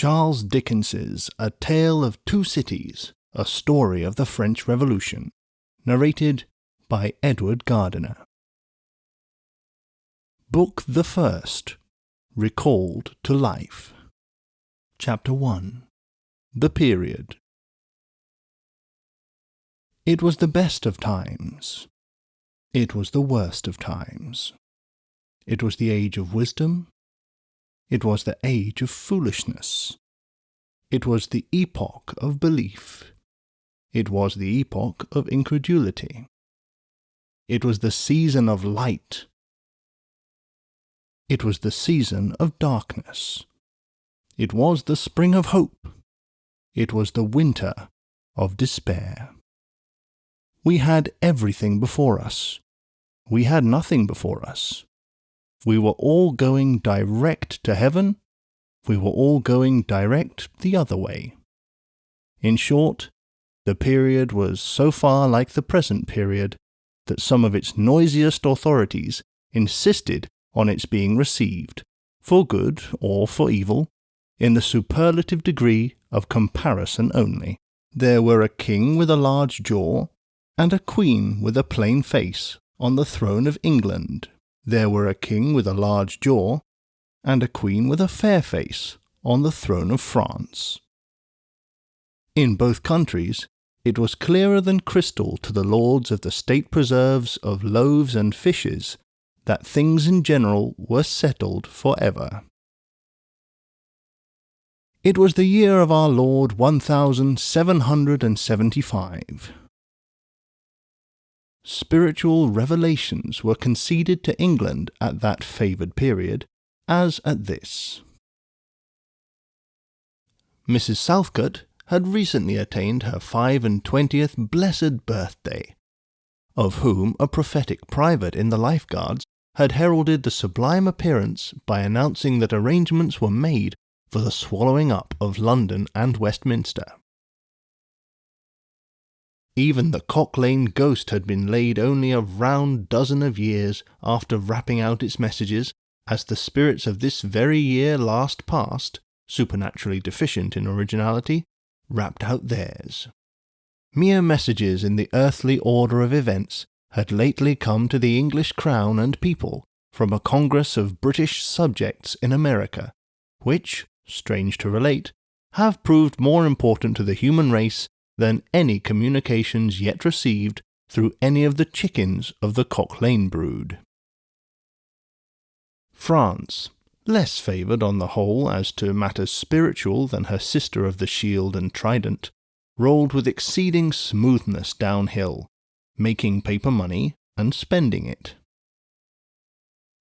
Charles Dickens's A Tale of Two Cities, a Story of the French Revolution, narrated by Edward Gardiner. Book the First, Recalled to Life. Chapter 1. The Period. It was the best of times. It was the worst of times. It was the age of wisdom. It was the age of foolishness. It was the epoch of belief. It was the epoch of incredulity. It was the season of light. It was the season of darkness. It was the spring of hope. It was the winter of despair. We had everything before us. We had nothing before us. We were all going direct to heaven. We were all going direct the other way. In short, the period was so far like the present period that some of its noisiest authorities insisted on its being received, for good or for evil, in the superlative degree of comparison only. There were a king with a large jaw, and a queen with a plain face on the throne of England. There were a king with a large jaw, and a queen with a fair face on the throne of France. In both countries, it was clearer than crystal to the lords of the state preserves of loaves and fishes that things in general were settled for ever. It was the year of our Lord 1775. Spiritual revelations were conceded to England at that favoured period, as at this. Mrs. Southcote had recently attained her 25th blessed birthday, of whom a prophetic private in the Life Guards had heralded the sublime appearance by announcing that arrangements were made for the swallowing up of London and Westminster. Even the Cock Lane ghost had been laid only a round dozen of years after rapping out its messages, as the spirits of this very year last past, supernaturally deficient in originality, rapped out theirs. Mere messages in the earthly order of events had lately come to the English crown and people from a congress of British subjects in America, which, strange to relate, have proved more important to the human race than any communications yet received through any of the chickens of the Cock Lane brood. France, less favoured on the whole as to matters spiritual than her sister of the shield and trident, rolled with exceeding smoothness downhill, making paper money and spending it.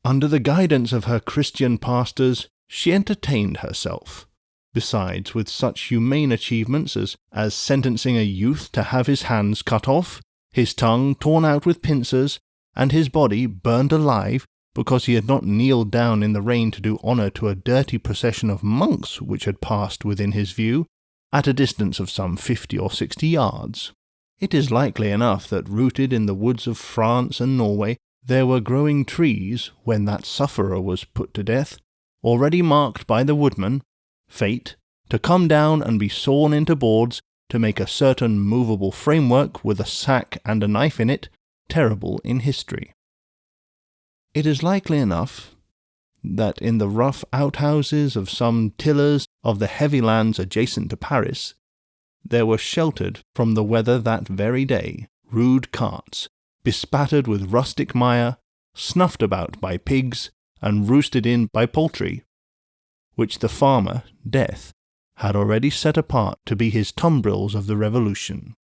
Under the guidance of her Christian pastors, she entertained herself, besides with such humane achievements as sentencing a youth to have his hands cut off, his tongue torn out with pincers, and his body burned alive because he had not kneeled down in the rain to do honour to a dirty procession of monks which had passed within his view, at a distance of some 50 or 60 yards. It is likely enough that rooted in the woods of France and Norway there were growing trees, when that sufferer was put to death, already marked by the woodman, fate, to come down and be sawn into boards to make a certain movable framework with a sack and a knife in it, terrible in history. It is likely enough that in the rough outhouses of some tillers of the heavy lands adjacent to Paris, there were sheltered from the weather that very day rude carts, bespattered with rustic mire, snuffed about by pigs, and roosted in by poultry, which the farmer, Death, had already set apart to be his tumbrils of the Revolution.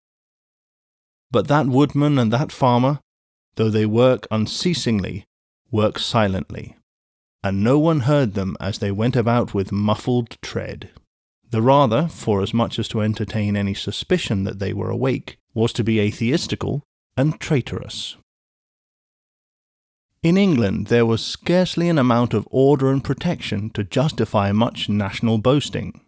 But that woodman and that farmer, though they work unceasingly, work silently, and no one heard them as they went about with muffled tread. The rather, forasmuch as to entertain any suspicion that they were awake, was to be atheistical and traitorous. In England there was scarcely an amount of order and protection to justify much national boasting.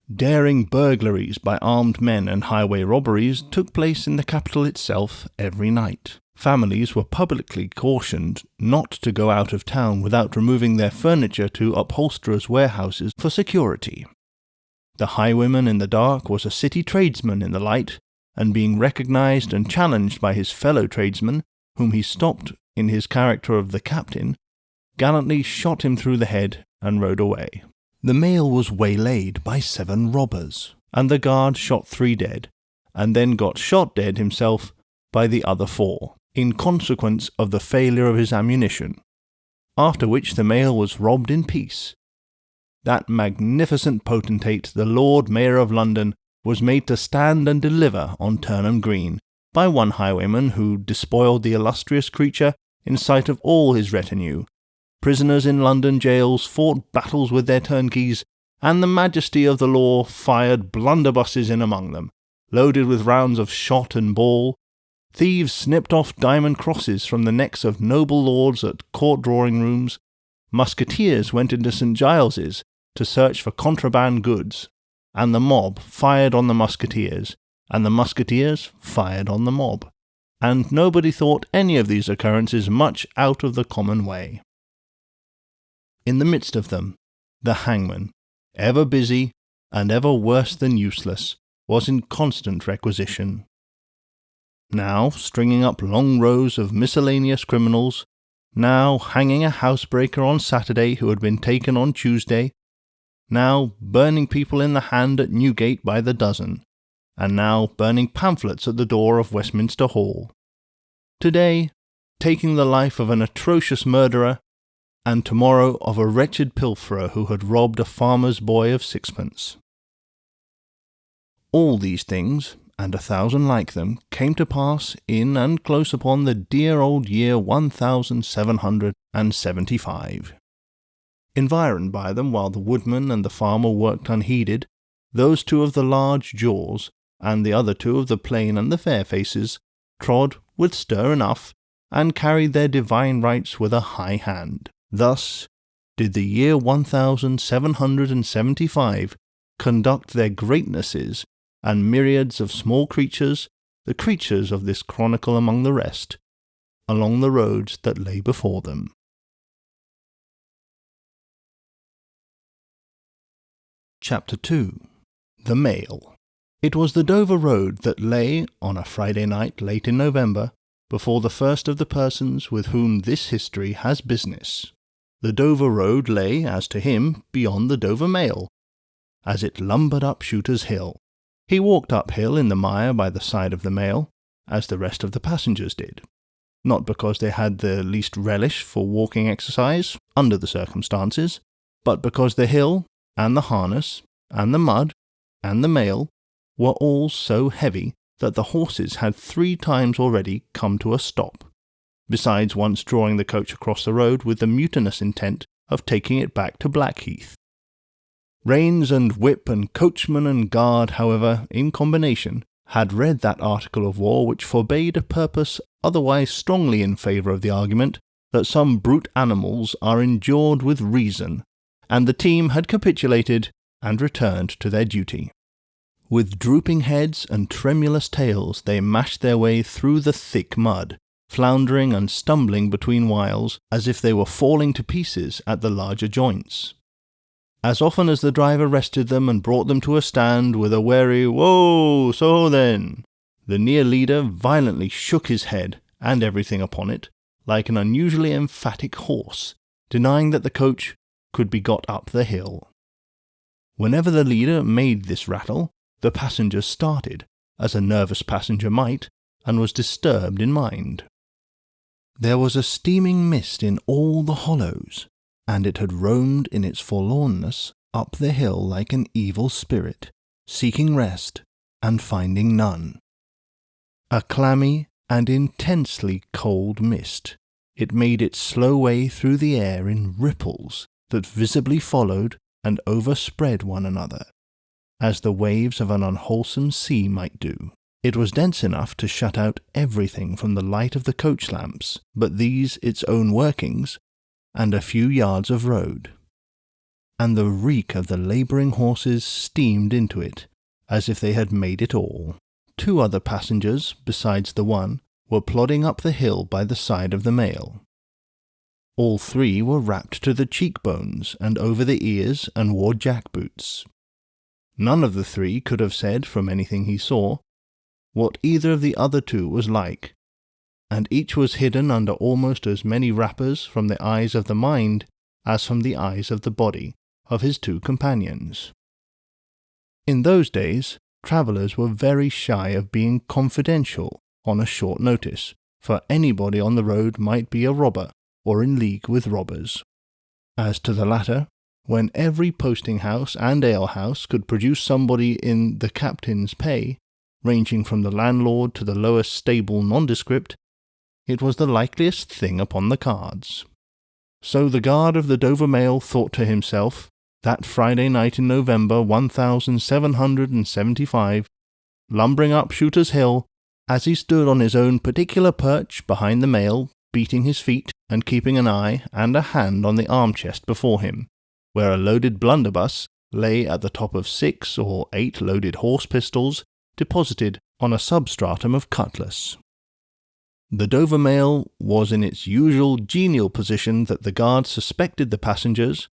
Daring burglaries by armed men and highway robberies took place in the capital itself every night. Families were publicly cautioned not to go out of town without removing their furniture to upholsterers' warehouses for security. The highwayman in the dark was a city tradesman in the light, and being recognized and challenged by his fellow tradesmen, whom he stopped in his character of the captain, gallantly shot him through the head and rode away. The mail was waylaid by 7 robbers, and the guard shot 3 dead, and then got shot dead himself by the other 4, in consequence of the failure of his ammunition, after which the mail was robbed in peace. That magnificent potentate, the Lord Mayor of London, was made to stand and deliver on Turnham Green by one highwayman who despoiled the illustrious creature in sight of all his retinue. Prisoners in London jails fought battles with their turnkeys, and the majesty of the law fired blunderbusses in among them, loaded with rounds of shot and ball. Thieves snipped off diamond crosses from the necks of noble lords at court drawing-rooms. Musketeers went into St. Giles's to search for contraband goods, and the mob fired on the musketeers, and the musketeers fired on the mob, and nobody thought any of these occurrences much out of the common way. In the midst of them, the hangman, ever busy and ever worse than useless, was in constant requisition. Now stringing up long rows of miscellaneous criminals, now hanging a housebreaker on Saturday who had been taken on Tuesday, now burning people in the hand at Newgate by the dozen, and now burning pamphlets at the door of Westminster Hall. Today, taking the life of an atrocious murderer, and tomorrow of a wretched pilferer who had robbed a farmer's boy of 6pence. All these things, and 1,000 like them, came to pass in and close upon the dear old year 1775. Environed by them while the woodman and the farmer worked unheeded, those 2 of the large jaws, and the other 2 of the plain and the fair faces, trod with stir enough, and carried their divine rights with a high hand. Thus did the year 1775 conduct their greatnesses and myriads of small creatures, the creatures of this chronicle among the rest, along the roads that lay before them. Chapter 2. The Mail. It was the Dover Road that lay, on a Friday night late in November, before the first of the persons with whom this history has business. The Dover Road lay, as to him, beyond the Dover Mail, as it lumbered up Shooter's Hill. He walked uphill in the mire by the side of the mail, as the rest of the passengers did, not because they had the least relish for walking exercise, under the circumstances, but because the hill, and the harness, and the mud, and the mail were all so heavy that the horses had 3 times already come to a stop, besides once drawing the coach across the road with the mutinous intent of taking it back to Blackheath. Reins and whip and coachman and guard, however, in combination, had read that article of war which forbade a purpose otherwise strongly in favour of the argument that some brute animals are endured with reason, and the team had capitulated and returned to their duty. With drooping heads and tremulous tails they mashed their way through the thick mud, floundering and stumbling between whiles as if they were falling to pieces at the larger joints. As often as the driver rested them and brought them to a stand with a wary "Whoa, so then," the near leader violently shook his head and everything upon it, like an unusually emphatic horse, denying that the coach could be got up the hill. Whenever the leader made this rattle, the passenger started, as a nervous passenger might, and was disturbed in mind. There was a steaming mist in all the hollows, and it had roamed in its forlornness up the hill like an evil spirit, seeking rest and finding none. A clammy and intensely cold mist, it made its slow way through the air in ripples that visibly followed and overspread one another, as the waves of an unwholesome sea might do. It was dense enough to shut out everything from the light of the coach lamps but these its own workings, and a few yards of road. And the reek of the labouring horses steamed into it, as if they had made it all. 2 other passengers, besides the one, were plodding up the hill by the side of the mail. All 3 were wrapped to the cheekbones and over the ears and wore jack-boots. None of the three could have said, from anything he saw, what either of the other two was like, and each was hidden under almost as many wrappers from the eyes of the mind as from the eyes of the body of his two companions. In those days, travellers were very shy of being confidential on a short notice, for anybody on the road might be a robber or in league with robbers. As to the latter, when every posting-house and alehouse could produce somebody in the captain's pay, ranging from the landlord to the lowest stable nondescript, it was the likeliest thing upon the cards. So the guard of the Dover Mail thought to himself, that Friday night in November 1775, lumbering up Shooter's Hill, as he stood on his own particular perch behind the mail, beating his feet and keeping an eye and a hand on the arm-chest before him, where a loaded blunderbuss lay at the top of 6 or 8 loaded horse pistols deposited on a substratum of cutlass. The Dover Mail was in its usual genial position that the guard suspected the passengers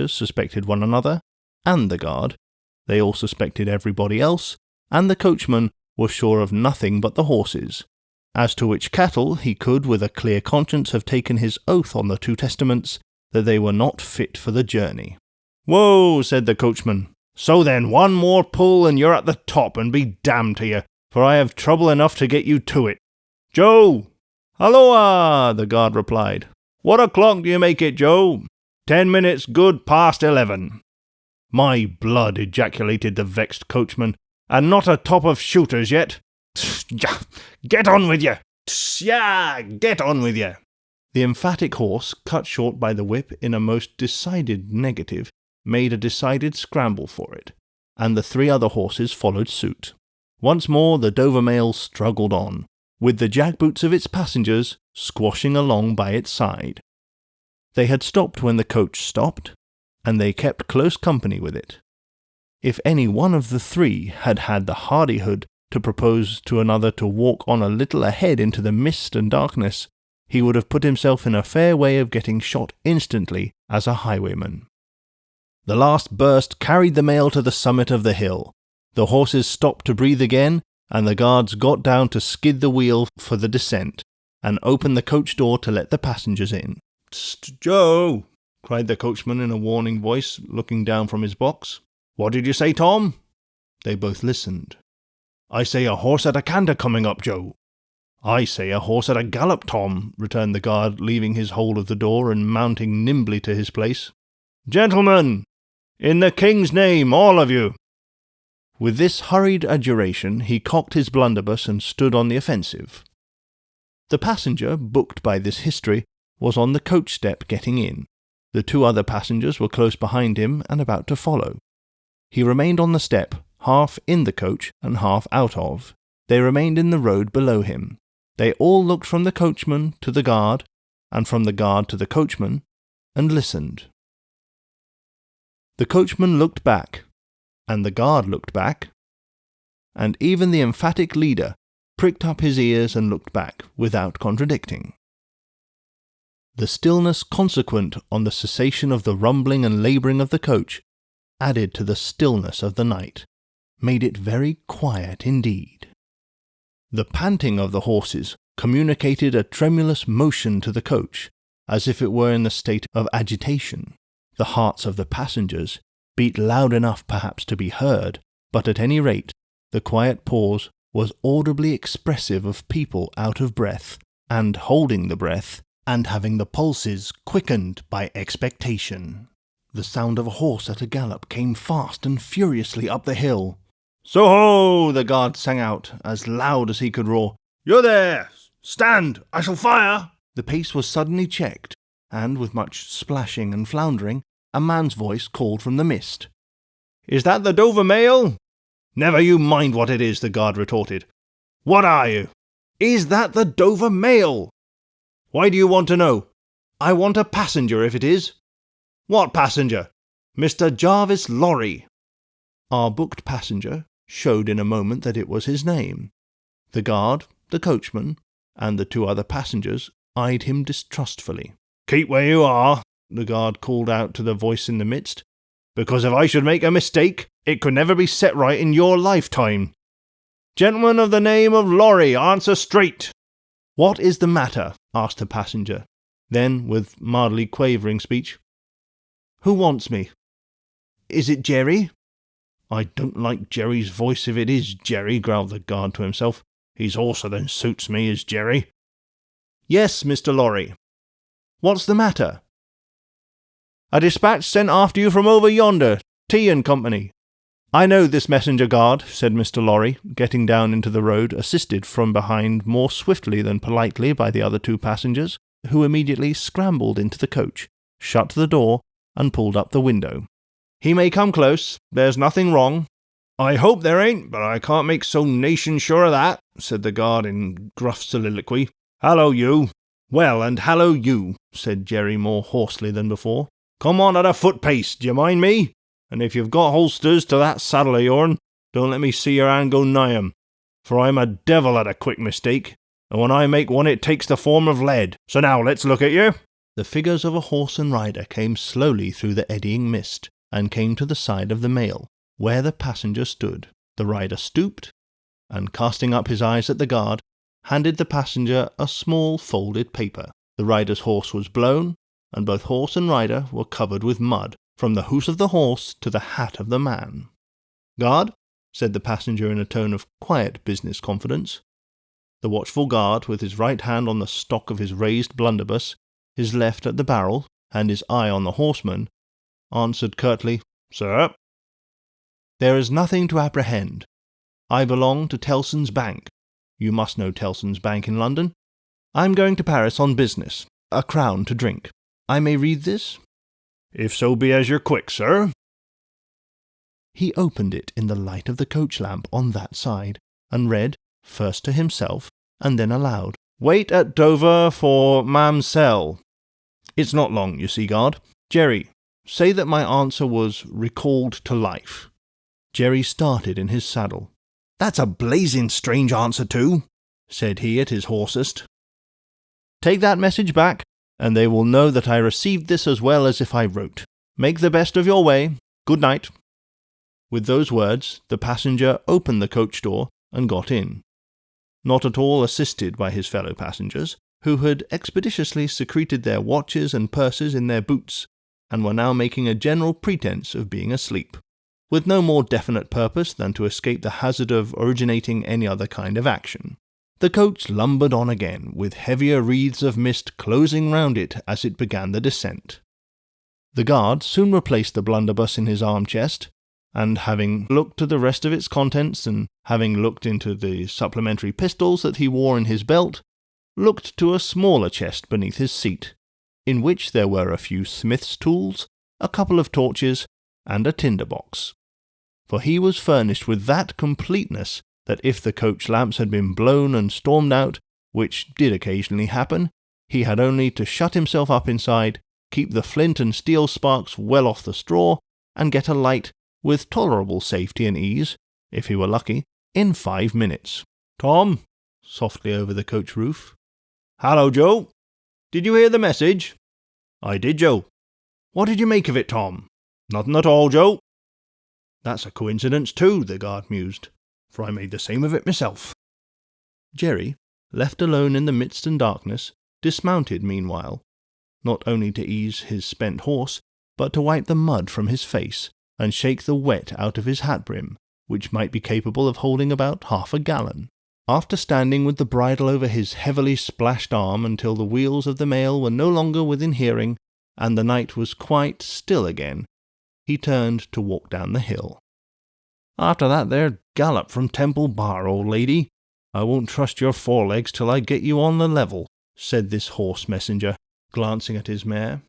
suspected one another, and the guard. They all suspected everybody else, and the coachman was sure of nothing but the horses, as to which cattle he could with a clear conscience have taken his oath on the 2 Testaments that they were not fit for the journey. "Whoa," said the coachman. "So then, one more pull and you're at the top, and be damned to you, for I have trouble enough to get you to it. Joe!" "Halloa," the guard replied. "What o'clock do you make it, Joe?" 10 minutes good past 11. "My blood," ejaculated the vexed coachman, "and not a top of shooters yet. Get on with you! Get on with you!" The emphatic horse, cut short by the whip in a most decided negative, made a decided scramble for it, and the 3 other horses followed suit. Once more the Dover Mail struggled on, with the jackboots of its passengers squashing along by its side. They had stopped when the coach stopped, and they kept close company with it. If any one of the 3 had had the hardihood to propose to another to walk on a little ahead into the mist and darkness, he would have put himself in a fair way of getting shot instantly as a highwayman. The last burst carried the mail to the summit of the hill. The horses stopped to breathe again, and the guards got down to skid the wheel for the descent, and opened the coach door to let the passengers in. "Tst, Joe!" cried the coachman in a warning voice, looking down from his box. "What did you say, Tom?" They both listened. "I say a horse at a canter coming up, Joe." "I say a horse at a gallop, Tom," returned the guard, leaving his hold of the door and mounting nimbly to his place. "Gentlemen, in the King's name, all of you!" With this hurried adjuration, he cocked his blunderbuss and stood on the offensive. The passenger, booked by this history, was on the coach step getting in. The 2 other passengers were close behind him and about to follow. He remained on the step, half in the coach and half out of. They remained in the road below him. They all looked from the coachman to the guard, and from the guard to the coachman, and listened. The coachman looked back, and the guard looked back, and even the emphatic leader pricked up his ears and looked back without contradicting. The stillness consequent on the cessation of the rumbling and labouring of the coach, added to the stillness of the night, made it very quiet indeed. The panting of the horses communicated a tremulous motion to the coach, as if it were in the state of agitation. The hearts of the passengers beat loud enough perhaps to be heard, but at any rate the quiet pause was audibly expressive of people out of breath, and holding the breath, and having the pulses quickened by expectation. The sound of a horse at a gallop came fast and furiously up the hill. "So-ho!" the guard sang out, as loud as he could roar. "You there! Stand! I shall fire!" The pace was suddenly checked, and with much splashing and floundering, a man's voice called from the mist. "Is that the Dover Mail?" "Never you mind what it is," the guard retorted. "What are you?" "Is that the Dover Mail?" "Why do you want to know?" "I want a passenger if it is." "What passenger?" "Mr. Jarvis Lorry." Our booked passenger showed in a moment that it was his name. The guard, the coachman, and the 2 other passengers eyed him distrustfully. "Keep where you are," the guard called out to the voice in the midst. because if I should make a mistake, it could never be set right in your lifetime. Gentleman of the name of Lorry, answer straight." "What is the matter?" asked the passenger. Then, with mildly quavering speech, "Who wants me? Is it Jerry?" "I don't like Jerry's voice if it is Jerry," growled the guard to himself. "He's hoarser than suits me, is Jerry." "Yes, Mr. Lorry." "What's the matter?" "A dispatch sent after you from over yonder, T and Company." "I know this messenger, guard," said Mr. Lorry, getting down into the road, assisted from behind more swiftly than politely by the other two passengers, who immediately scrambled into the coach, shut the door, and pulled up the window. "He may come close. There's nothing wrong." "I hope there ain't, but I can't make so nation sure of that," said the guard in gruff soliloquy. "Hallo, you." "Well, and hallo, you," said Jerry more hoarsely than before. "Come on at a foot pace, d'ye mind me? And if you've got holsters to that saddle of yourn, don't let me see your hand go nigh 'em, for I'm a devil at a quick mistake, and when I make one it takes the form of lead. So now let's look at you." The figures of a horse and rider came slowly through the eddying mist, and came to the side of the mail, where the passenger stood. The rider stooped, and casting up his eyes at the guard, handed the passenger a small folded paper. The rider's horse was blown, and both horse and rider were covered with mud, from the hoof of the horse to the hat of the man. "Guard," said the passenger in a tone of quiet business confidence. The watchful guard, with his right hand on the stock of his raised blunderbuss, his left at the barrel, and his eye on the horseman, answered curtly, "Sir." "There is nothing to apprehend. I belong to Tellson's Bank. You must know Tellson's Bank in London. I'm going to Paris on business. A crown to drink. I may read this?" "If so be as you're quick, sir." He opened it in the light of the coach lamp on that side, and read, first to himself, and then aloud, "Wait at Dover for Mamselle." "It's not long, you see, guard. Jerry, say that my answer was recalled to life." Jerry started in his saddle. "That's a blazing strange answer too," said he at his hoarsest. "Take that message back, and they will know that I received this as well as if I wrote. Make the best of your way. Good night." With those words, the passenger opened the coach door and got in, not at all assisted by his fellow passengers, who had expeditiously secreted their watches and purses in their boots, and were now making a general pretence of being asleep, with no more definite purpose than to escape the hazard of originating any other kind of action. The coach lumbered on again, with heavier wreaths of mist closing round it as it began the descent. The guard soon replaced the blunderbuss in his arm-chest, and having looked to the rest of its contents, and having looked into the supplementary pistols that he wore in his belt, looked to a smaller chest beneath his seat, in which there were a few smith's tools, a couple of torches, and a tinder-box. For he was furnished with that completeness that if the coach lamps had been blown and stormed out, which did occasionally happen, he had only to shut himself up inside, keep the flint and steel sparks well off the straw, and get a light, with tolerable safety and ease, if he were lucky, in 5 minutes. "Tom," softly over the coach roof. "Hallo, Joe. Did you hear the message?" "I did, Joe." "What did you make of it, Tom?" "Nothing at all, Joe." "That's a coincidence too," the guard mused, "for I made the same of it myself." Jerry, left alone in the midst and darkness, dismounted meanwhile, not only to ease his spent horse, but to wipe the mud from his face, and shake the wet out of his hat-brim, which might be capable of holding about 1/2 gallon. After standing with the bridle over his heavily splashed arm until the wheels of the mail were no longer within hearing, and the night was quite still again, he turned to walk down the hill. "After that there gallop from Temple Bar, old lady, I won't trust your forelegs till I get you on the level," said this horse messenger, glancing at his mare.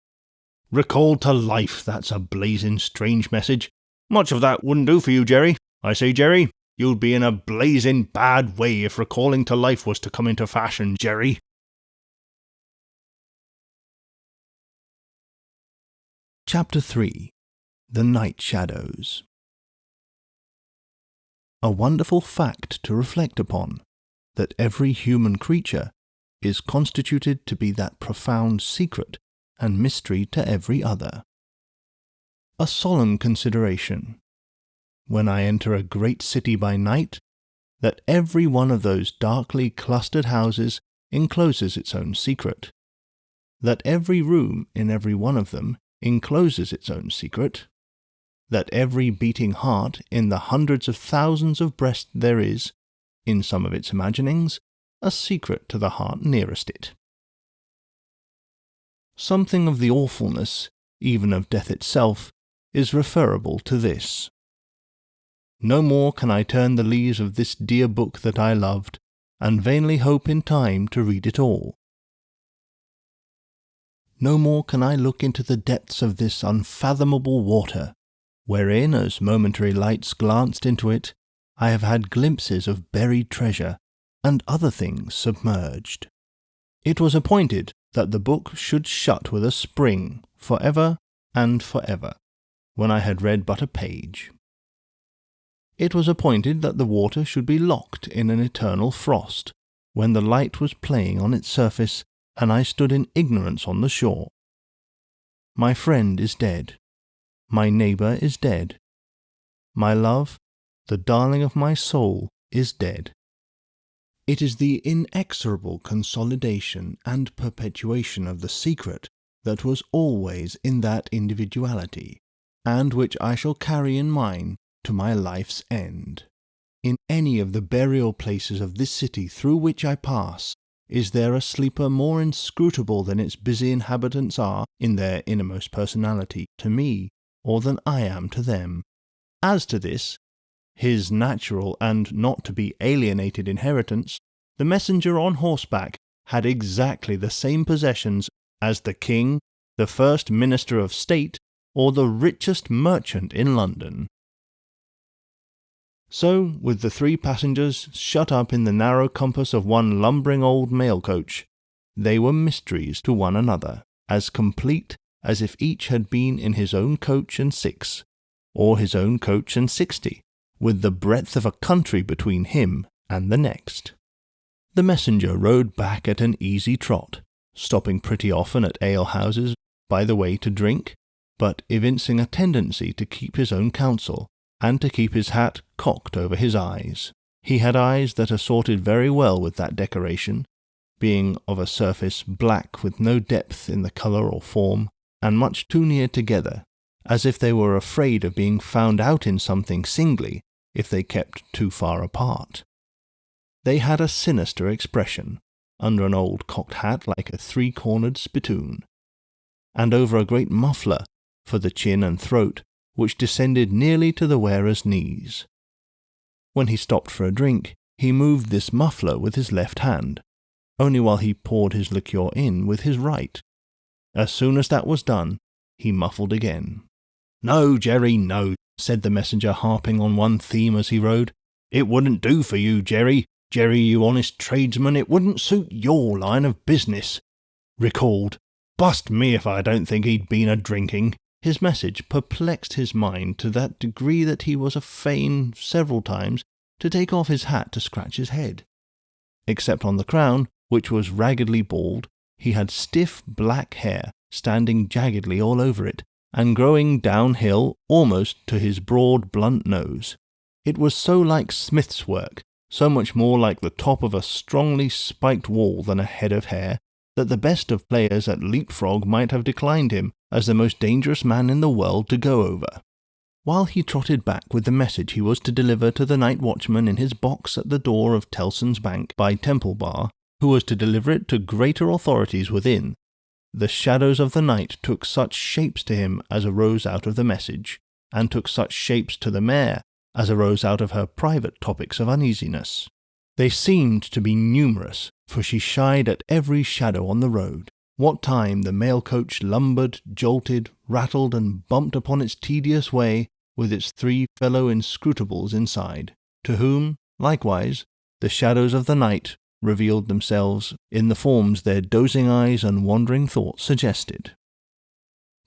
"Recalled to life, that's a blazing strange message. Much of that wouldn't do for you, Jerry. I say, Jerry, you'd be in a blazing bad way if recalling to life was to come into fashion, Jerry." Chapter 3. The Night Shadows. A wonderful fact to reflect upon, that every human creature is constituted to be that profound secret and mystery to every other. A solemn consideration, when I enter a great city by night, that every one of those darkly clustered houses encloses its own secret, that every room in every one of them encloses its own secret, that every beating heart in the hundreds of thousands of breasts there is, in some of its imaginings, a secret to the heart nearest it. Something of the awfulness, even of death itself, is referable to this. No more can I turn the leaves of this dear book that I loved, and vainly hope in time to read it all. No more can I look into the depths of this unfathomable water, wherein, as momentary lights glanced into it, I have had glimpses of buried treasure and other things submerged. It was appointed that the book should shut with a spring for ever and for ever, when I had read but a page. It was appointed that the water should be locked in an eternal frost, when the light was playing on its surface and I stood in ignorance on the shore. My friend is dead. My neighbour is dead. My love, the darling of my soul, is dead. It is the inexorable consolidation and perpetuation of the secret that was always in that individuality, and which I shall carry in mine to my life's end. In any of the burial places of this city through which I pass, is there a sleeper more inscrutable than its busy inhabitants are in their innermost personality to me, or than I am to them? As to this, his natural and not to be alienated inheritance, the messenger on horseback had exactly the same possessions as the king, the first minister of state, or the richest merchant in London. So, with the 3 passengers shut up in the narrow compass of one lumbering old mail coach, they were mysteries to one another, as complete as if each had been in his own coach and 6, or his own coach and 60, with the breadth of a country between him and the next. The messenger rode back at an easy trot, stopping pretty often at alehouses by the way to drink, but evincing a tendency to keep his own counsel, and to keep his hat cocked over his eyes. He had eyes that assorted very well with that decoration, being of a surface black with no depth in the colour or form, and much too near together, as if they were afraid of being found out in something singly if they kept too far apart. They had a sinister expression, under an old cocked hat like a 3-cornered spittoon, and over a great muffler for the chin and throat, which descended nearly to the wearer's knees. When he stopped for a drink, he moved this muffler with his left hand, only while he poured his liqueur in with his right. As soon as that was done, he muffled again. "No, Jerry, no," said the messenger, harping on one theme as he rode. "It wouldn't do for you, Jerry. Jerry, you honest tradesman, it wouldn't suit your line of business." Recalled, "Bust me if I don't think he'd been a-drinking." His message perplexed his mind to that degree that he was fain several times to take off his hat to scratch his head. Except on the crown, which was raggedly bald, he had stiff black hair standing jaggedly all over it, and growing downhill almost to his broad blunt nose. It was so like smith's work, so much more like the top of a strongly spiked wall than a head of hair, that the best of players at leapfrog might have declined him as the most dangerous man in the world to go over. While he trotted back with the message he was to deliver to the night watchman in his box at the door of Tellson's Bank by Temple Bar, who was to deliver it to greater authorities within, the shadows of the night took such shapes to him as arose out of the message, and took such shapes to the mare as arose out of her private topics of uneasiness. They seemed to be numerous, for she shied at every shadow on the road. What time the mail coach lumbered, jolted, rattled, and bumped upon its tedious way with its 3 fellow inscrutables inside, to whom, likewise, the shadows of the night revealed themselves in the forms their dozing eyes and wandering thoughts suggested.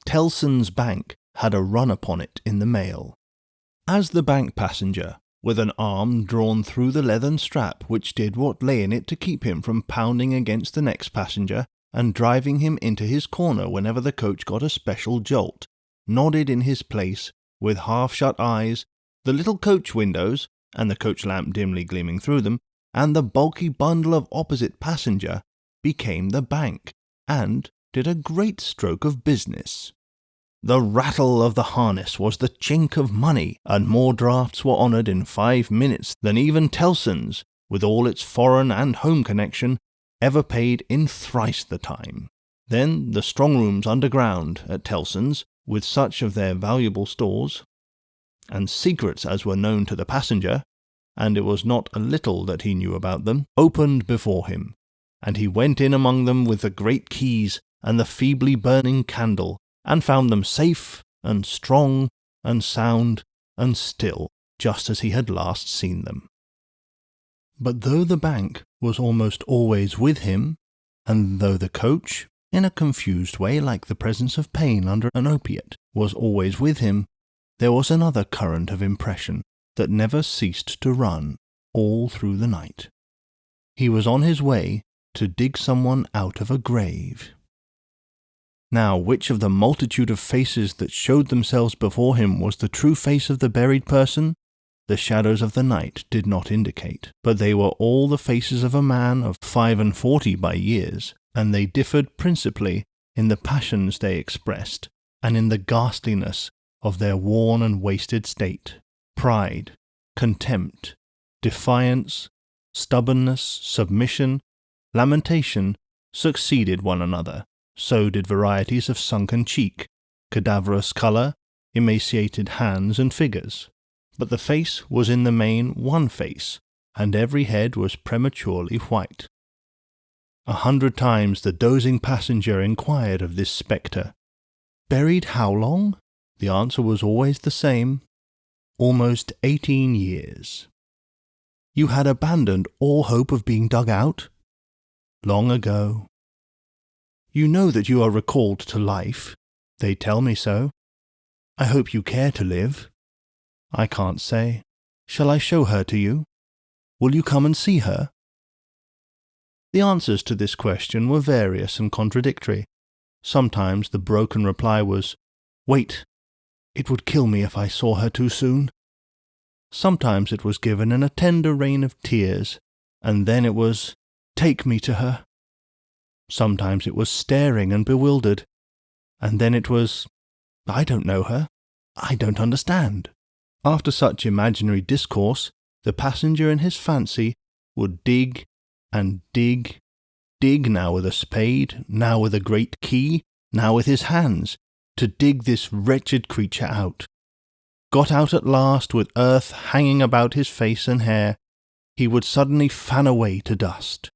Tellson's Bank had a run upon it in the mail. As the bank passenger, with an arm drawn through the leathern strap which did what lay in it to keep him from pounding against the next passenger and driving him into his corner whenever the coach got a special jolt, nodded in his place with half-shut eyes, the little coach windows, and the coach lamp dimly gleaming through them, and the bulky bundle of opposite passenger became the bank, and did a great stroke of business. The rattle of the harness was the chink of money, and more drafts were honoured in 5 minutes than even Tellson's, with all its foreign and home connection, ever paid in thrice the time. Then the strong rooms underground at Tellson's, with such of their valuable stores and secrets as were known to the passenger, and it was not a little that he knew about them, opened before him, and he went in among them with the great keys and the feebly burning candle, and found them safe and strong and sound and still, just as he had last seen them. But though the bank was almost always with him, and though the coach, in a confused way like the presence of pain under an opiate, was always with him, there was another current of impression that never ceased to run all through the night. He was on his way to dig someone out of a grave. Now, which of the multitude of faces that showed themselves before him was the true face of the buried person, the shadows of the night did not indicate, but they were all the faces of a man of 45 by years, and they differed principally in the passions they expressed, and in the ghastliness of their worn and wasted state. Pride, contempt, defiance, stubbornness, submission, lamentation succeeded one another. So did varieties of sunken cheek, cadaverous colour, emaciated hands and figures. But the face was in the main one face, and every head was prematurely white. 100 times the dozing passenger inquired of this spectre, "Buried how long?" The answer was always the same, "Almost 18 years." "You had abandoned all hope of being dug out?" "Long ago." "You know that you are recalled to life?" "They tell me so." "I hope you care to live?" "I can't say." "Shall I show her to you?" "Will you come and see her?" The answers to this question were various and contradictory. Sometimes the broken reply was, "Wait, it would kill me if I saw her too soon." Sometimes it was given in a tender rain of tears, and then it was, "Take me to her." Sometimes it was staring and bewildered, and then it was, "I don't know her. I don't understand." After such imaginary discourse, the passenger in his fancy would dig and dig, now with a spade, now with a great key, now with his hands, to dig this wretched creature out. Got out at last with earth hanging about his face and hair, he would suddenly fan away to dust.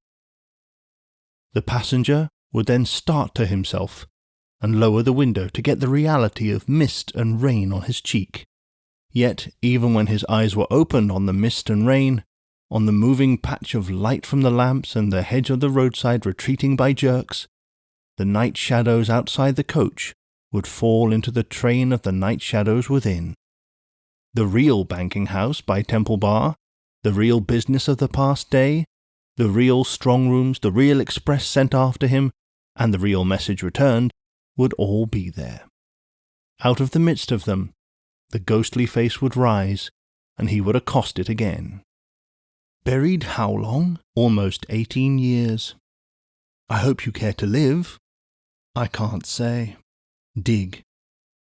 The passenger would then start to himself and lower the window to get the reality of mist and rain on his cheek. Yet, even when his eyes were opened on the mist and rain, on the moving patch of light from the lamps and the hedge of the roadside retreating by jerks, the night shadows outside the coach would fall into the train of the night shadows within. The real banking house by Temple Bar, the real business of the past day, the real strong rooms, the real express sent after him, and the real message returned, would all be there. Out of the midst of them, the ghostly face would rise, and he would accost it again. "Buried how long?" "Almost 18 years." "I hope you care to live?" "I can't say." Dig,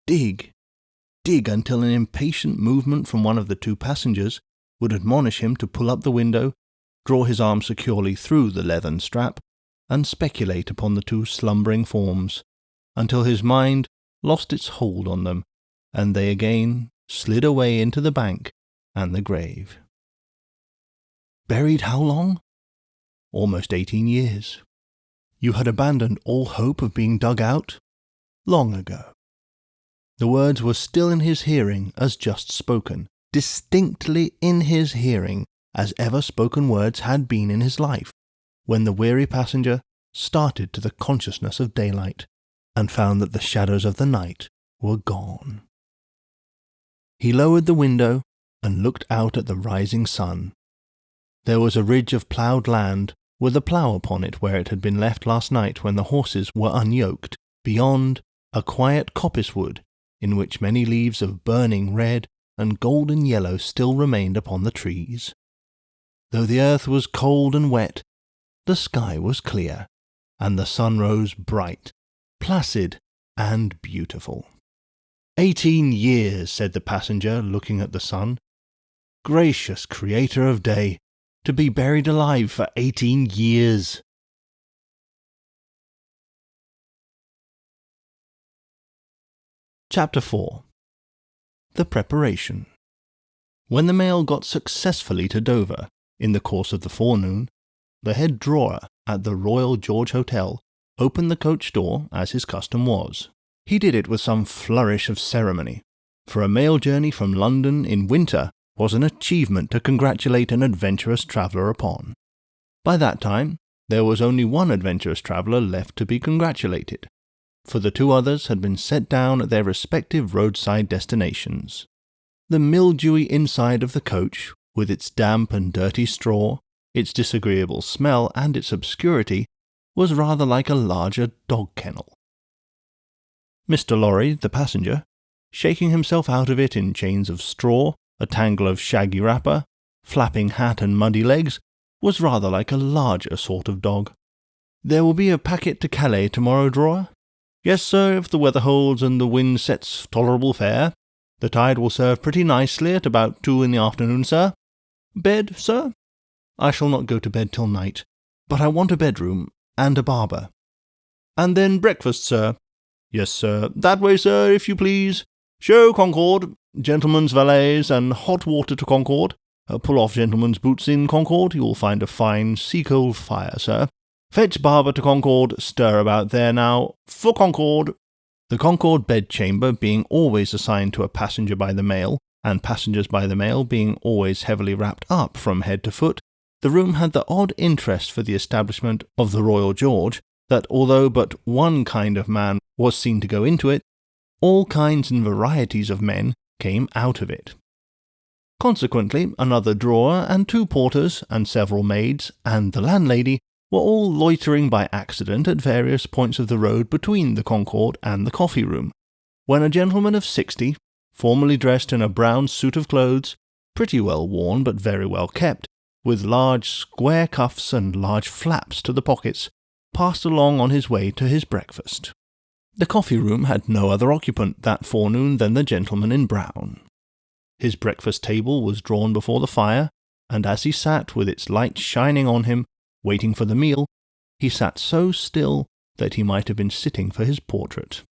dig, dig until an impatient movement from one of the two passengers would admonish him to pull up the window, draw his arm securely through the leathern strap, and speculate upon the two slumbering forms, until his mind lost its hold on them, and they again slid away into the bank and the grave. "Buried how long?" "Almost 18 years." "You had abandoned all hope of being dug out?" "Long ago." The words were still in his hearing as just spoken, distinctly in his hearing as ever spoken words had been in his life, when the weary passenger started to the consciousness of daylight, and found that the shadows of the night were gone. He lowered the window and looked out at the rising sun. There was a ridge of ploughed land, with a plough upon it where it had been left last night when the horses were unyoked. Beyond, a quiet coppice wood, in which many leaves of burning red and golden yellow still remained upon the trees. Though the earth was cold and wet, the sky was clear, and the sun rose bright, placid, and beautiful. 18 years, said the passenger, looking at the sun. Gracious Creator of day, to be buried alive for 18 years! Chapter 4. The Preparation. When the mail got successfully to Dover, in the course of the forenoon, the head drawer at the Royal George Hotel opened the coach door as his custom was. He did it with some flourish of ceremony, for a mail journey from London in winter was an achievement to congratulate an adventurous traveller upon. By that time, there was only one adventurous traveller left to be congratulated, for the two others had been set down at their respective roadside destinations. The mildewy inside of the coach, with its damp and dirty straw, its disagreeable smell and its obscurity, was rather like a larger dog kennel. Mr. Lorry, the passenger, shaking himself out of it in chains of straw, a tangle of shaggy wrapper, flapping hat and muddy legs, was rather like a larger sort of dog. There will be a packet to Calais tomorrow, drawer? Yes, sir, if the weather holds and the wind sets tolerable fair. The tide will serve pretty nicely at about 2 in the afternoon, sir. Bed, sir? I shall not go to bed till night, but I want a bedroom and a barber. And then breakfast, sir? Yes, sir. That way, sir, if you please. Show Concord, gentlemen's valets, and hot water to Concord. Pull off gentlemen's boots in Concord. You will find a fine sea-coal fire, sir. Fetch barber to Concord. Stir about there now. For Concord. The Concord bedchamber being always assigned to a passenger by the mail, and passengers by the mail being always heavily wrapped up from head to foot, the room had the odd interest for the establishment of the Royal George that although but one kind of man was seen to go into it, all kinds and varieties of men came out of it. Consequently, another drawer and 2 porters and several maids and the landlady were all loitering by accident at various points of the road between the Concord and the coffee-room, when a gentleman of 60, formally dressed in a brown suit of clothes, pretty well worn but very well kept, with large square cuffs and large flaps to the pockets, passed along on his way to his breakfast. The coffee-room had no other occupant that forenoon than the gentleman in brown. His breakfast table was drawn before the fire, and as he sat with its light shining on him, waiting for the meal, he sat so still that he might have been sitting for his portrait.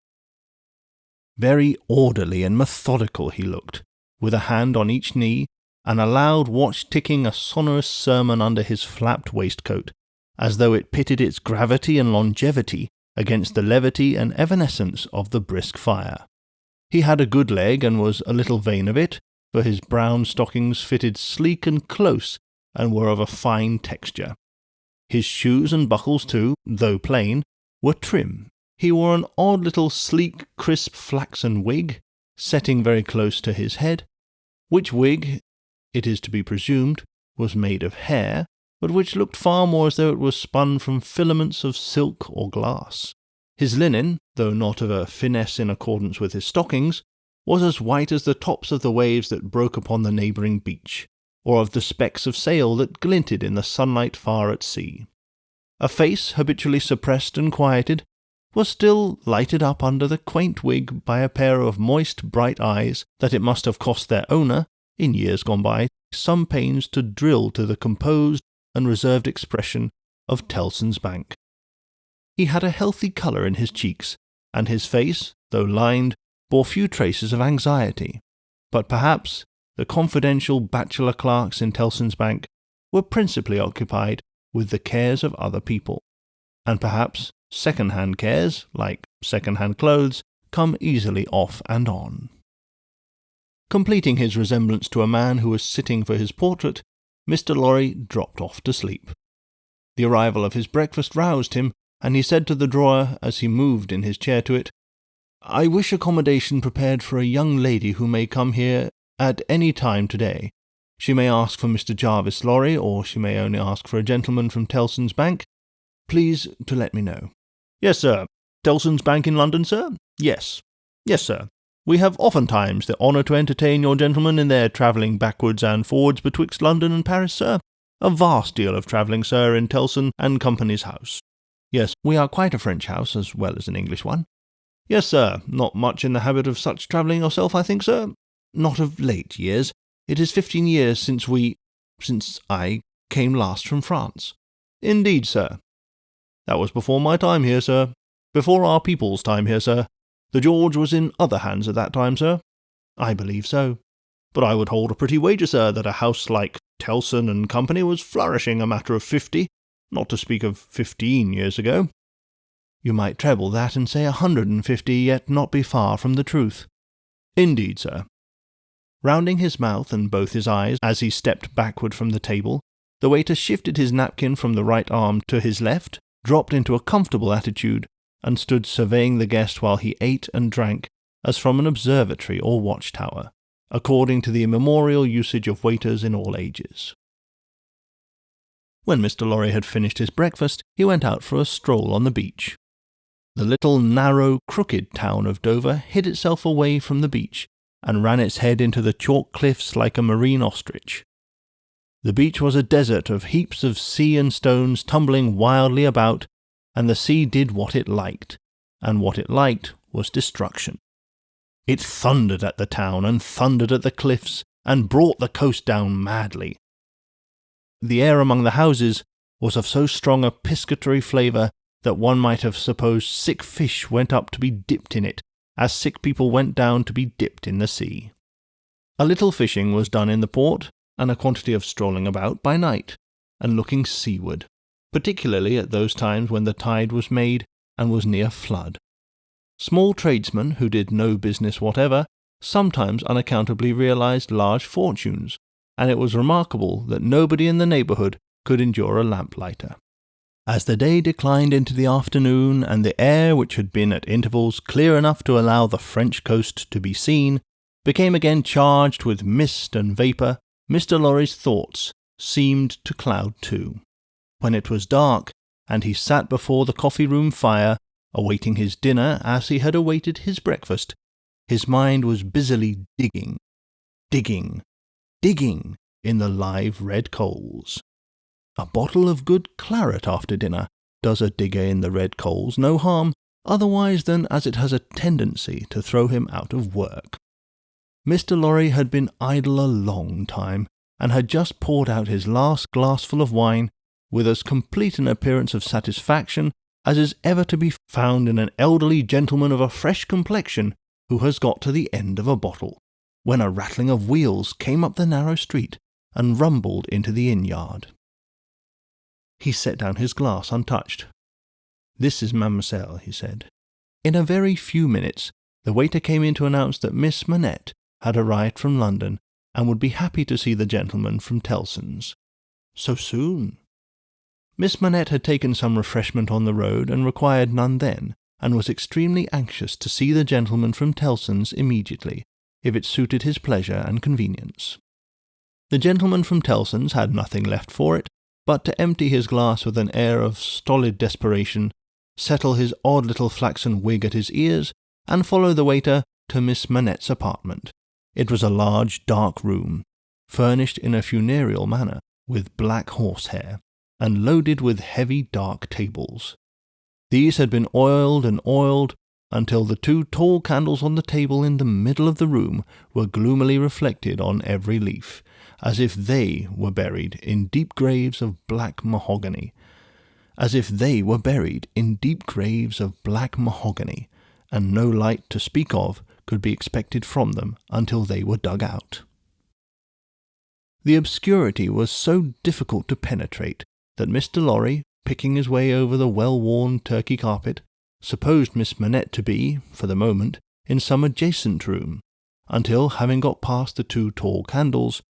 Very orderly and methodical he looked, with a hand on each knee, and a loud watch ticking a sonorous sermon under his flapped waistcoat, as though it pitted its gravity and longevity against the levity and evanescence of the brisk fire. He had a good leg and was a little vain of it, for his brown stockings fitted sleek and close and were of a fine texture. His shoes and buckles too, though plain, were trim. He wore an odd little sleek, crisp flaxen wig, setting very close to his head, which wig, it is to be presumed, was made of hair, but which looked far more as though it was spun from filaments of silk or glass. His linen, though not of a finesse in accordance with his stockings, was as white as the tops of the waves that broke upon the neighbouring beach, or of the specks of sail that glinted in the sunlight far at sea. A face habitually suppressed and quieted was still lighted up under the quaint wig by a pair of moist, bright eyes that it must have cost their owner, in years gone by, some pains to drill to the composed and reserved expression of Tellson's Bank. He had a healthy colour in his cheeks, and his face, though lined, bore few traces of anxiety. But perhaps the confidential bachelor clerks in Tellson's Bank were principally occupied with the cares of other people, and perhaps second-hand cares, like second-hand clothes, come easily off and on. Completing his resemblance to a man who was sitting for his portrait, Mr. Lorry dropped off to sleep. The arrival of his breakfast roused him, and he said to the drawer, as he moved in his chair to it, "I wish accommodation prepared for a young lady who may come here at any time today. She may ask for Mr. Jarvis Lorry, or she may only ask for a gentleman from Tellson's Bank. Please to let me know." "Yes, sir. Tellson's Bank in London, sir?" "Yes. Yes, sir. We have oftentimes the honour to entertain your gentlemen in their travelling backwards and forwards betwixt London and Paris, sir. A vast deal of travelling, sir, in Tellson and Company's house. Yes, we are quite a French house as well as an English one. Yes, sir, not much in the habit of such travelling yourself, I think, sir. Not of late years. It is 15 years since I came last from France. Indeed, sir. That was before my time here, sir. Before our people's time here, sir. The George was in other hands at that time, sir. I believe so. But I would hold a pretty wager, sir, that a house like Tellson and Company was flourishing a matter of 50, not to speak of 15 years ago. You might treble that and say 150, yet not be far from the truth. Indeed, sir. Rounding his mouth and both his eyes as he stepped backward from the table, the waiter shifted his napkin from the right arm to his left, dropped into a comfortable attitude, and stood surveying the guest while he ate and drank as from an observatory or watchtower, according to the immemorial usage of waiters in all ages. When Mr. Lorry had finished his breakfast, he went out for a stroll on the beach. The little, narrow, crooked town of Dover hid itself away from the beach, and ran its head into the chalk cliffs like a marine ostrich. The beach was a desert of heaps of sea and stones tumbling wildly about, and the sea did what it liked, and what it liked was destruction. It thundered at the town, and thundered at the cliffs, and brought the coast down madly. The air among the houses was of so strong a piscatory flavour that one might have supposed sick fish went up to be dipped in it, as sick people went down to be dipped in the sea. A little fishing was done in the port, and a quantity of strolling about by night, and looking seaward, particularly at those times when the tide was made and was near flood. Small tradesmen who did no business whatever sometimes unaccountably realized large fortunes, and it was remarkable that nobody in the neighbourhood could endure a lamplighter. As the day declined into the afternoon, and the air, which had been at intervals clear enough to allow the French coast to be seen, became again charged with mist and vapour, Mr. Lorry's thoughts seemed to cloud too. When it was dark, and he sat before the coffee-room fire, awaiting his dinner as he had awaited his breakfast, his mind was busily digging in the live red coals. A bottle of good claret after dinner does a digger in the red coals no harm, otherwise than as it has a tendency to throw him out of work. Mr. Lorry had been idle a long time, and had just poured out his last glassful of wine with as complete an appearance of satisfaction as is ever to be found in an elderly gentleman of a fresh complexion who has got to the end of a bottle, when a rattling of wheels came up the narrow street and rumbled into the inn-yard. He set down his glass untouched. "This is Mademoiselle," he said. In a very few minutes the waiter came in to announce that Miss Manette had arrived from London and would be happy to see the gentleman from Tellson's. So soon? Miss Manette had taken some refreshment on the road and required none then, and was extremely anxious to see the gentleman from Tellson's immediately, if it suited his pleasure and convenience. The gentleman from Tellson's had nothing left for it but to empty his glass with an air of stolid desperation, settle his odd little flaxen wig at his ears, and follow the waiter to Miss Manette's apartment. It was a large, dark room, furnished in a funereal manner, with black horsehair, and loaded with heavy dark tables. These had been oiled and oiled until the 2 tall candles on the table in the middle of the room were gloomily reflected on every leaf, as if they were buried in deep graves of black mahogany, and no light to speak of could be expected from them until they were dug out. The obscurity was so difficult to penetrate that Mr. Lorry, picking his way over the well-worn Turkey carpet, supposed Miss Manette to be, for the moment, in some adjacent room, until, having got past the 2 tall candles,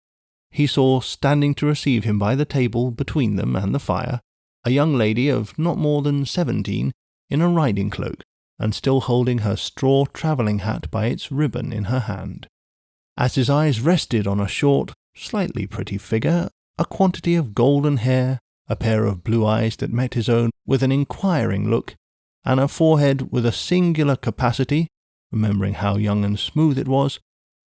he saw, standing to receive him by the table between them and the fire, a young lady of not more than 17, in a riding-cloak, and still holding her straw travelling hat by its ribbon in her hand. As his eyes rested on a short, slightly pretty figure, a quantity of golden hair, a pair of blue eyes that met his own with an inquiring look, and a forehead with a singular capacity, remembering how young and smooth it was,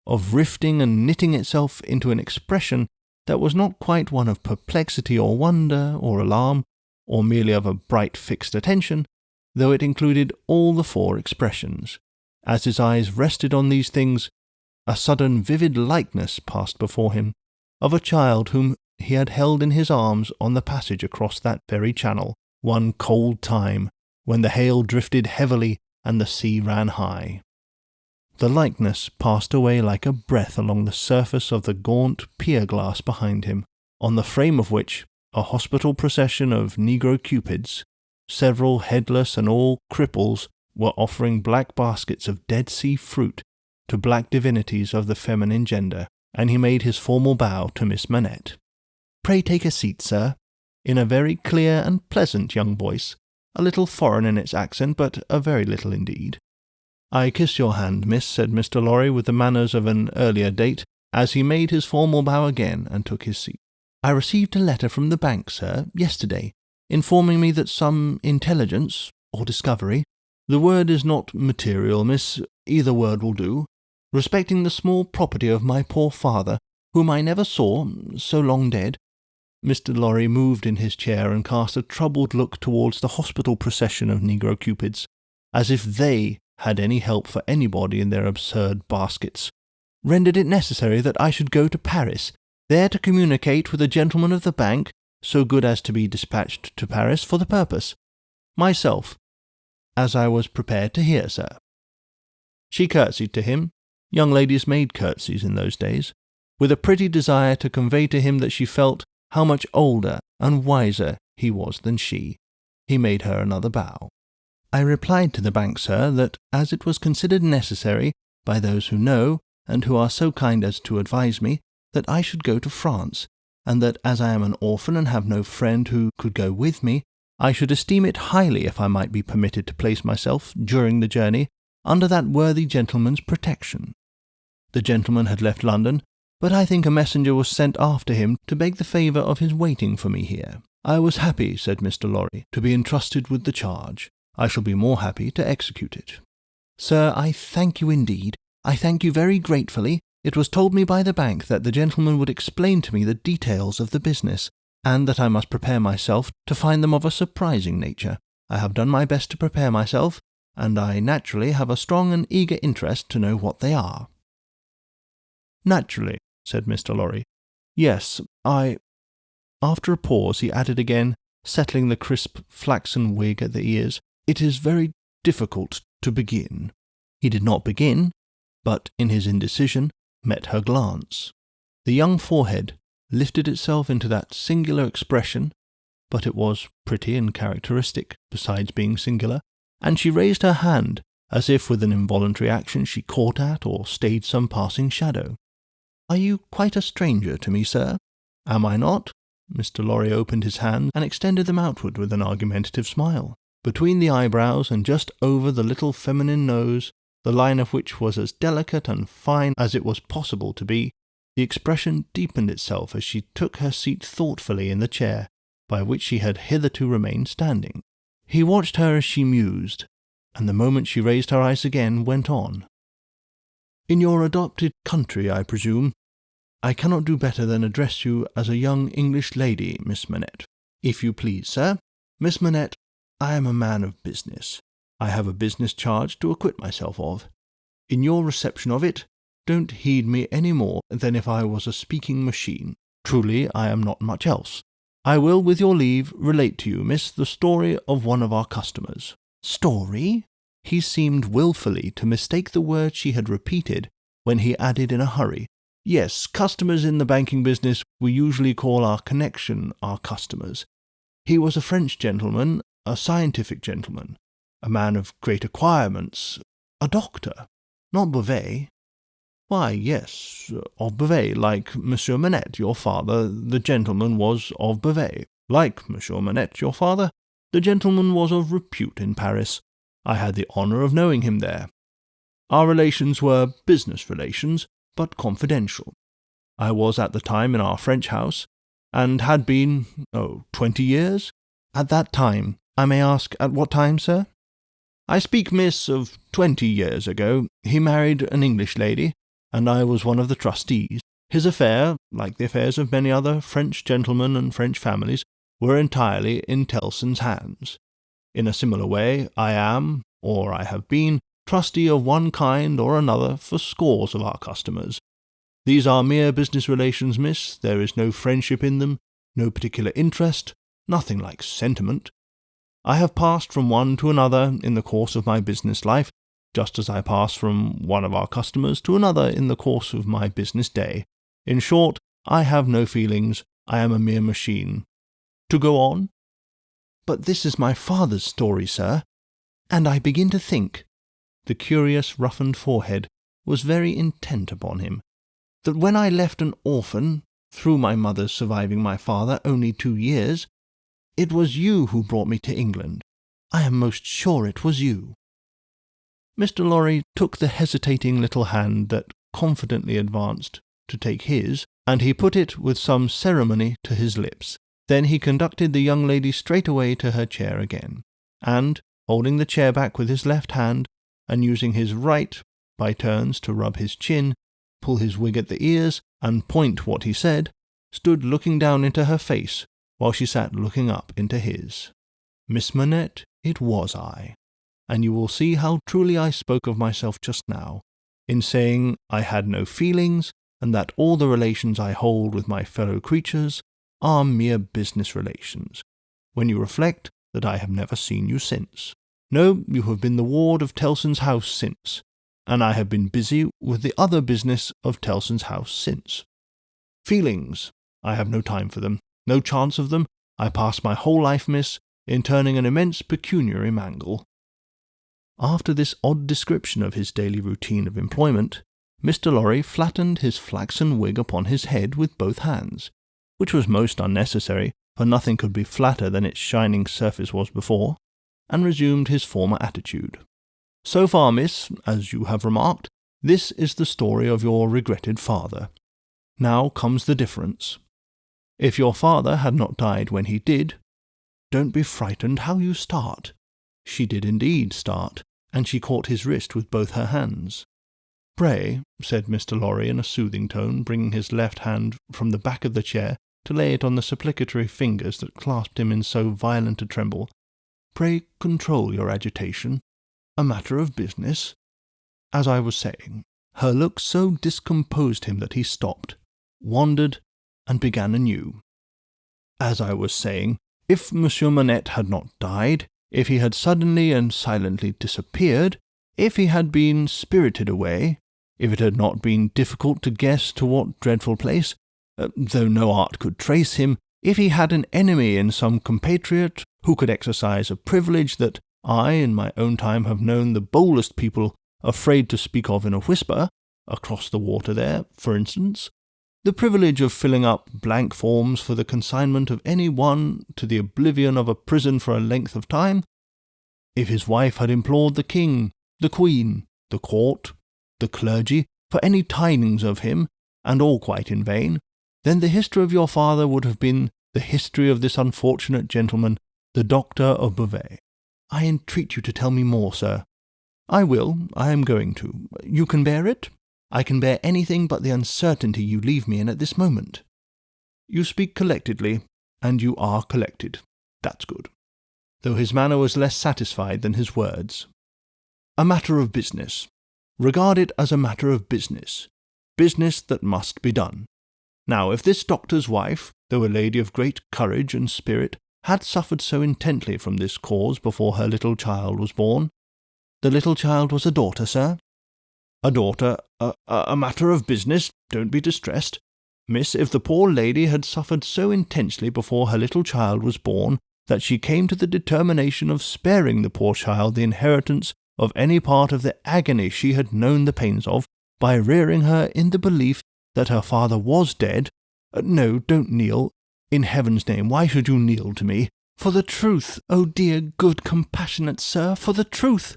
of rifting and knitting itself into an expression that was not quite one of perplexity or wonder or alarm, or merely of a bright fixed attention, though it included all the four expressions. As his eyes rested on these things, a sudden vivid likeness passed before him, of a child whom he had held in his arms on the passage across that very channel, one cold time, when the hail drifted heavily and the sea ran high. The likeness passed away like a breath along the surface of the gaunt pier-glass behind him, on the frame of which a hospital procession of negro cupids, several headless and all cripples, were offering black baskets of Dead Sea fruit to black divinities of the feminine gender, and he made his formal bow to Miss Manette. "Pray take a seat, sir," in a very clear and pleasant young voice, a little foreign in its accent, but a very little indeed. "I kiss your hand, miss," said Mr. Lorry with the manners of an earlier date, as he made his formal bow again and took his seat. "I received a letter from the bank, sir, yesterday, informing me that some intelligence, or discovery, the word is not material, miss, either word will do, respecting the small property of my poor father, whom I never saw, so long dead." Mr. Lorry moved in his chair and cast a troubled look towards the hospital procession of negro cupids, as if they had any help for anybody in their absurd baskets, "rendered it necessary that I should go to Paris, there to communicate with a gentleman of the bank, so good as to be dispatched to Paris for the purpose. Myself, as I was prepared to hear, sir." She curtsied to him. Young ladies made curtsies in those days, with a pretty desire to convey to him that she felt how much older and wiser he was than she. He made her another bow. "I replied to the bank, sir, that as it was considered necessary by those who know, and who are so kind as to advise me, that I should go to France, and that as I am an orphan and have no friend who could go with me, I should esteem it highly if I might be permitted to place myself, during the journey, under that worthy gentleman's protection. The gentleman had left London, but I think a messenger was sent after him to beg the favour of his waiting for me here. I was happy," said Mr. Lorry, "to be entrusted with the charge. I shall be more happy to execute it." "Sir, I thank you indeed. I thank you very gratefully. It was told me by the bank that the gentleman would explain to me the details of the business, and that I must prepare myself to find them of a surprising nature. I have done my best to prepare myself, and I naturally have a strong and eager interest to know what they are." "Naturally," said Mr. Lorry. "Yes, After a pause he added again, settling the crisp flaxen wig at the ears, "It is very difficult to begin." He did not begin, but in his indecision met her glance. The young forehead lifted itself into that singular expression, but it was pretty and characteristic, besides being singular, and she raised her hand, as if with an involuntary action she caught at or stayed some passing shadow. "Are you quite a stranger to me, sir?" "Am I not?" Mr. Lorry opened his hand and extended them outward with an argumentative smile. Between the eyebrows and just over the little feminine nose, the line of which was as delicate and fine as it was possible to be, the expression deepened itself as she took her seat thoughtfully in the chair by which she had hitherto remained standing. He watched her as she mused, and the moment she raised her eyes again, went on. "In your adopted country, I presume, I cannot do better than address you as a young English lady, Miss Manette. If you please, sir. Miss Manette, I am a man of business. I have a business charge to acquit myself of. In your reception of it, don't heed me any more than if I was a speaking machine. Truly, I am not much else. I will, with your leave, relate to you, miss, the story of one of our customers." "Story?" He seemed wilfully to mistake the word she had repeated when he added in a hurry, "Yes, customers in the banking business we usually call our connection our customers. He was a French gentleman, a scientific gentleman, a man of great acquirements, a doctor, not Beauvais." "Why, yes, of Beauvais, like Monsieur Manette, your father, the gentleman was of Beauvais. Like Monsieur Manette, your father, the gentleman was of repute in Paris. I had the honour of knowing him there. Our relations were business relations, but confidential. I was at the time in our French house, and had been, 20 years. At that time, I may ask at what time, sir?" I speak, miss, of 20 years ago. He married an English lady, and I was one of the trustees. His affair, like the affairs of many other French gentlemen and French families, were entirely in Tellson's hands. In a similar way, I am, or I have been, trustee of one kind or another for scores of our customers. These are mere business relations, miss. There is no friendship in them, no particular interest, nothing like sentiment. I have passed from one to another in the course of my business life, just as I pass from one of our customers to another in the course of my business day. In short, I have no feelings. I am a mere machine. To go on? But this is my father's story, sir, and I begin to think," the curious roughened forehead was very intent upon him, "that when I left an orphan, through my mother's surviving my father only 2 years, it was you who brought me to England. I am most sure it was you." Mr. Lorry took the hesitating little hand that confidently advanced to take his, and he put it with some ceremony to his lips. Then he conducted the young lady straight away to her chair again, and, holding the chair back with his left hand, and using his right by turns to rub his chin, pull his wig at the ears, and point what he said, stood looking down into her face, while she sat looking up into his. "Miss Manette, it was I, and you will see how truly I spoke of myself just now, in saying I had no feelings, and that all the relations I hold with my fellow creatures are mere business relations, when you reflect that I have never seen you since. No, you have been the ward of Tellson's house since, and I have been busy with the other business of Tellson's house since. Feelings, I have no time for them, no chance of them. I pass my whole life, miss, in turning an immense pecuniary mangle." After this odd description of his daily routine of employment, Mr. Lorry flattened his flaxen wig upon his head with both hands, which was most unnecessary, for nothing could be flatter than its shining surface was before, and resumed his former attitude. "So far, miss, as you have remarked, this is the story of your regretted father. Now comes the difference. If your father had not died when he did— don't be frightened how you start." She did indeed start, and she caught his wrist with both her hands. "Pray," said Mr. Lorry in a soothing tone, bringing his left hand from the back of the chair to lay it on the supplicatory fingers that clasped him in so violent a tremble, "pray control your agitation. A matter of business. As I was saying," her look so discomposed him that he stopped, wandered, and began anew. "As I was saying, if Monsieur Manette had not died, if he had suddenly and silently disappeared, if he had been spirited away, if it had not been difficult to guess to what dreadful place, though no art could trace him, if he had an enemy in some compatriot who could exercise a privilege that I in my own time have known the boldest people afraid to speak of in a whisper, across the water there, for instance, the privilege of filling up blank forms for the consignment of any one to the oblivion of a prison for a length of time, if his wife had implored the king, the queen, the court, the clergy, for any tidings of him, and all quite in vain, then the history of your father would have been the history of this unfortunate gentleman, the Doctor of Beauvais. I entreat you to tell me more, sir." "I will. I am going to. You can bear it?" "I can bear anything but the uncertainty you leave me in at this moment." "You speak collectedly, and you are collected. That's good," though his manner was less satisfied than his words. "A matter of business. Regard it as a matter of business. Business that must be done. Now, if this doctor's wife, though a lady of great courage and spirit, had suffered so intently from this cause before her little child was born—" "The little child was a daughter, sir?" "A daughter, a matter of business, don't be distressed. Miss, if the poor lady had suffered so intensely before her little child was born that she came to the determination of sparing the poor child the inheritance of any part of the agony she had known the pains of, by rearing her in the belief that her father was dead— no, don't kneel. In heaven's name, why should you kneel to me? For the truth, oh dear, good, compassionate sir, for the truth.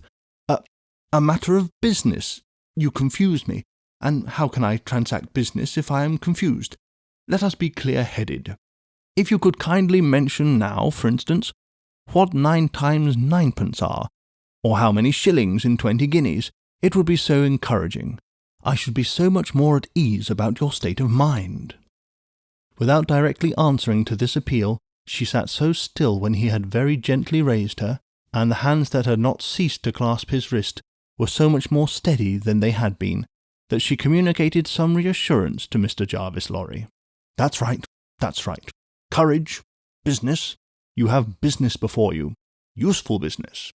A matter of business. You confuse me, and how can I transact business if I am confused? Let us be clear-headed. If you could kindly mention now, for instance, what 9 times 9pence are, or how many shillings in 20 guineas. It would be so encouraging. I should be so much more at ease about your state of mind." Without directly answering to this appeal, she sat so still when he had very gently raised her, and the hands that had not ceased to clasp his wrist were so much more steady than they had been, that she communicated some reassurance to Mr. Jarvis Lorry. "That's right, that's right. Courage, business. You have business before you. Useful business.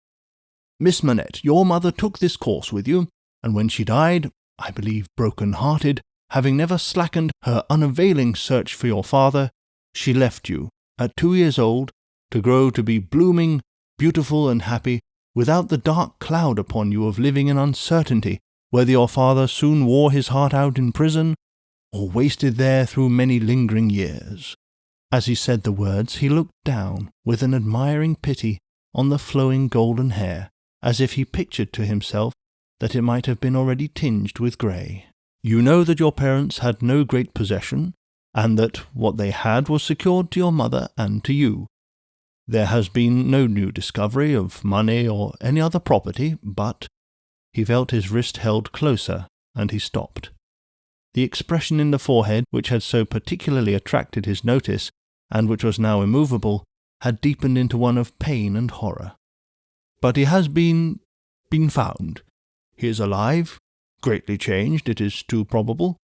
Miss Manette, your mother took this course with you, and when she died, I believe broken-hearted, having never slackened her unavailing search for your father, she left you, at 2 years old, to grow to be blooming, beautiful and happy, without the dark cloud upon you of living in uncertainty, whether your father soon wore his heart out in prison, or wasted there through many lingering years." As he said the words, he looked down, with an admiring pity, on the flowing golden hair, as if he pictured to himself that it might have been already tinged with grey. "You know that your parents had no great possession, and that what they had was secured to your mother and to you. There has been no new discovery of money or any other property, but—" He felt his wrist held closer, and he stopped. The expression in the forehead, which had so particularly attracted his notice, and which was now immovable, had deepened into one of pain and horror. "But he has been found. He is alive, greatly changed, it is too probable,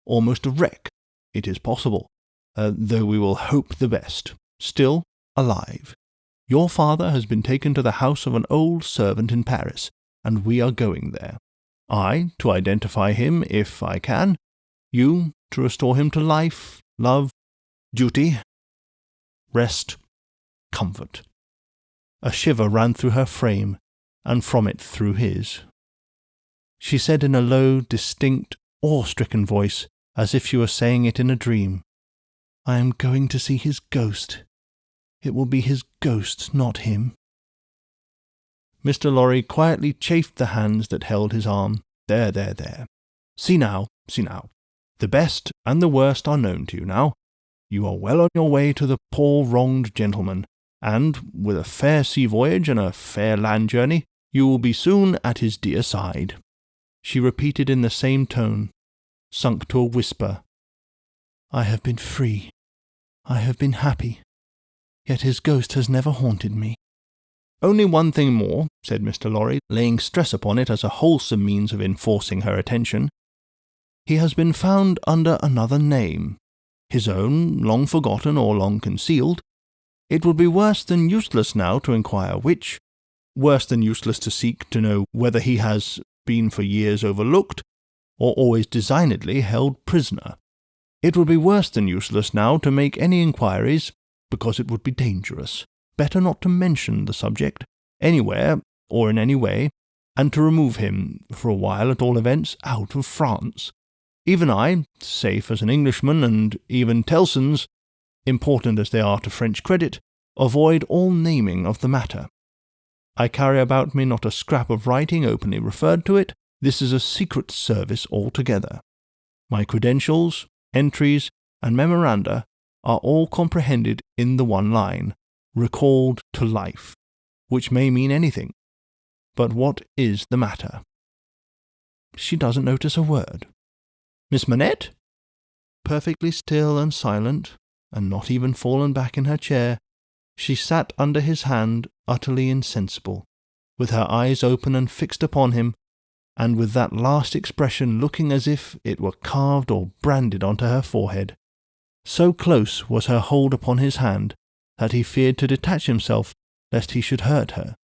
almost a wreck, it is possible, though we will hope the best, still alive. Your father has been taken to the house of an old servant in Paris, and we are going there. I, to identify him, if I can, you, to restore him to life, love, duty, rest, comfort." A shiver ran through her frame, and from it through his. She said in a low, distinct, awe-stricken voice, as if she were saying it in a dream, "I am going to see his ghost. It will be his ghost, not him." Mr. Lorry quietly chafed the hands that held his arm. "There, there, there. See now, see now. The best and the worst are known to you now. You are well on your way to the poor wronged gentleman, and, with a fair sea voyage and a fair land journey, you will be soon at his dear side." She repeated in the same tone, sunk to a whisper, "I have been free. I have been happy. Yet his ghost has never haunted me." "Only one thing more," said Mr. Lorry, laying stress upon it as a wholesome means of enforcing her attention. "He has been found under another name, his own, long forgotten or long concealed. It would be worse than useless now to inquire which, worse than useless to seek to know whether he has been for years overlooked, or always designedly held prisoner. It would be worse than useless now to make any inquiries, because it would be dangerous. Better not to mention the subject, anywhere or in any way, and to remove him, for a while at all events, out of France. Even I, safe as an Englishman, and even Tellson's, important as they are to French credit, avoid all naming of the matter. I carry about me not a scrap of writing openly referred to it. This is a secret service altogether. My credentials, entries, and memoranda are all comprehended in the one line, recalled to life, which may mean anything. But what is the matter?" She doesn't notice a word. "Miss Manette?" Perfectly still and silent, and not even fallen back in her chair, she sat under his hand, utterly insensible, with her eyes open and fixed upon him, and with that last expression looking as if it were carved or branded onto her forehead. So close was her hold upon his hand that he feared to detach himself lest he should hurt her.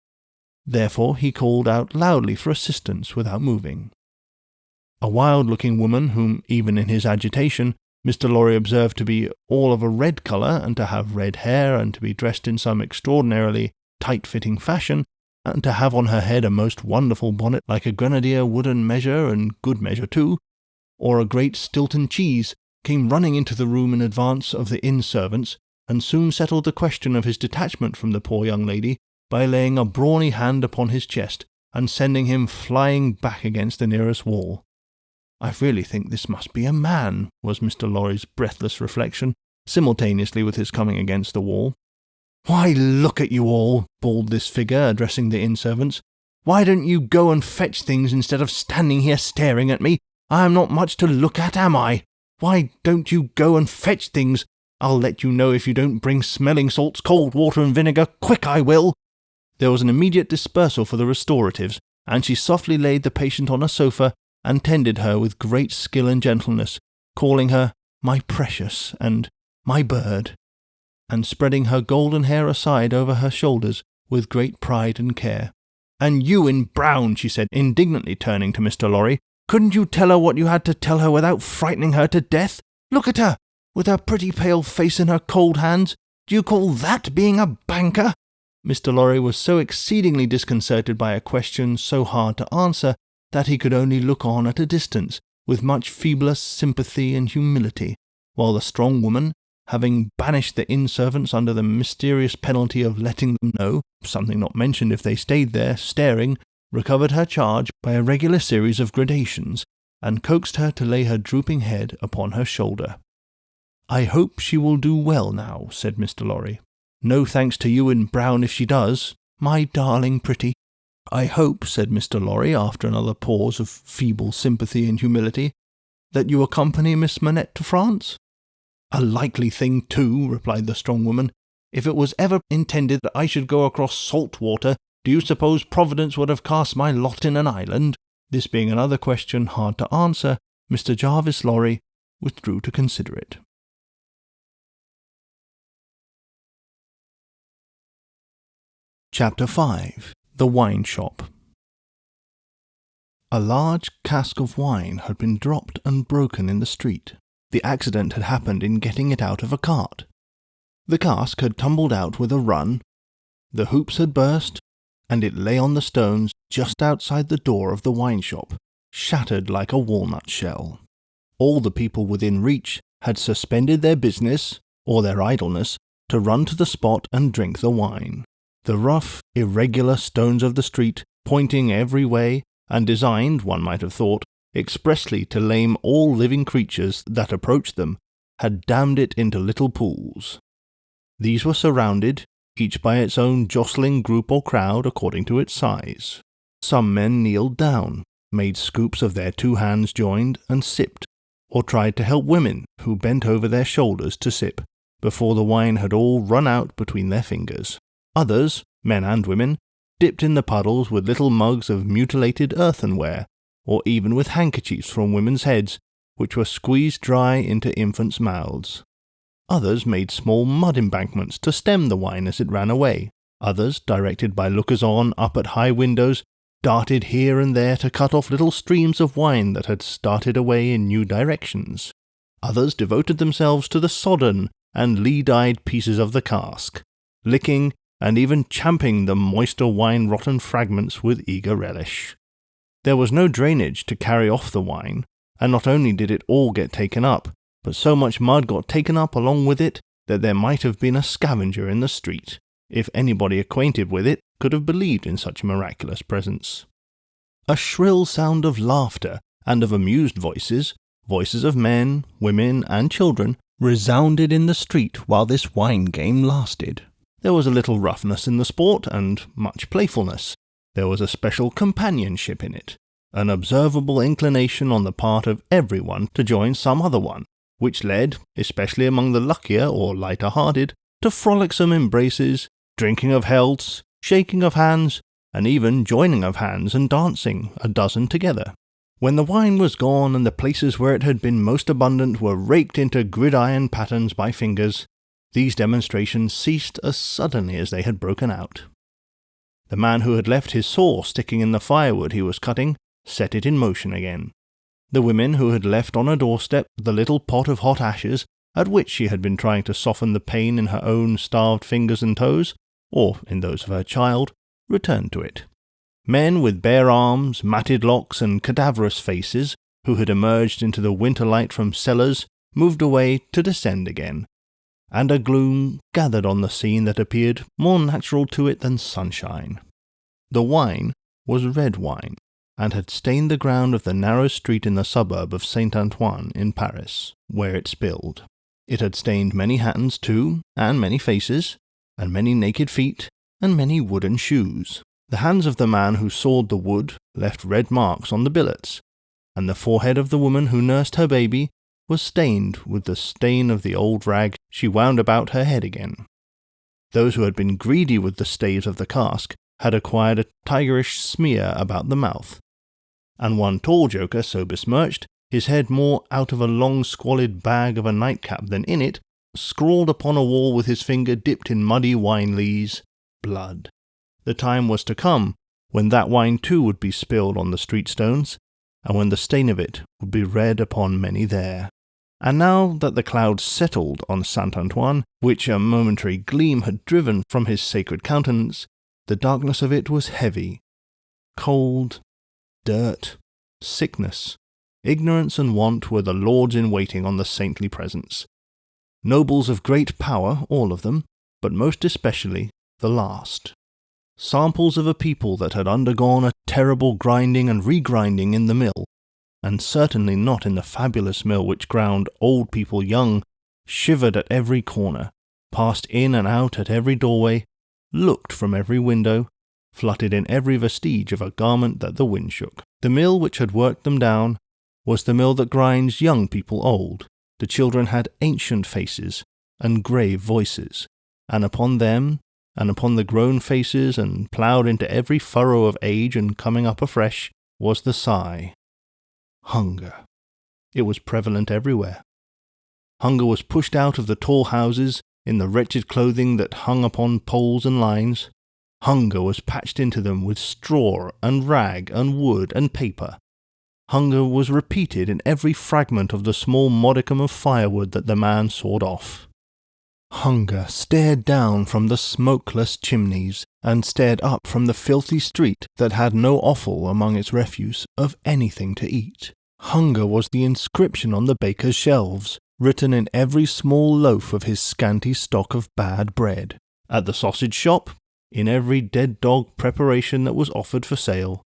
Therefore he called out loudly for assistance without moving. A wild-looking woman, whom even in his agitation Mr. Lorry observed to be all of a red colour, and to have red hair, and to be dressed in some extraordinarily tight-fitting fashion, and to have on her head a most wonderful bonnet like a grenadier wooden measure, and good measure too, or a great Stilton cheese, came running into the room in advance of the inn servants, and soon settled the question of his detachment from the poor young lady by laying a brawny hand upon his chest, and sending him flying back against the nearest wall. "I really think this must be a man," was Mr. Lorry's breathless reflection, simultaneously with his coming against the wall. "Why, look at you all," bawled this figure, addressing the inn servants. Why don't you go and fetch things instead of standing here staring at me? I am not much to look at, am I? Why don't you go and fetch things? I'll let you know if you don't bring smelling salts, cold water and vinegar. Quick, I will!" There was an immediate dispersal for the restoratives, and she softly laid the patient on a sofa and tended her with great skill and gentleness, calling her "my precious" and "my bird," and spreading her golden hair aside over her shoulders with great pride and care. "And you in brown," she said, indignantly turning to Mr. Lorry, "couldn't you tell her what you had to tell her without frightening her to death? Look at her, with her pretty pale face and her cold hands. Do you call that being a banker?" Mr. Lorry was so exceedingly disconcerted by a question so hard to answer that he could only look on at a distance, with much feebler sympathy and humility, while the strong woman, having banished the inn-servants under the mysterious penalty of letting them know, something not mentioned if they stayed there, staring, recovered her charge by a regular series of gradations, and coaxed her to lay her drooping head upon her shoulder. "I hope she will do well now," said Mr. Lorry. "No thanks to you in brown if she does, my darling pretty." "I hope," said Mr. Lorry, after another pause of feeble sympathy and humility, "that you accompany Miss Manette to France?" "A likely thing, too," replied the strong woman. "If it was ever intended that I should go across salt water, do you suppose Providence would have cast my lot in an island?" This being another question hard to answer, Mr. Jarvis Lorry withdrew to consider it. Chapter 5. The Wine Shop. A large cask of wine had been dropped and broken in the street. The accident had happened in getting it out of a cart. The cask had tumbled out with a run, the hoops had burst, and it lay on the stones just outside the door of the wine shop, shattered like a walnut shell. All the people within reach had suspended their business, or their idleness, to run to the spot and drink the wine. The rough, irregular stones of the street, pointing every way, and designed, one might have thought, expressly to lame all living creatures that approached them, had dammed it into little pools. These were surrounded, each by its own jostling group or crowd according to its size. Some men kneeled down, made scoops of their 2 hands joined, and sipped, or tried to help women who bent over their shoulders to sip, before the wine had all run out between their fingers. Others, men and women, dipped in the puddles with little mugs of mutilated earthenware, or even with handkerchiefs from women's heads, which were squeezed dry into infants' mouths. Others made small mud embankments to stem the wine as it ran away. Others, directed by lookers-on up at high windows, darted here and there to cut off little streams of wine that had started away in new directions. Others devoted themselves to the sodden and lee-dyed pieces of the cask, licking and even champing the moister wine-rotten fragments with eager relish. There was no drainage to carry off the wine, and not only did it all get taken up, but so much mud got taken up along with it that there might have been a scavenger in the street, if anybody acquainted with it could have believed in such a miraculous presence. A shrill sound of laughter and of amused voices, voices of men, women, and children, resounded in the street while this wine game lasted. There was a little roughness in the sport, and much playfulness. There was a special companionship in it, an observable inclination on the part of everyone to join some other one, which led, especially among the luckier or lighter-hearted, to frolicsome embraces, drinking of healths, shaking of hands, and even joining of hands and dancing, a dozen together. When the wine was gone and the places where it had been most abundant were raked into gridiron patterns by fingers, these demonstrations ceased as suddenly as they had broken out. The man who had left his saw sticking in the firewood he was cutting set it in motion again. The women who had left on a doorstep the little pot of hot ashes at which she had been trying to soften the pain in her own starved fingers and toes, or in those of her child, returned to it. Men with bare arms, matted locks, and cadaverous faces, who had emerged into the winter light from cellars, moved away to descend again, and a gloom gathered on the scene that appeared more natural to it than sunshine. The wine was red wine, and had stained the ground of the narrow street in the suburb of Saint-Antoine in Paris, where it spilled. It had stained many hands too, and many faces, and many naked feet, and many wooden shoes. The hands of the man who sawed the wood left red marks on the billets, and the forehead of the woman who nursed her baby was stained with the stain of the old rag she wound about her head again. Those who had been greedy with the staves of the cask had acquired a tigerish smear about the mouth, and one tall joker so besmirched, his head more out of a long squalid bag of a nightcap than in it, scrawled upon a wall with his finger dipped in muddy wine lees, blood. The time was to come when that wine too would be spilled on the street stones, and when the stain of it would be read upon many there. And now that the clouds settled on Saint Antoine, which a momentary gleam had driven from his sacred countenance, the darkness of it was heavy. Cold, dirt, sickness, ignorance and want were the lords-in-waiting on the saintly presence. Nobles of great power, all of them, but most especially the last. Samples of a people that had undergone a terrible grinding and regrinding in the mill, and certainly not in the fabulous mill which ground old people young, shivered at every corner, passed in and out at every doorway, looked from every window, fluttered in every vestige of a garment that the wind shook. The mill which had worked them down was the mill that grinds young people old. The children had ancient faces and grave voices, and upon them, and upon the grown faces and ploughed into every furrow of age and coming up afresh, was the sigh. Hunger. It was prevalent everywhere. Hunger was pushed out of the tall houses in the wretched clothing that hung upon poles and lines. Hunger was patched into them with straw and rag and wood and paper. Hunger was repeated in every fragment of the small modicum of firewood that the man sawed off. Hunger stared down from the smokeless chimneys, and stared up from the filthy street that had no offal among its refuse of anything to eat. Hunger was the inscription on the baker's shelves, written in every small loaf of his scanty stock of bad bread. At the sausage shop, in every dead dog preparation that was offered for sale.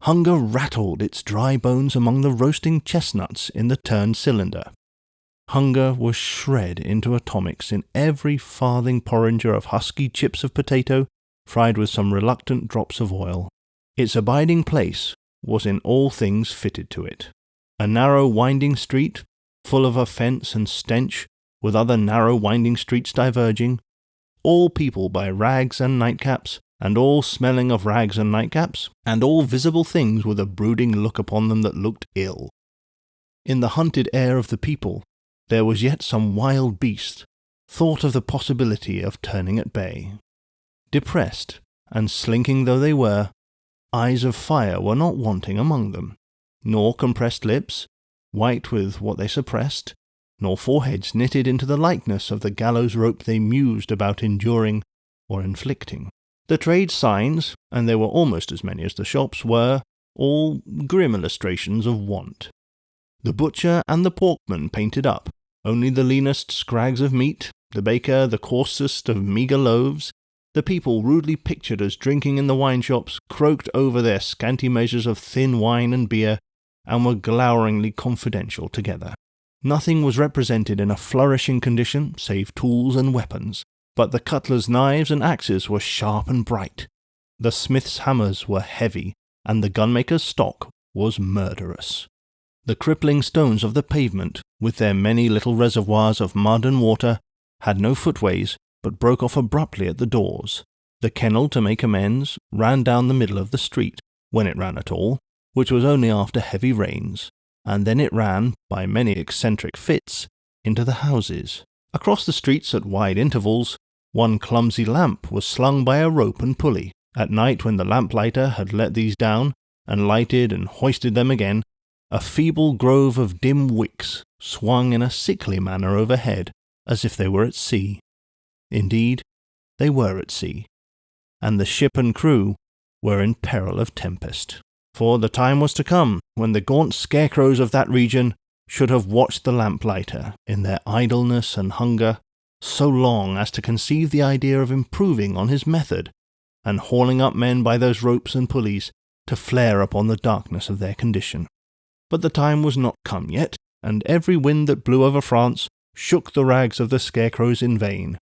Hunger rattled its dry bones among the roasting chestnuts in the turned cylinder. Hunger was shred into atomics in every farthing porringer of husky chips of potato, fried with some reluctant drops of oil. Its abiding place was in all things fitted to it. A narrow winding street, full of offence and stench, with other narrow winding streets diverging, all people by rags and nightcaps, and all smelling of rags and nightcaps, and all visible things with a brooding look upon them that looked ill. In the hunted air of the people, there was yet some wild beast, thought of the possibility of turning at bay. Depressed, and slinking though they were, eyes of fire were not wanting among them, nor compressed lips, white with what they suppressed, nor foreheads knitted into the likeness of the gallows rope they mused about enduring or inflicting. The trade signs, and there were almost as many as the shops, were all grim illustrations of want. The butcher and the porkman painted up, only the leanest scrags of meat, the baker the coarsest of meagre loaves. The people rudely pictured as drinking in the wine shops croaked over their scanty measures of thin wine and beer, and were gloweringly confidential together. Nothing was represented in a flourishing condition save tools and weapons, but the cutler's knives and axes were sharp and bright, the smith's hammers were heavy, and the gunmaker's stock was murderous. The crippling stones of the pavement, with their many little reservoirs of mud and water, had no footways, but broke off abruptly at the doors. The kennel, to make amends, ran down the middle of the street, when it ran at all, which was only after heavy rains, and then it ran, by many eccentric fits, into the houses. Across the streets at wide intervals, one clumsy lamp was slung by a rope and pulley. At night, when the lamplighter had let these down, and lighted and hoisted them again, a feeble grove of dim wicks swung in a sickly manner overhead, as if they were at sea. Indeed, they were at sea, and the ship and crew were in peril of tempest. For the time was to come when the gaunt scarecrows of that region should have watched the lamplighter in their idleness and hunger so long as to conceive the idea of improving on his method, and hauling up men by those ropes and pulleys to flare upon the darkness of their condition. But the time was not come yet, and every wind that blew over France shook the rags of the scarecrows in vain,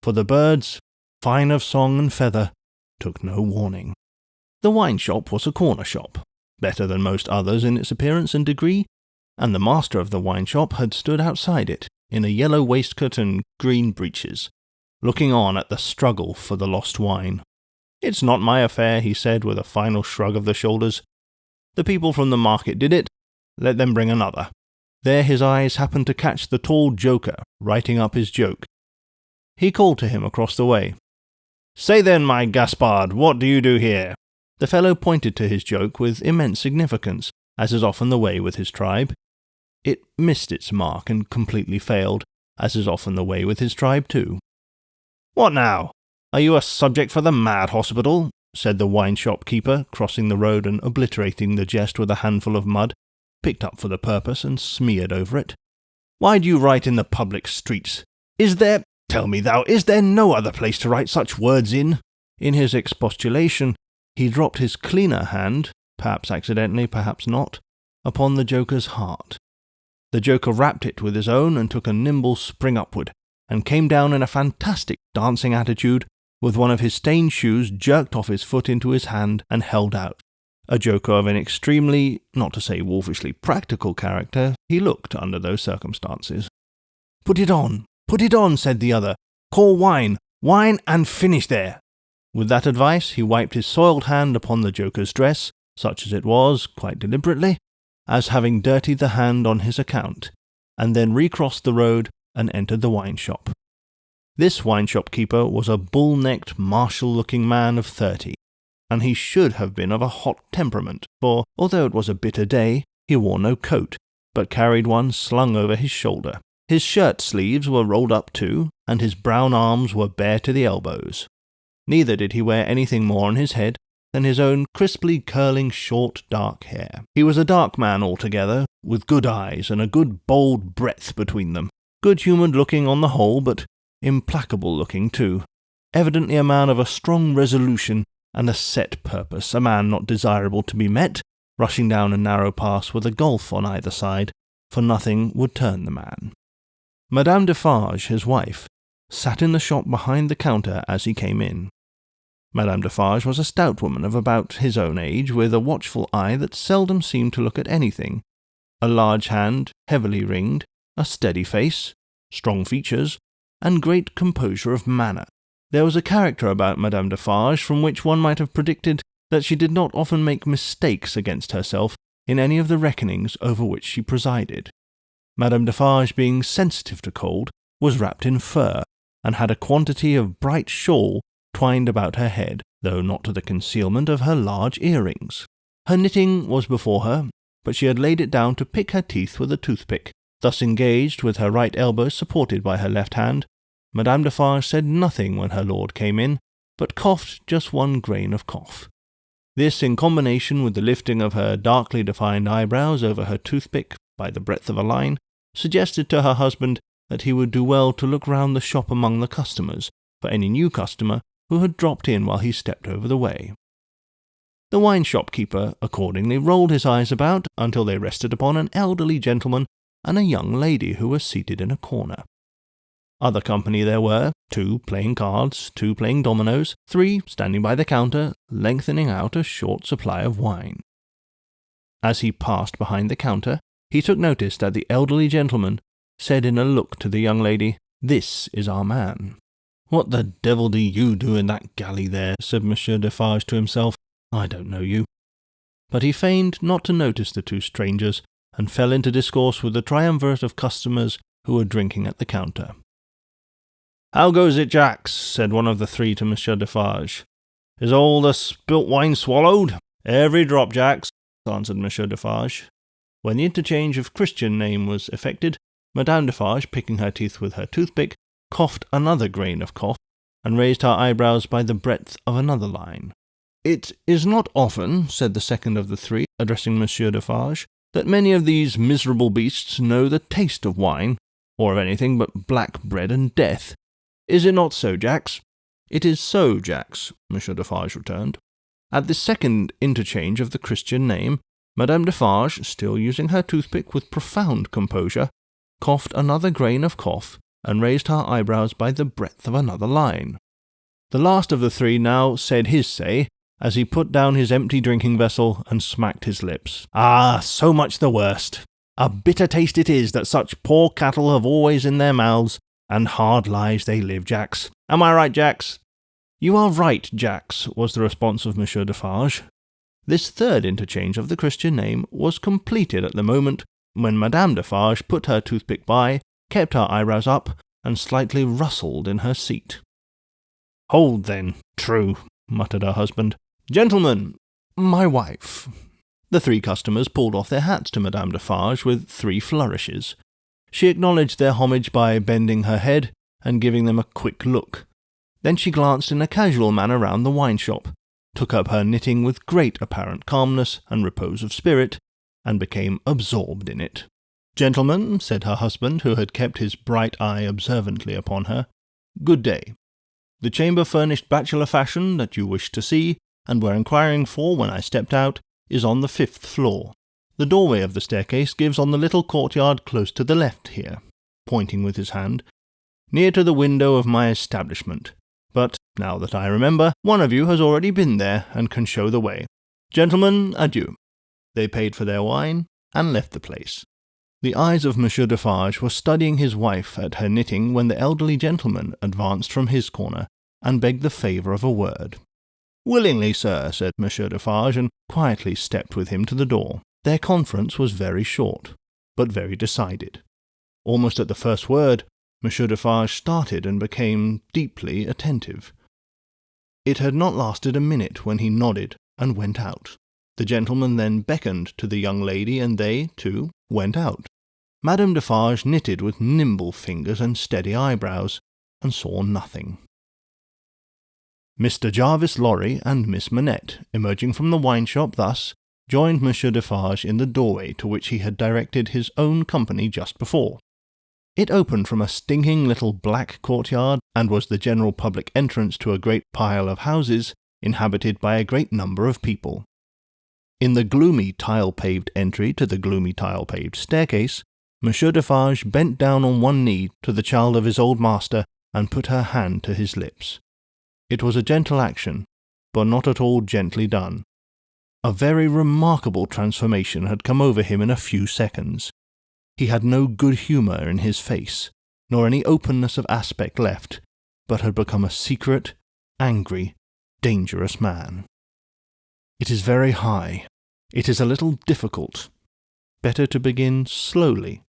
for the birds, fine of song and feather, took no warning. The wine shop was a corner shop, better than most others in its appearance and degree, and the master of the wine shop had stood outside it, in a yellow waistcoat and green breeches, looking on at the struggle for the lost wine. "It's not my affair," he said with a final shrug of the shoulders. "The people from the market did it. Let them bring another." There his eyes happened to catch the tall joker writing up his joke. He called to him across the way. "Say then, my Gaspard, what do you do here?" The fellow pointed to his joke with immense significance, as is often the way with his tribe. It missed its mark and completely failed, as is often the way with his tribe too. "What now? Are you a subject for the mad hospital?" said the wine shop keeper, crossing the road and obliterating the jest with a handful of mud, picked up for the purpose and smeared over it. "Why do you write in the public streets? Tell me thou, is there no other place to write such words in?" In his expostulation, he dropped his cleaner hand, perhaps accidentally, perhaps not, upon the joker's heart. The joker rapped it with his own and took a nimble spring upward, and came down in a fantastic dancing attitude, with one of his stained shoes jerked off his foot into his hand and held out. A joker of an extremely, not to say wolfishly practical character, he looked under those circumstances. Put it on, said the other. "Call wine, and finish there." With that advice, he wiped his soiled hand upon the joker's dress, such as it was, quite deliberately, as having dirtied the hand on his account, and then recrossed the road and entered the wine shop. This wine shop keeper was a bull-necked, martial-looking man of 30, and he should have been of a hot temperament, for, although it was a bitter day, he wore no coat, but carried one slung over his shoulder. His shirt sleeves were rolled up too, and his brown arms were bare to the elbows. Neither did he wear anything more on his head than his own crisply curling short dark hair. He was a dark man altogether, with good eyes and a good bold breadth between them, good-humoured looking on the whole, but implacable looking too, evidently a man of a strong resolution and a set purpose, a man not desirable to be met, rushing down a narrow pass with a gulf on either side, for nothing would turn the man. Madame Defarge, his wife, sat in the shop behind the counter as he came in. Madame Defarge was a stout woman of about his own age, with a watchful eye that seldom seemed to look at anything, a large hand, heavily ringed, a steady face, strong features, and great composure of manner. There was a character about Madame Defarge from which one might have predicted that she did not often make mistakes against herself in any of the reckonings over which she presided. Madame Defarge, being sensitive to cold, was wrapped in fur, and had a quantity of bright shawl twined about her head, though not to the concealment of her large earrings. Her knitting was before her, but she had laid it down to pick her teeth with a toothpick. Thus engaged, with her right elbow supported by her left hand, Madame Defarge said nothing when her lord came in, but coughed just one grain of cough. This, in combination with the lifting of her darkly defined eyebrows over her toothpick by the breadth of a line, suggested to her husband that he would do well to look round the shop among the customers for any new customer who had dropped in while he stepped over the way. The wine shop keeper accordingly rolled his eyes about until they rested upon an elderly gentleman and a young lady who were seated in a corner. Other company there were, 2 playing cards, 2 playing dominoes, 3 standing by the counter, lengthening out a short supply of wine. As he passed behind the counter, he took notice that the elderly gentleman said in a look to the young lady, "This is our man." "What the devil do you do in that galley there?" said Monsieur Defarge to himself. "I don't know you." But he feigned not to notice the 2 strangers, and fell into discourse with the triumvirate of customers who were drinking at the counter. "How goes it, Jacks?" said one of the 3 to Monsieur Defarge. "Is all the spilt wine swallowed?" "Every drop, Jacks," answered Monsieur Defarge. When the interchange of Christian name was effected, Madame Defarge, picking her teeth with her toothpick, coughed another grain of cough, and raised her eyebrows by the breadth of another line. "It is not often," said the second of the 3, addressing Monsieur Defarge, "that many of these miserable beasts know the taste of wine, or of anything but black bread and death. Is it not so, Jacks?" "It is so, Jacks," Monsieur Defarge returned. At this second interchange of the Christian name, Madame Defarge, still using her toothpick with profound composure, coughed another grain of cough, and raised her eyebrows by the breadth of another line. The last of the 3 now said his say, as he put down his empty drinking vessel and smacked his lips. "Ah, so much the worst. A bitter taste it is that such poor cattle have always in their mouths, and hard lives they live, Jacks. Am I right, Jacks?" "You are right, Jacks," was the response of Monsieur Defarge. This third interchange of the Christian name was completed at the moment when Madame Defarge put her toothpick by, kept her eyebrows up, and slightly rustled in her seat. "Hold, then. True," muttered her husband. "Gentlemen, my wife." The three customers pulled off their hats to Madame Defarge with 3 flourishes. She acknowledged their homage by bending her head and giving them a quick look. Then she glanced in a casual manner round the wine-shop, took up her knitting with great apparent calmness and repose of spirit, and became absorbed in it. "Gentlemen," said her husband, who had kept his bright eye observantly upon her, "good day. The chamber furnished bachelor fashion that you wished to see, and were inquiring for when I stepped out, is on the 5th floor. The doorway of the staircase gives on the little courtyard close to the left here," pointing with his hand, "near to the window of my establishment. But, now that I remember, one of you has already been there and can show the way. Gentlemen, adieu." They paid for their wine and left the place. The eyes of Monsieur Defarge were studying his wife at her knitting when the elderly gentleman advanced from his corner and begged the favour of a word. "Willingly, sir," said Monsieur Defarge, and quietly stepped with him to the door. Their conference was very short, but very decided. Almost at the first word, Monsieur Defarge started and became deeply attentive. It had not lasted a minute when he nodded and went out. The gentleman then beckoned to the young lady, and they, too, went out. Madame Defarge knitted with nimble fingers and steady eyebrows, and saw nothing. Mr. Jarvis Lorry and Miss Manette, emerging from the wine-shop thus, joined Monsieur Defarge in the doorway to which he had directed his own company just before. It opened from a stinking little black courtyard, and was the general public entrance to a great pile of houses, inhabited by a great number of people. In the gloomy tile-paved entry to the gloomy tile-paved staircase, Monsieur Defarge bent down on one knee to the child of his old master, and put her hand to his lips. It was a gentle action, but not at all gently done. A very remarkable transformation had come over him in a few seconds. He had no good humour in his face, nor any openness of aspect left, but had become a secret, angry, dangerous man. "It is very high. It is a little difficult. Better to begin slowly."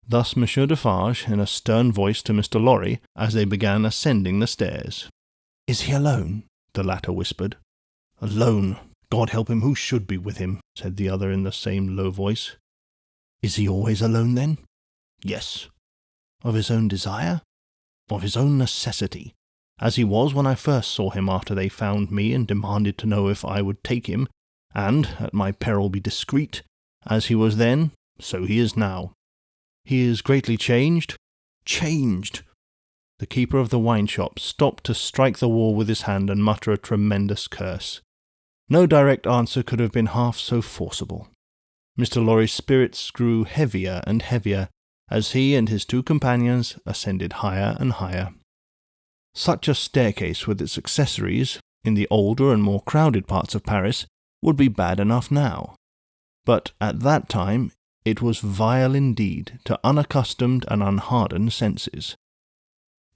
Thus Monsieur Defarge, in a stern voice to Mr. Lorry, as they began ascending the stairs. "Is he alone?" the latter whispered. "Alone. God help him, who should be with him?" said the other in the same low voice. "Is he always alone, then?" "Yes." "Of his own desire?" "Of his own necessity, as he was when I first saw him after they found me and demanded to know if I would take him, and, at my peril, be discreet. As he was then, so he is now." "He is greatly changed?" "Changed!" The keeper of the wine-shop stopped to strike the wall with his hand and mutter a tremendous curse. No direct answer could have been half so forcible. Mr. Lorry's spirits grew heavier and heavier as he and his 2 companions ascended higher and higher. Such a staircase with its accessories, in the older and more crowded parts of Paris, would be bad enough now. But at that time it was vile indeed to unaccustomed and unhardened senses.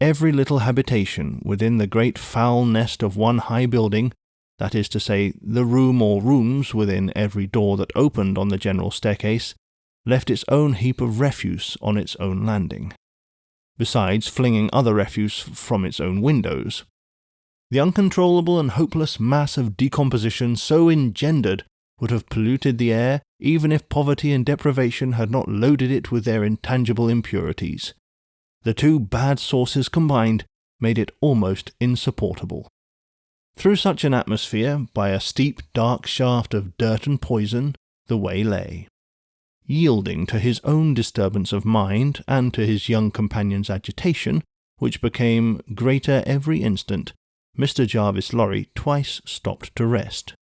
Every little habitation within the great foul nest of one high building, that is to say, the room or rooms within every door that opened on the general staircase, left its own heap of refuse on its own landing, besides flinging other refuse from its own windows. The uncontrollable and hopeless mass of decomposition so engendered would have polluted the air, even if poverty and deprivation had not loaded it with their intangible impurities. The 2 bad sources combined made it almost insupportable. Through such an atmosphere, by a steep, dark shaft of dirt and poison, the way lay. Yielding to his own disturbance of mind and to his young companion's agitation, which became greater every instant, Mr. Jarvis Lorry twice stopped to rest.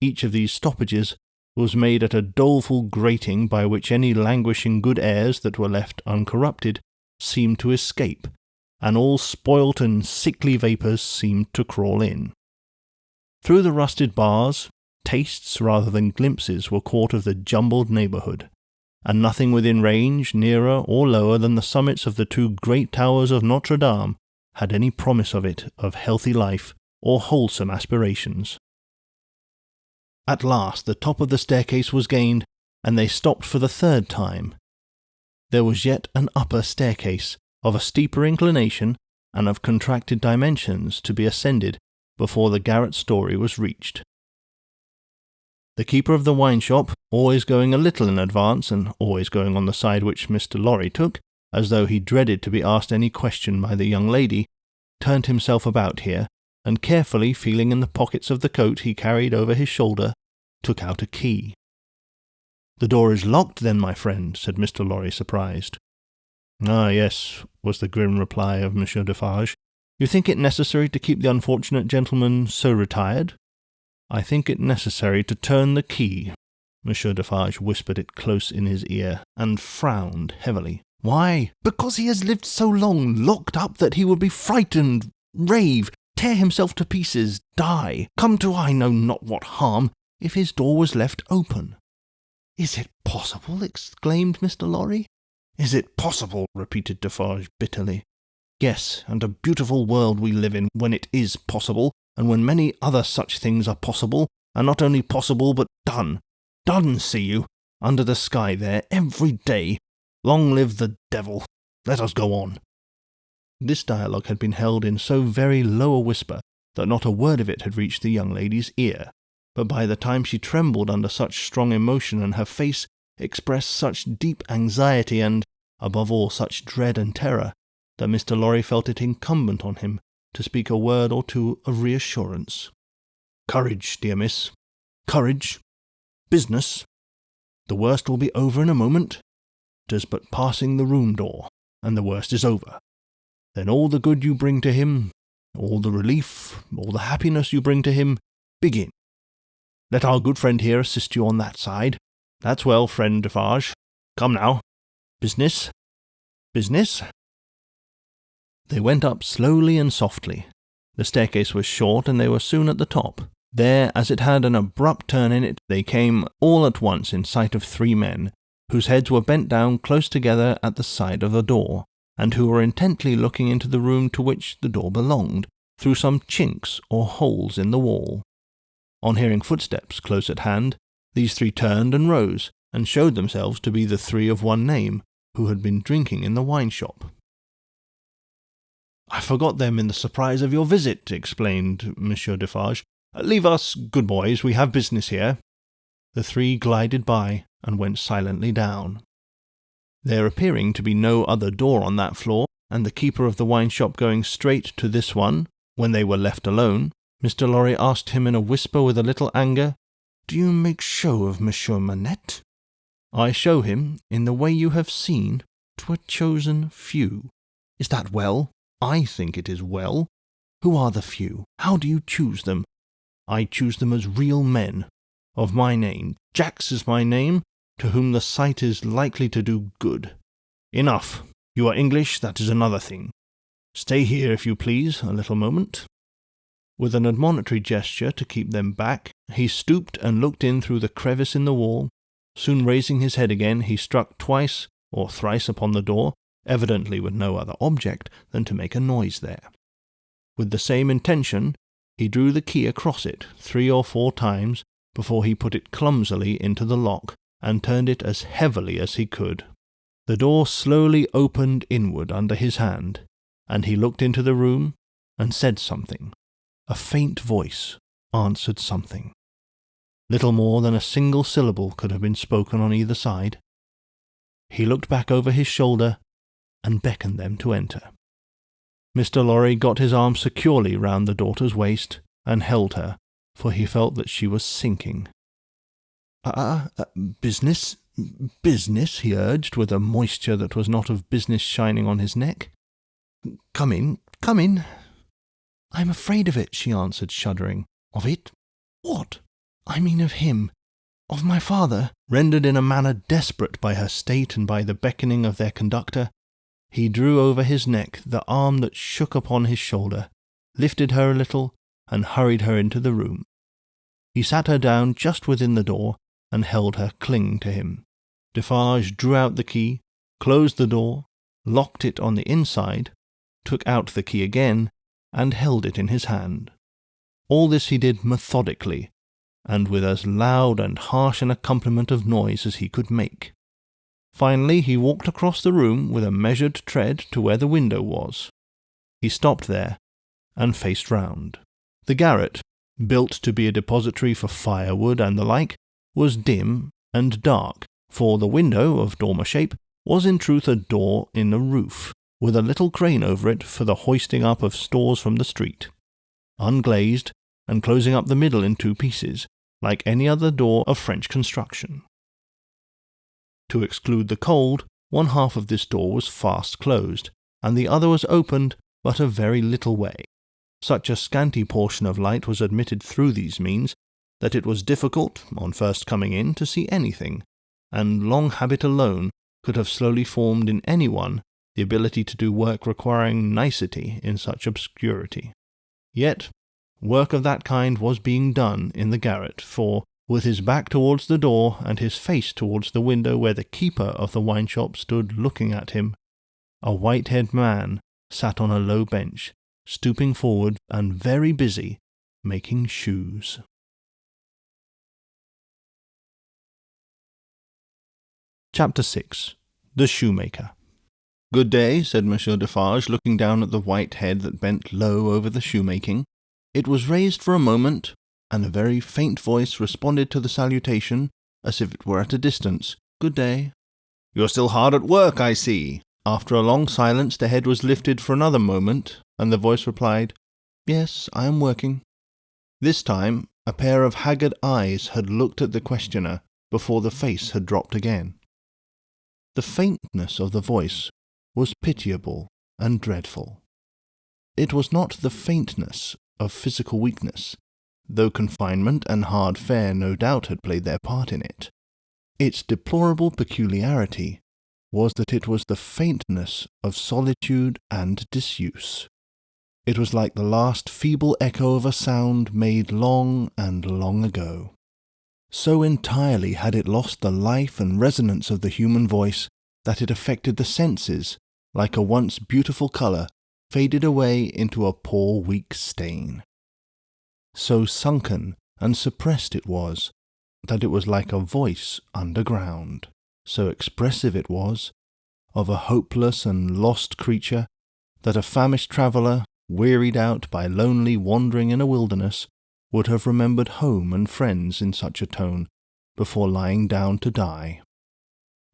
Each of these stoppages was made at a doleful grating by which any languishing good airs that were left uncorrupted seemed to escape, and all spoilt and sickly vapours seemed to crawl in. Through the rusted bars, tastes rather than glimpses were caught of the jumbled neighbourhood, and nothing within range, nearer or lower than the summits of the two great towers of Notre Dame, had any promise of healthy life or wholesome aspirations. At last the top of the staircase was gained, and they stopped for the third time. There was yet an upper staircase, of a steeper inclination and of contracted dimensions, to be ascended before the garret story was reached. The keeper of the wine shop, always going a little in advance and always going on the side which Mr. Lorry took, as though he dreaded to be asked any question by the young lady, turned himself about here, and carefully feeling in the pockets of the coat he carried over his shoulder, took out a key. "The door is locked, then, my friend," said Mr. Lorry, surprised. "Ah, yes," was the grim reply of Monsieur Defarge. "You think it necessary to keep the unfortunate gentleman so retired?" "I think it necessary to turn the key." Monsieur Defarge whispered it close in his ear, and frowned heavily. "Why? Because he has lived so long locked up that he would be frightened, rave, tear himself to pieces, die, come to I know not what harm, if his door was left open." "Is it possible?" exclaimed Mr. Lorry. "Is it possible?" repeated Defarge bitterly. "Yes, and a beautiful world we live in when it is possible, and when many other such things are possible, and not only possible but done. Done, see you, under the sky there, every day. Long live the devil! Let us go on." This dialogue had been held in so very low a whisper that not a word of it had reached the young lady's ear, but by the time she trembled under such strong emotion and her face expressed such deep anxiety and, above all, such dread and terror, that Mr. Lorry felt it incumbent on him to speak a word or two of reassurance. "Courage, dear miss. Courage. Business. The worst will be over in a moment. 'Tis but passing the room door, and the worst is over. Then all the good you bring to him, all the relief, all the happiness you bring to him, begin. Let our good friend here assist you on that side. That's well, friend Defarge. Come now. Business. Business." They went up slowly and softly. The staircase was short, and they were soon at the top. There, as it had an abrupt turn in it, they came all at once in sight of three men, whose heads were bent down close together at the side of the door, and who were intently looking into the room to which the door belonged, through some chinks or holes in the wall. On hearing footsteps close at hand, these three turned and rose, and showed themselves to be the three of one name, who had been drinking in the wine shop. "I forgot them in the surprise of your visit," explained Monsieur Defarge. "Leave us, good boys, we have business here." The three glided by, and went silently down. There appearing to be no other door on that floor, and the keeper of the wine shop going straight to this one, when they were left alone, Mr. Lorry asked him in a whisper with a little anger, "Do you make show of Monsieur Manette?" "I show him, in the way you have seen, to a chosen few." "Is that well?" "I think it is well." "Who are the few? How do you choose them?" "I choose them as real men. Of my name, Jacks is my name, to whom the sight is likely to do good. Enough. You are English, that is another thing. Stay here, if you please, a little moment." With an admonitory gesture to keep them back, he stooped and looked in through the crevice in the wall. Soon raising his head again, he struck twice or thrice upon the door, evidently with no other object than to make a noise there. With the same intention, he drew the key across it 3 or 4 times before he put it clumsily into the lock, and turned it as heavily as he could. The door slowly opened inward under his hand, and he looked into the room and said something. A faint voice answered something. Little more than a single syllable could have been spoken on either side. He looked back over his shoulder and beckoned them to enter. Mr. Lorry got his arm securely round the daughter's waist and held her, for he felt that she was sinking. Business, business, he urged, with a moisture that was not of business shining on his neck. Come in, come in." "I am afraid of it," she answered, shuddering. "Of it? What?" "I mean of him. Of my father." Rendered in a manner desperate by her state and by the beckoning of their conductor, he drew over his neck the arm that shook upon his shoulder, lifted her a little, and hurried her into the room. He sat her down just within the door and held her clinging to him. Defarge drew out the key, closed the door, locked it on the inside, took out the key again, and held it in his hand. All this he did methodically, and with as loud and harsh an accompaniment of noise as he could make. Finally he walked across the room with a measured tread to where the window was. He stopped there, and faced round. The garret, built to be a depository for firewood and the like, was dim and dark, for the window, of dormer shape, was in truth a door in the roof, with a little crane over it for the hoisting up of stores from the street, unglazed, and closing up the middle in two pieces, like any other door of French construction. To exclude the cold, one half of this door was fast closed, and the other was opened but a very little way. Such a scanty portion of light was admitted through these means that it was difficult, on first coming in, to see anything, and long habit alone could have slowly formed in anyone the ability to do work requiring nicety in such obscurity. Yet work of that kind was being done in the garret, for, with his back towards the door and his face towards the window where the keeper of the wine shop stood looking at him, a white-haired man sat on a low bench, stooping forward and very busy, making shoes. Chapter 6. The Shoemaker. "Good day," said Monsieur Defarge, looking down at the white head that bent low over the shoemaking. It was raised for a moment, and a very faint voice responded to the salutation, as if it were at a distance. "Good day." "You're still hard at work, I see." After a long silence, the head was lifted for another moment, and the voice replied, "Yes, I am working." This time, a pair of haggard eyes had looked at the questioner before the face had dropped again. The faintness of the voice was pitiable and dreadful. It was not the faintness of physical weakness, though confinement and hard fare no doubt had played their part in it. Its deplorable peculiarity was that it was the faintness of solitude and disuse. It was like the last feeble echo of a sound made long and long ago. So entirely had it lost the life and resonance of the human voice that it affected the senses, like a once beautiful colour faded away into a poor weak stain. So sunken and suppressed it was, that it was like a voice underground. So expressive it was, of a hopeless and lost creature, that a famished traveller, wearied out by lonely wandering in a wilderness, would have remembered home and friends in such a tone before lying down to die.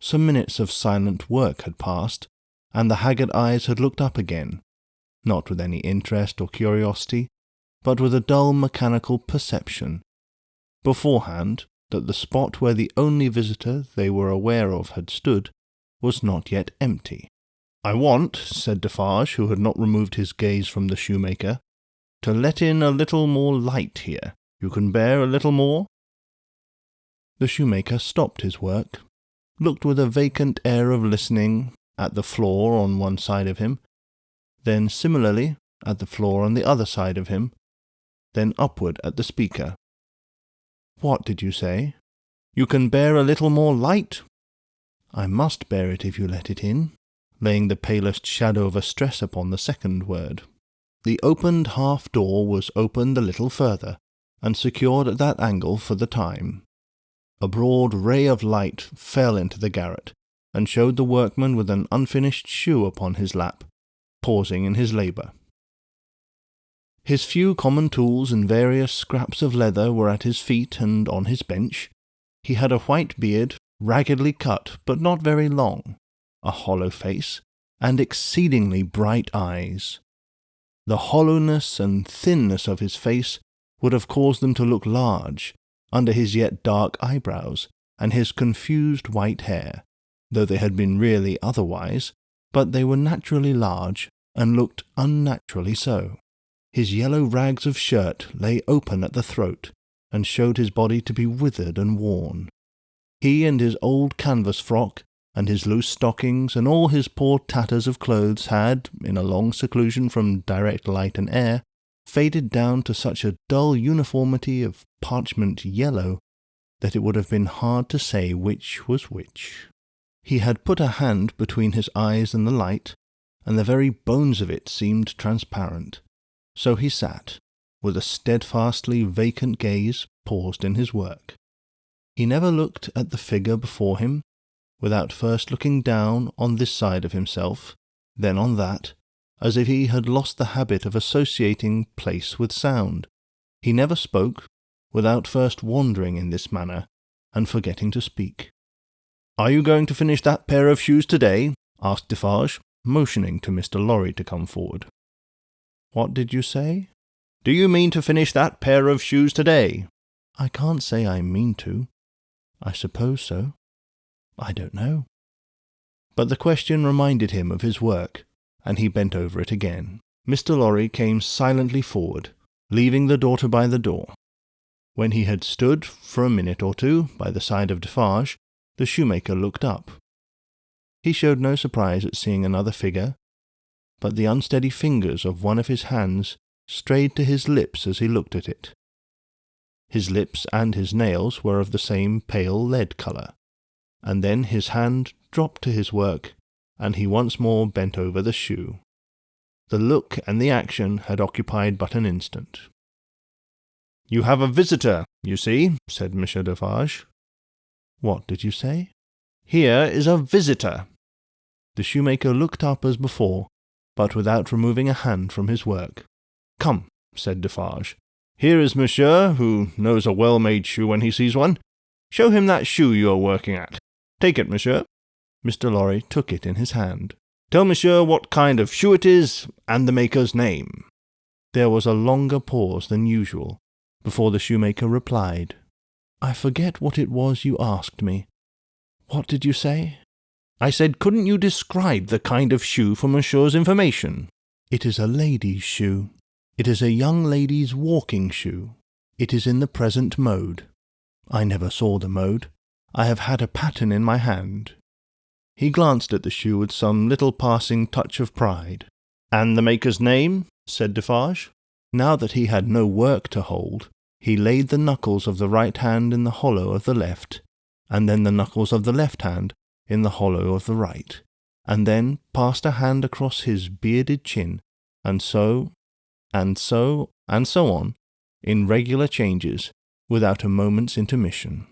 Some minutes of silent work had passed, and the haggard eyes had looked up again, not with any interest or curiosity, but with a dull mechanical perception, beforehand, that the spot where the only visitor they were aware of had stood was not yet empty. "I want," said Defarge, who had not removed his gaze from the shoemaker, "to let in a little more light here. You can bear a little more?" The shoemaker stopped his work, looked with a vacant air of listening at the floor on one side of him, then similarly at the floor on the other side of him, then upward at the speaker. "What did you say? You can bear a little more light?" "I must bear it if you let it in," laying the palest shadow of a stress upon the second word. The opened half-door was opened a little further, and secured at that angle for the time. A broad ray of light fell into the garret, and showed the workman with an unfinished shoe upon his lap, pausing in his labour. His few common tools and various scraps of leather were at his feet and on his bench. He had a white beard, raggedly cut but not very long, a hollow face, and exceedingly bright eyes. The hollowness and thinness of his face would have caused them to look large, under his yet dark eyebrows and his confused white hair, though they had been really otherwise, but they were naturally large, and looked unnaturally so. His yellow rags of shirt lay open at the throat, and showed his body to be withered and worn. He and his old canvas frock, and his loose stockings, and all his poor tatters of clothes had, in a long seclusion from direct light and air, faded down to such a dull uniformity of parchment yellow that it would have been hard to say which was which. He had put a hand between his eyes and the light, and the very bones of it seemed transparent. So he sat, with a steadfastly vacant gaze paused in his work. He never looked at the figure before him, without first looking down on this side of himself, then on that, as if he had lost the habit of associating place with sound. He never spoke, without first wandering in this manner, and forgetting to speak. "Are you going to finish that pair of shoes today?" asked Defarge, motioning to Mr. Lorry to come forward. "What did you say?" "Do you mean to finish that pair of shoes today?" "I can't say I mean to. I suppose so. I don't know." But the question reminded him of his work, and he bent over it again. Mr. Lorry came silently forward, leaving the daughter by the door. When he had stood for a minute or two by the side of Defarge, the shoemaker looked up. He showed no surprise at seeing another figure, but the unsteady fingers of one of his hands strayed to his lips as he looked at it. His lips and his nails were of the same pale lead colour, and then his hand dropped to his work, and he once more bent over the shoe. The look and the action had occupied but an instant. "You have a visitor, you see," said Monsieur Defarge. "What did you say?" "Here is a visitor." The shoemaker looked up as before, but without removing a hand from his work. "Come," said Defarge. "Here is Monsieur, who knows a well-made shoe when he sees one. Show him that shoe you are working at. Take it, Monsieur." Mr. Lorry took it in his hand. "Tell Monsieur what kind of shoe it is, and the maker's name." There was a longer pause than usual before the shoemaker replied. "I forget what it was you asked me. What did you say?" "I said, couldn't you describe the kind of shoe for Monsieur's information?" "It is a lady's shoe. It is a young lady's walking shoe. It is in the present mode. I never saw the mode. I have had a pattern in my hand." He glanced at the shoe with some little passing touch of pride. "And the maker's name?" said Defarge. Now that he had no work to hold, he laid the knuckles of the right hand in the hollow of the left, and then the knuckles of the left hand in the hollow of the right, and then passed a hand across his bearded chin, and so on, in regular changes, without a moment's intermission.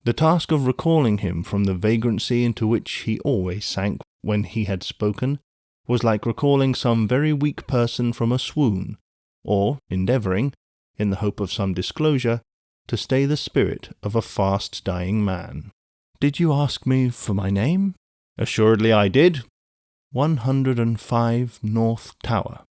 The task of recalling him from the vagrancy into which he always sank when he had spoken was like recalling some very weak person from a swoon, or endeavouring, in the hope of some disclosure, to stay the spirit of a fast-dying man. "Did you ask me for my name?" "Assuredly I did." 105 North Tower.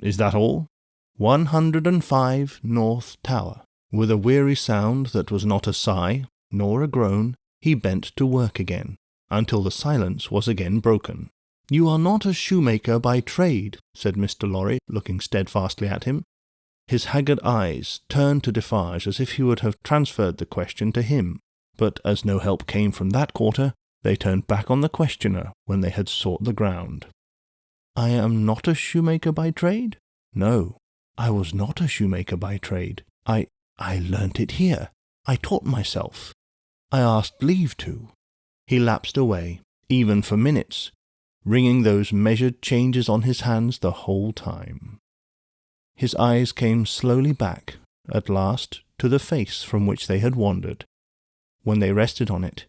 "Is that all?" 105 North Tower. With a weary sound that was not a sigh, nor a groan, he bent to work again, until the silence was again broken. "You are not a shoemaker by trade," said Mr. Lorry, looking steadfastly at him. His haggard eyes turned to Defarge as if he would have transferred the question to him, but as no help came from that quarter, they turned back on the questioner when they had sought the ground. "I am not a shoemaker by trade?" "No, I was not a shoemaker by trade. I learnt it here. I taught myself. I asked leave to." He lapsed away, even for minutes, wringing those measured changes on his hands the whole time. His eyes came slowly back, at last, to the face from which they had wandered. When they rested on it,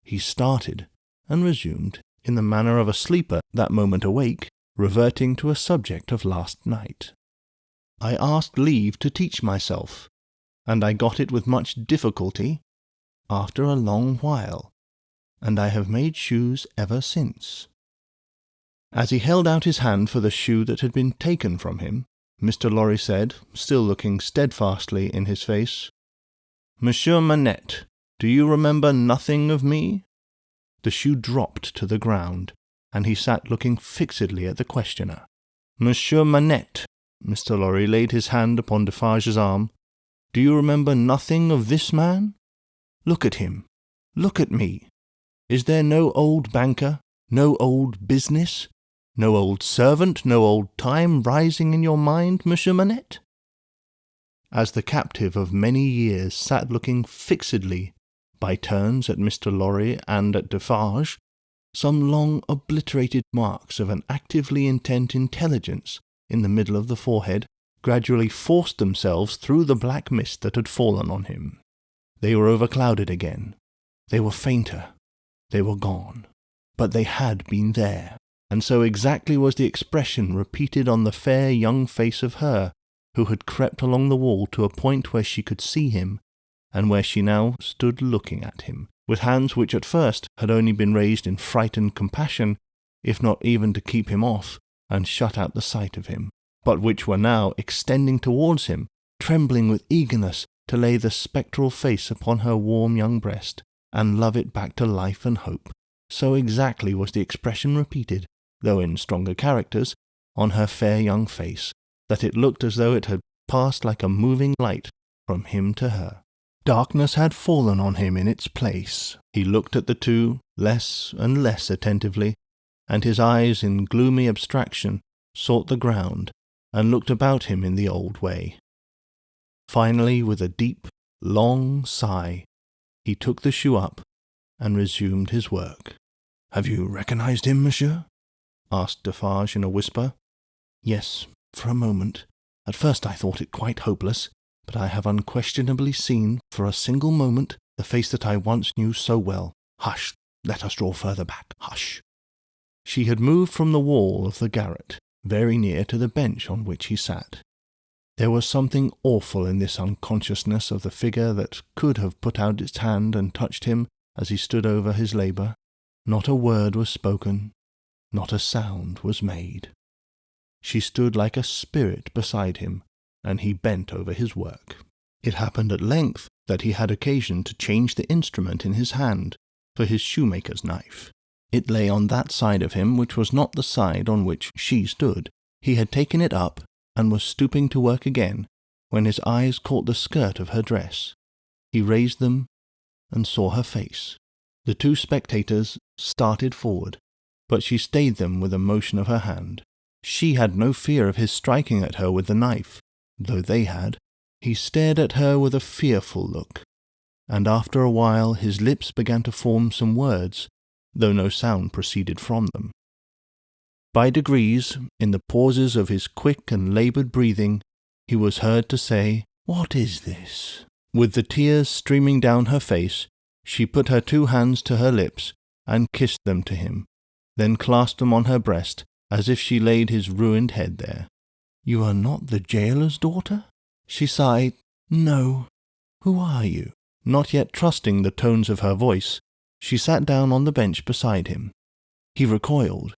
he started, and resumed, in the manner of a sleeper that moment awake, reverting to a subject of last night. "I asked leave to teach myself, and I got it with much difficulty, after a long while, and I have made shoes ever since." As he held out his hand for the shoe that had been taken from him, Mr. Lorry said, still looking steadfastly in his face, "Monsieur Manette, do you remember nothing of me?" The shoe dropped to the ground, and he sat looking fixedly at the questioner. "Monsieur Manette," Mr. Lorry laid his hand upon Defarge's arm, "do you remember nothing of this man? Look at him. Look at me. Is there no old banker, no old business, No old servant, no old time rising in your mind, Monsieur Manette? As the captive of many years sat looking fixedly, by turns at Mr. Lorry and at Defarge, some long obliterated marks of an actively intent intelligence in the middle of the forehead gradually forced themselves through the black mist that had fallen on him. They were overclouded again. They were fainter. They were gone. But they had been there, and so exactly was the expression repeated on the fair young face of her who had crept along the wall to a point where she could see him, and where she now stood looking at him, with hands which at first had only been raised in frightened compassion, if not even to keep him off and shut out the sight of him, but which were now extending towards him, trembling with eagerness to lay the spectral face upon her warm young breast, and love it back to life and hope. So exactly was the expression repeated, though in stronger characters, on her fair young face, that it looked as though it had passed like a moving light from him to her. Darkness had fallen on him in its place. He looked at the two less and less attentively, and his eyes in gloomy abstraction sought the ground and looked about him in the old way. Finally, with a deep, long sigh, he took the shoe up and resumed his work. "Have you recognized him, monsieur?" asked Defarge in a whisper. "Yes, for a moment. At first I thought it quite hopeless, but I have unquestionably seen, for a single moment, the face that I once knew so well. Hush! Let us draw further back. Hush!" She had moved from the wall of the garret, very near to the bench on which he sat. There was something awful in this unconsciousness of the figure that could have put out its hand and touched him as he stood over his labour. Not a word was spoken, not a sound was made. She stood like a spirit beside him, and he bent over his work. It happened at length that he had occasion to change the instrument in his hand for his shoemaker's knife. It lay on that side of him which was not the side on which she stood. He had taken it up, and was stooping to work again, when his eyes caught the skirt of her dress. He raised them, and saw her face. The two spectators started forward, but she stayed them with a motion of her hand. She had no fear of his striking at her with the knife, though they had. He stared at her with a fearful look, and after a while his lips began to form some words, though no sound proceeded from them. By degrees, in the pauses of his quick and laboured breathing, he was heard to say, "What is this?" With the tears streaming down her face, she put her two hands to her lips and kissed them to him, then clasped them on her breast, as if she laid his ruined head there. "You are not the gaoler's daughter?" She sighed. "No. Who are you?" Not yet trusting the tones of her voice, she sat down on the bench beside him. He recoiled,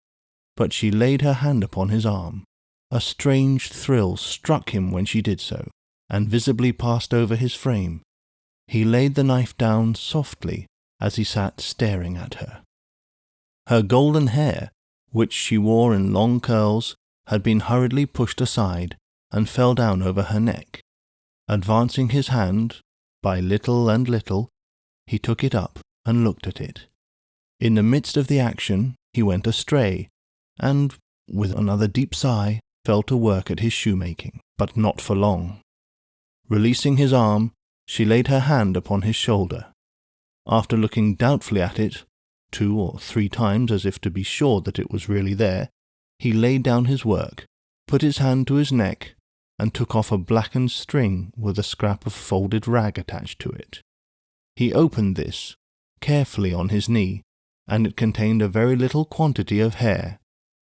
but she laid her hand upon his arm. A strange thrill struck him when she did so, and visibly passed over his frame. He laid the knife down softly as he sat staring at her. Her golden hair, which she wore in long curls, had been hurriedly pushed aside and fell down over her neck. Advancing his hand, by little and little, he took it up and looked at it. In the midst of the action he went astray, and, with another deep sigh, fell to work at his shoemaking, but not for long. Releasing his arm, she laid her hand upon his shoulder. After looking doubtfully at it, 2 or 3 times as if to be sure that it was really there, he laid down his work, put his hand to his neck, and took off a blackened string with a scrap of folded rag attached to it. He opened this, carefully on his knee, and it contained a very little quantity of hair,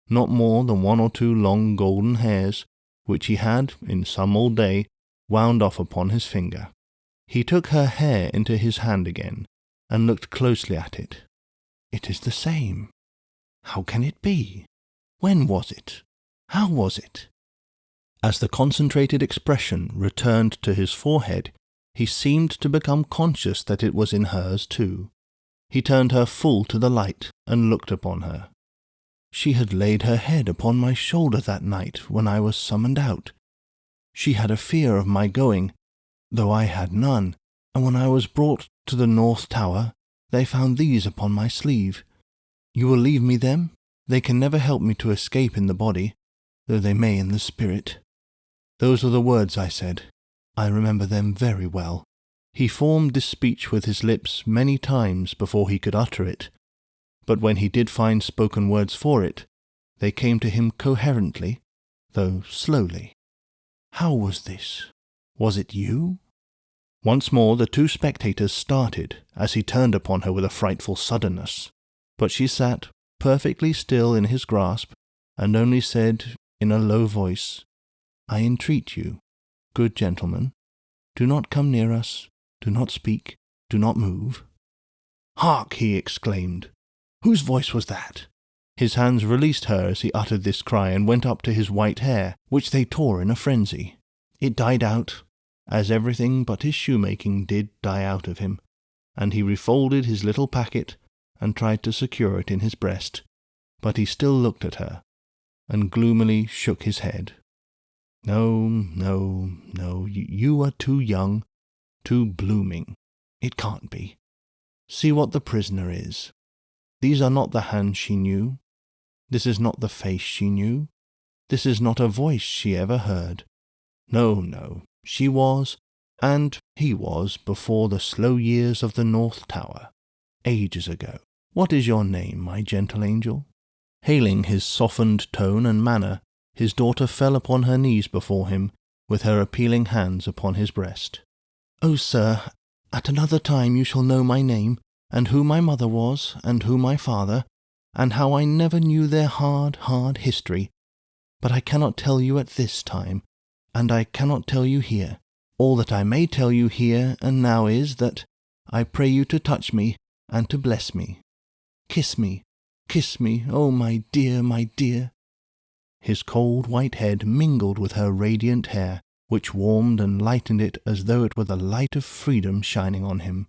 not more than 1 or 2 long golden hairs, which he had, in some old day, wound off upon his finger. He took her hair into his hand again, and looked closely at it. "It is the same. How can it be? When was it? How was it?" As the concentrated expression returned to his forehead, he seemed to become conscious that it was in hers too. He turned her full to the light and looked upon her. She had laid her head upon my shoulder that night when I was summoned out. She had a fear of my going, though I had none, and when I was brought to the North Tower, they found these upon my sleeve. "You will leave me them?" They can never help me to escape in the body, though they may in the spirit. Those are the words I said. I remember them very well. He formed this speech with his lips many times before he could utter it, but when he did find spoken words for it, they came to him coherently, though slowly. How was this? Was it you? Once more the two spectators started as he turned upon her with a frightful suddenness, but she sat perfectly still in his grasp, and only said in a low voice, I entreat you, good gentleman, do not come near us, do not speak, do not move. Hark! He exclaimed. Whose voice was that? His hands released her as he uttered this cry and went up to his white hair, which they tore in a frenzy. It died out, as everything but his shoemaking did die out of him, and he refolded his little packet and tried to secure it in his breast, but he still looked at her, and gloomily shook his head. No, you are too young, too blooming. It can't be. See what the prisoner is. These are not the hands she knew. This is not the face she knew. This is not a voice she ever heard. No, she was, and he was, before the slow years of the North Tower, ages ago. What is your name, my gentle angel? Hailing his softened tone and manner, his daughter fell upon her knees before him, with her appealing hands upon his breast. Oh, sir, at another time you shall know my name, and who my mother was, and who my father, and how I never knew their hard history. But I cannot tell you at this time, and I cannot tell you here. All that I may tell you here and now is that I pray you to touch me and to bless me. Kiss me, oh my dear. His cold white head mingled with her radiant hair, which warmed and lightened it as though it were the light of freedom shining on him.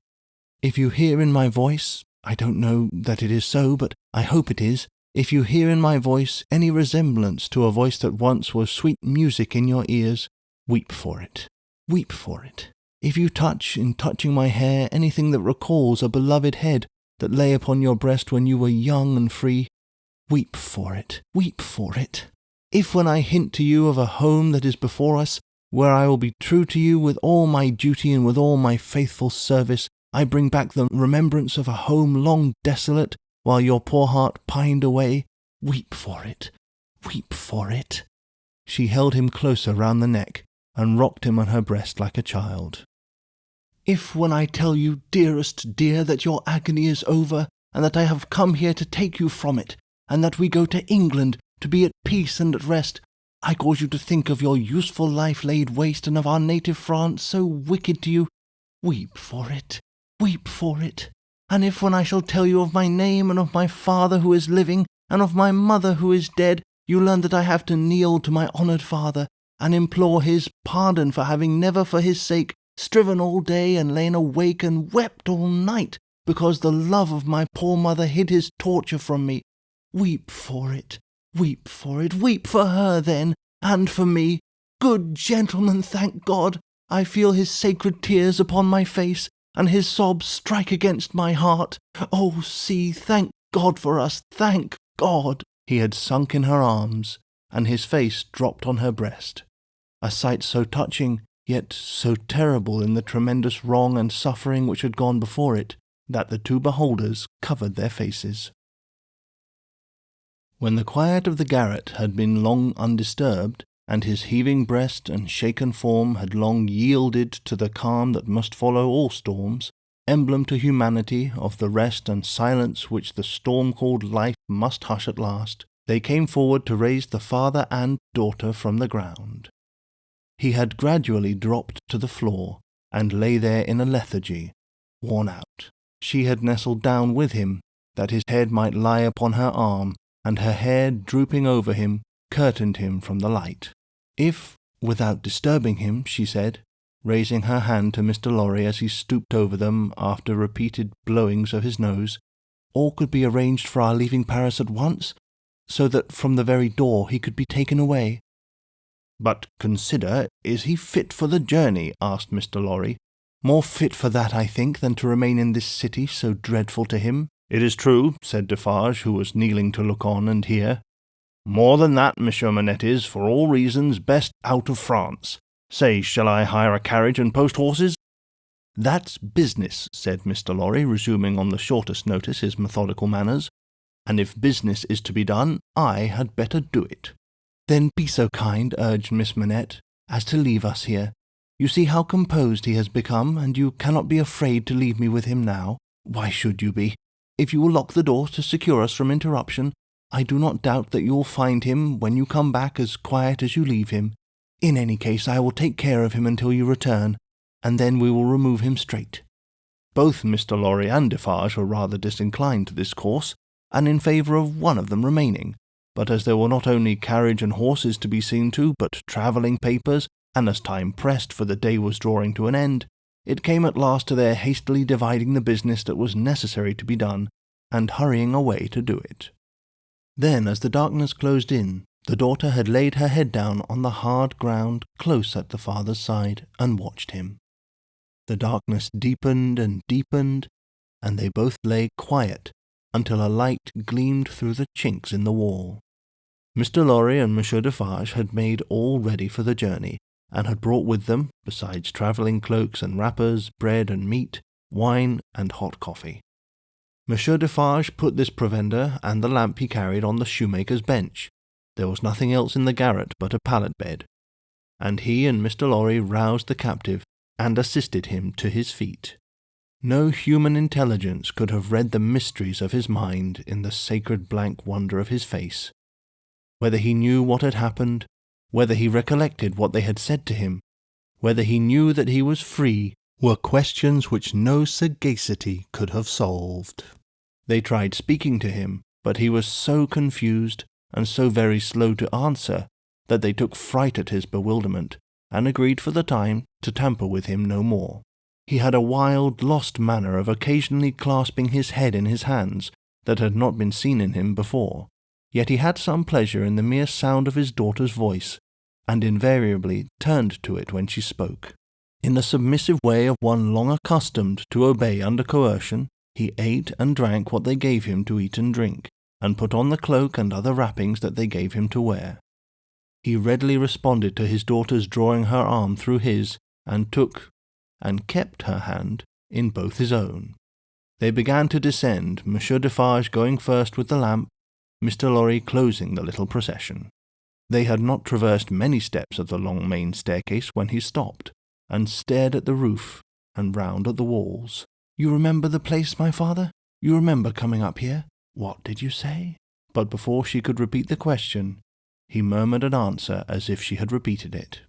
If you hear in my voice, I don't know that it is so, but I hope it is, if you hear in my voice any resemblance to a voice that once was sweet music in your ears, weep for it. Weep for it. If you touch, in touching my hair, anything that recalls a beloved head that lay upon your breast when you were young and free, weep for it. Weep for it. If when I hint to you of a home that is before us, where I will be true to you with all my duty and with all my faithful service, I bring back the remembrance of a home long desolate, while your poor heart pined away, weep for it. Weep for it. She held him closer round the neck, and rocked him on her breast like a child. If when I tell you, dearest dear, that your agony is over, and that I have come here to take you from it, and that we go to England to be at peace and at rest, I cause you to think of your useful life laid waste, and of our native France so wicked to you, weep for it, weep for it. And if when I shall tell you of my name, and of my father who is living, and of my mother who is dead, you learn that I have to kneel to my honoured father, and implore his pardon for having never for his sake striven all day and lain awake and wept all night, because the love of my poor mother hid his torture from me. Weep for it, weep for it, weep for her then, and for me. Good gentleman, thank God, I feel his sacred tears upon my face, and his sobs strike against my heart. Oh, see, thank God for us, thank God. He had sunk in her arms, and his face dropped on her breast. A sight so touching, yet so terrible in the tremendous wrong and suffering which had gone before it, that the two beholders covered their faces. When the quiet of the garret had been long undisturbed, and his heaving breast and shaken form had long yielded to the calm that must follow all storms, emblem to humanity of the rest and silence which the storm-called life must hush at last, they came forward to raise the father and daughter from the ground. He had gradually dropped to the floor, and lay there in a lethargy, worn out. She had nestled down with him, that his head might lie upon her arm, and her hair drooping over him, curtained him from the light. If, without disturbing him, she said, raising her hand to Mr. Lorry as he stooped over them after repeated blowings of his nose, all could be arranged for our leaving Paris at once, so that from the very door he could be taken away. But consider, is he fit for the journey? Asked Mr. Lorry. More fit for that, I think, than to remain in this city so dreadful to him. "It is true," said Defarge, who was kneeling to look on and hear. "More than that, Monsieur Manette is, for all reasons, best out of France. Say, shall I hire a carriage and post horses?" "That's business," said Mr. Lorry, resuming on the shortest notice his methodical manners. "And if business is to be done, I had better do it." "Then be so kind," urged Miss Manette, "as to leave us here. You see how composed he has become, and you cannot be afraid to leave me with him now. Why should you be? If you will lock the door to secure us from interruption, I do not doubt that you will find him, when you come back, as quiet as you leave him. In any case, I will take care of him until you return, and then we will remove him straight." Both Mr. Lorry and Defarge were rather disinclined to this course, and in favour of one of them remaining, but as there were not only carriage and horses to be seen to, but travelling papers, and as time pressed, for the day was drawing to an end, it came at last to their hastily dividing the business that was necessary to be done, and hurrying away to do it. Then, as the darkness closed in, the daughter had laid her head down on the hard ground close at the father's side, and watched him. The darkness deepened and deepened, and they both lay quiet until a light gleamed through the chinks in the wall. Mr. Lorry and Monsieur Defarge had made all ready for the journey, and had brought with them, besides travelling cloaks and wrappers, bread and meat, wine and hot coffee. Monsieur Defarge put this provender and the lamp he carried on the shoemaker's bench. There was nothing else in the garret but a pallet bed, and he and Mr. Lorry roused the captive and assisted him to his feet. No human intelligence could have read the mysteries of his mind in the sacred blank wonder of his face. Whether he knew what had happened, whether he recollected what they had said to him, whether he knew that he was free, were questions which no sagacity could have solved. They tried speaking to him, but he was so confused and so very slow to answer that they took fright at his bewilderment, and agreed for the time to tamper with him no more. He had a wild, lost manner of occasionally clasping his head in his hands that had not been seen in him before, yet he had some pleasure in the mere sound of his daughter's voice, and invariably turned to it when she spoke. In the submissive way of one long accustomed to obey under coercion, he ate and drank what they gave him to eat and drink, and put on the cloak and other wrappings that they gave him to wear. He readily responded to his daughter's drawing her arm through his, and took and kept her hand in both his own. They began to descend, Monsieur Defarge going first with the lamp, Mr. Lorry closing the little procession. They had not traversed many steps of the long main staircase when he stopped, and stared at the roof and round at the walls. "You remember the place, my father? You remember coming up here? What did you say?" But before she could repeat the question, he murmured an answer as if she had repeated it.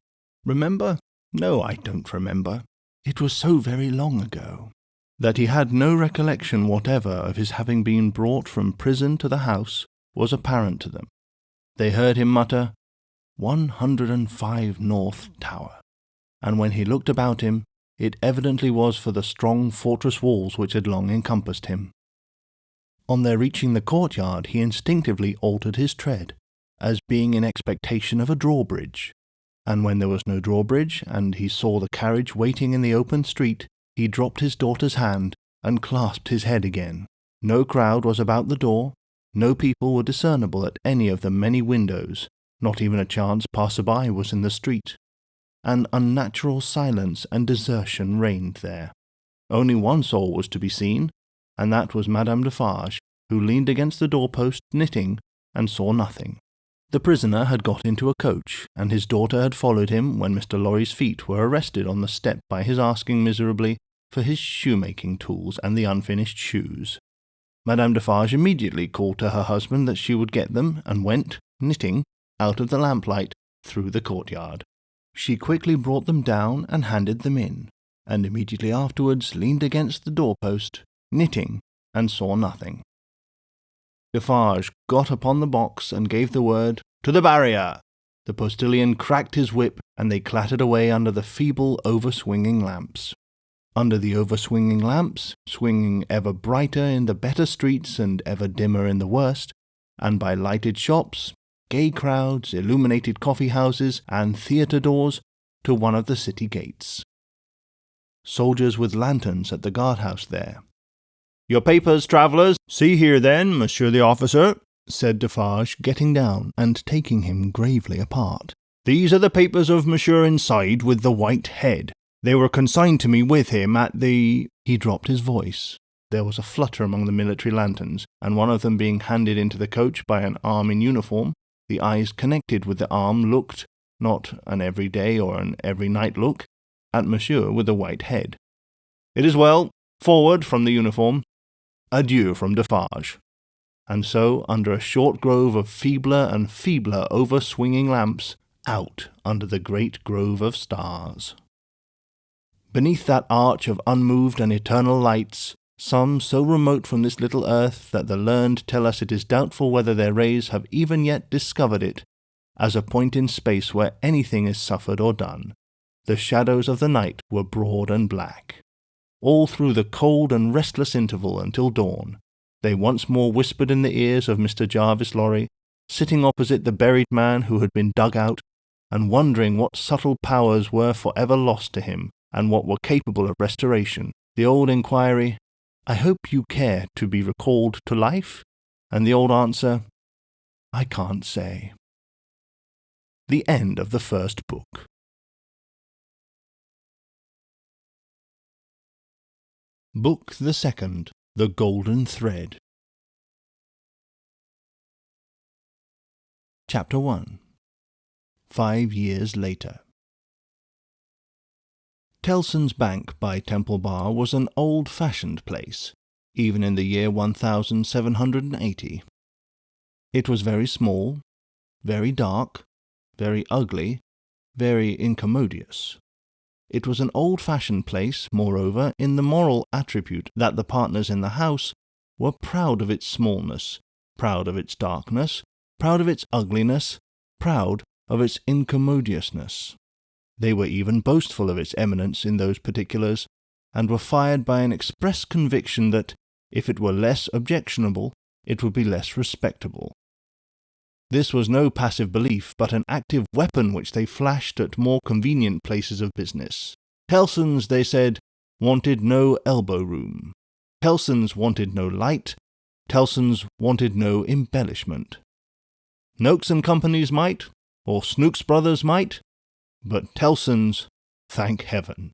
"Remember? No, I don't remember. It was so very long ago." That he had no recollection whatever of his having been brought from prison to the house was apparent to them. They heard him mutter, 105 North Tower, and when he looked about him, it evidently was for the strong fortress walls which had long encompassed him. On their reaching the courtyard, he instinctively altered his tread, as being in expectation of a drawbridge, and when there was no drawbridge, and he saw the carriage waiting in the open street, he dropped his daughter's hand and clasped his head again. No crowd was about the door, no people were discernible at any of the many windows, not even a chance passer-by was in the street. An unnatural silence and desertion reigned there. Only one soul was to be seen, and that was Madame Defarge, who leaned against the doorpost knitting, and saw nothing. The prisoner had got into a coach, and his daughter had followed him when Mr. Lorry's feet were arrested on the step by his asking miserably for his shoemaking tools and the unfinished shoes. Madame Defarge immediately called to her husband that she would get them, and went, knitting, out of the lamplight, through the courtyard. She quickly brought them down and handed them in, and immediately afterwards leaned against the doorpost, knitting, and saw nothing. Defarge got upon the box and gave the word, "To the barrier!" The postilion cracked his whip, and they clattered away under the feeble over-swinging lamps. Under the over-swinging lamps, swinging ever brighter in the better streets and ever dimmer in the worst, and by lighted shops, gay crowds, illuminated coffee-houses, and theatre doors, to one of the city gates. Soldiers with lanterns at the guard-house there. "Your papers, travellers. See here then, monsieur the officer," said Defarge, getting down and taking him gravely apart. "These are the papers of monsieur inside with the white head. They were consigned to me with him at the—" He dropped his voice. There was a flutter among the military lanterns, and one of them being handed into the coach by an arm in uniform, the eyes connected with the arm looked, not an every-day or an every-night look, at monsieur with the white head. "It is well. Forward from the uniform. Adieu from Defarge." And so, under a short grove of feebler and feebler over-swinging lamps, out under the great grove of stars. Beneath that arch of unmoved and eternal lights, some so remote from this little earth that the learned tell us it is doubtful whether their rays have even yet discovered it, as a point in space where anything is suffered or done, the shadows of the night were broad and black. All through the cold and restless interval until dawn, they once more whispered in the ears of Mr. Jarvis Lorry, sitting opposite the buried man who had been dug out, and wondering what subtle powers were for ever lost to him, and what were capable of restoration. The old inquiry, "I hope you care to be recalled to life?" And the old answer, "I can't say." The end of the first book. Book the second, The Golden Thread. Chapter 1. 5 years later. Tellson's Bank by Temple Bar was an old-fashioned place, even in the year 1780. It was very small, very dark, very ugly, very incommodious. It was an old-fashioned place, moreover, in the moral attribute that the partners in the house were proud of its smallness, proud of its darkness, proud of its ugliness, proud of its incommodiousness. They were even boastful of its eminence in those particulars, and were fired by an express conviction that, if it were less objectionable, it would be less respectable. This was no passive belief, but an active weapon which they flashed at more convenient places of business. Tellson's, they said, wanted no elbow-room. Tellson's wanted no light. Tellson's wanted no embellishment. Noakes and Company's might, or Snooks Brothers might, but Tellson's, thank heaven.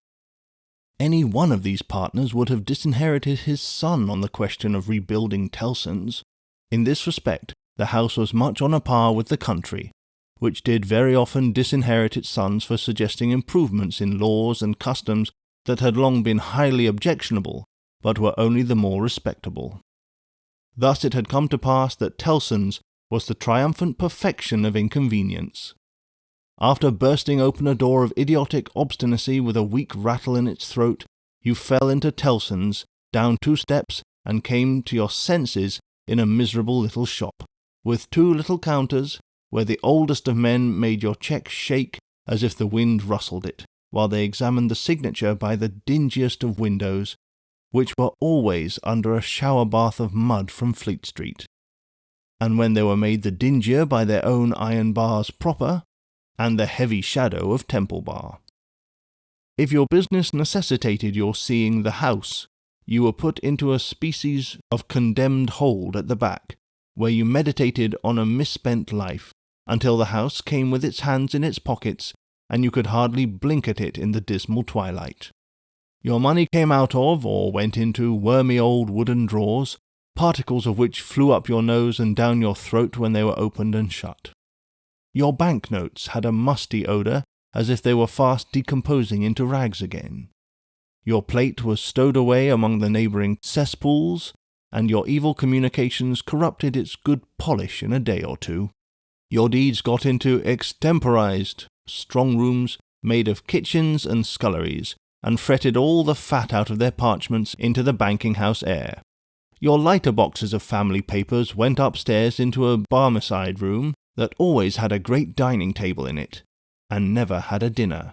Any one of these partners would have disinherited his son on the question of rebuilding Tellson's. In this respect, the house was much on a par with the country, which did very often disinherit its sons for suggesting improvements in laws and customs that had long been highly objectionable, but were only the more respectable. Thus it had come to pass that Tellson's was the triumphant perfection of inconvenience. After bursting open a door of idiotic obstinacy with a weak rattle in its throat, you fell into Tellson's, down 2 steps, and came to your senses in a miserable little shop, with 2 little counters, where the oldest of men made your cheque shake as if the wind rustled it, while they examined the signature by the dingiest of windows, which were always under a shower-bath of mud from Fleet Street. And when they were made the dingier by their own iron bars proper, and the heavy shadow of Temple Bar. If your business necessitated your seeing the house, you were put into a species of condemned hold at the back, where you meditated on a misspent life, until the house came with its hands in its pockets, and you could hardly blink at it in the dismal twilight. Your money came out of, or went into, wormy old wooden drawers, particles of which flew up your nose and down your throat when they were opened and shut. Your banknotes had a musty odour, as if they were fast decomposing into rags again. Your plate was stowed away among the neighbouring cesspools, and your evil communications corrupted its good polish in a day or 2. Your deeds got into extemporized strong rooms made of kitchens and sculleries, and fretted all the fat out of their parchments into the banking-house air. Your lighter boxes of family papers went upstairs into a Barmecide room that always had a great dining table in it, and never had a dinner,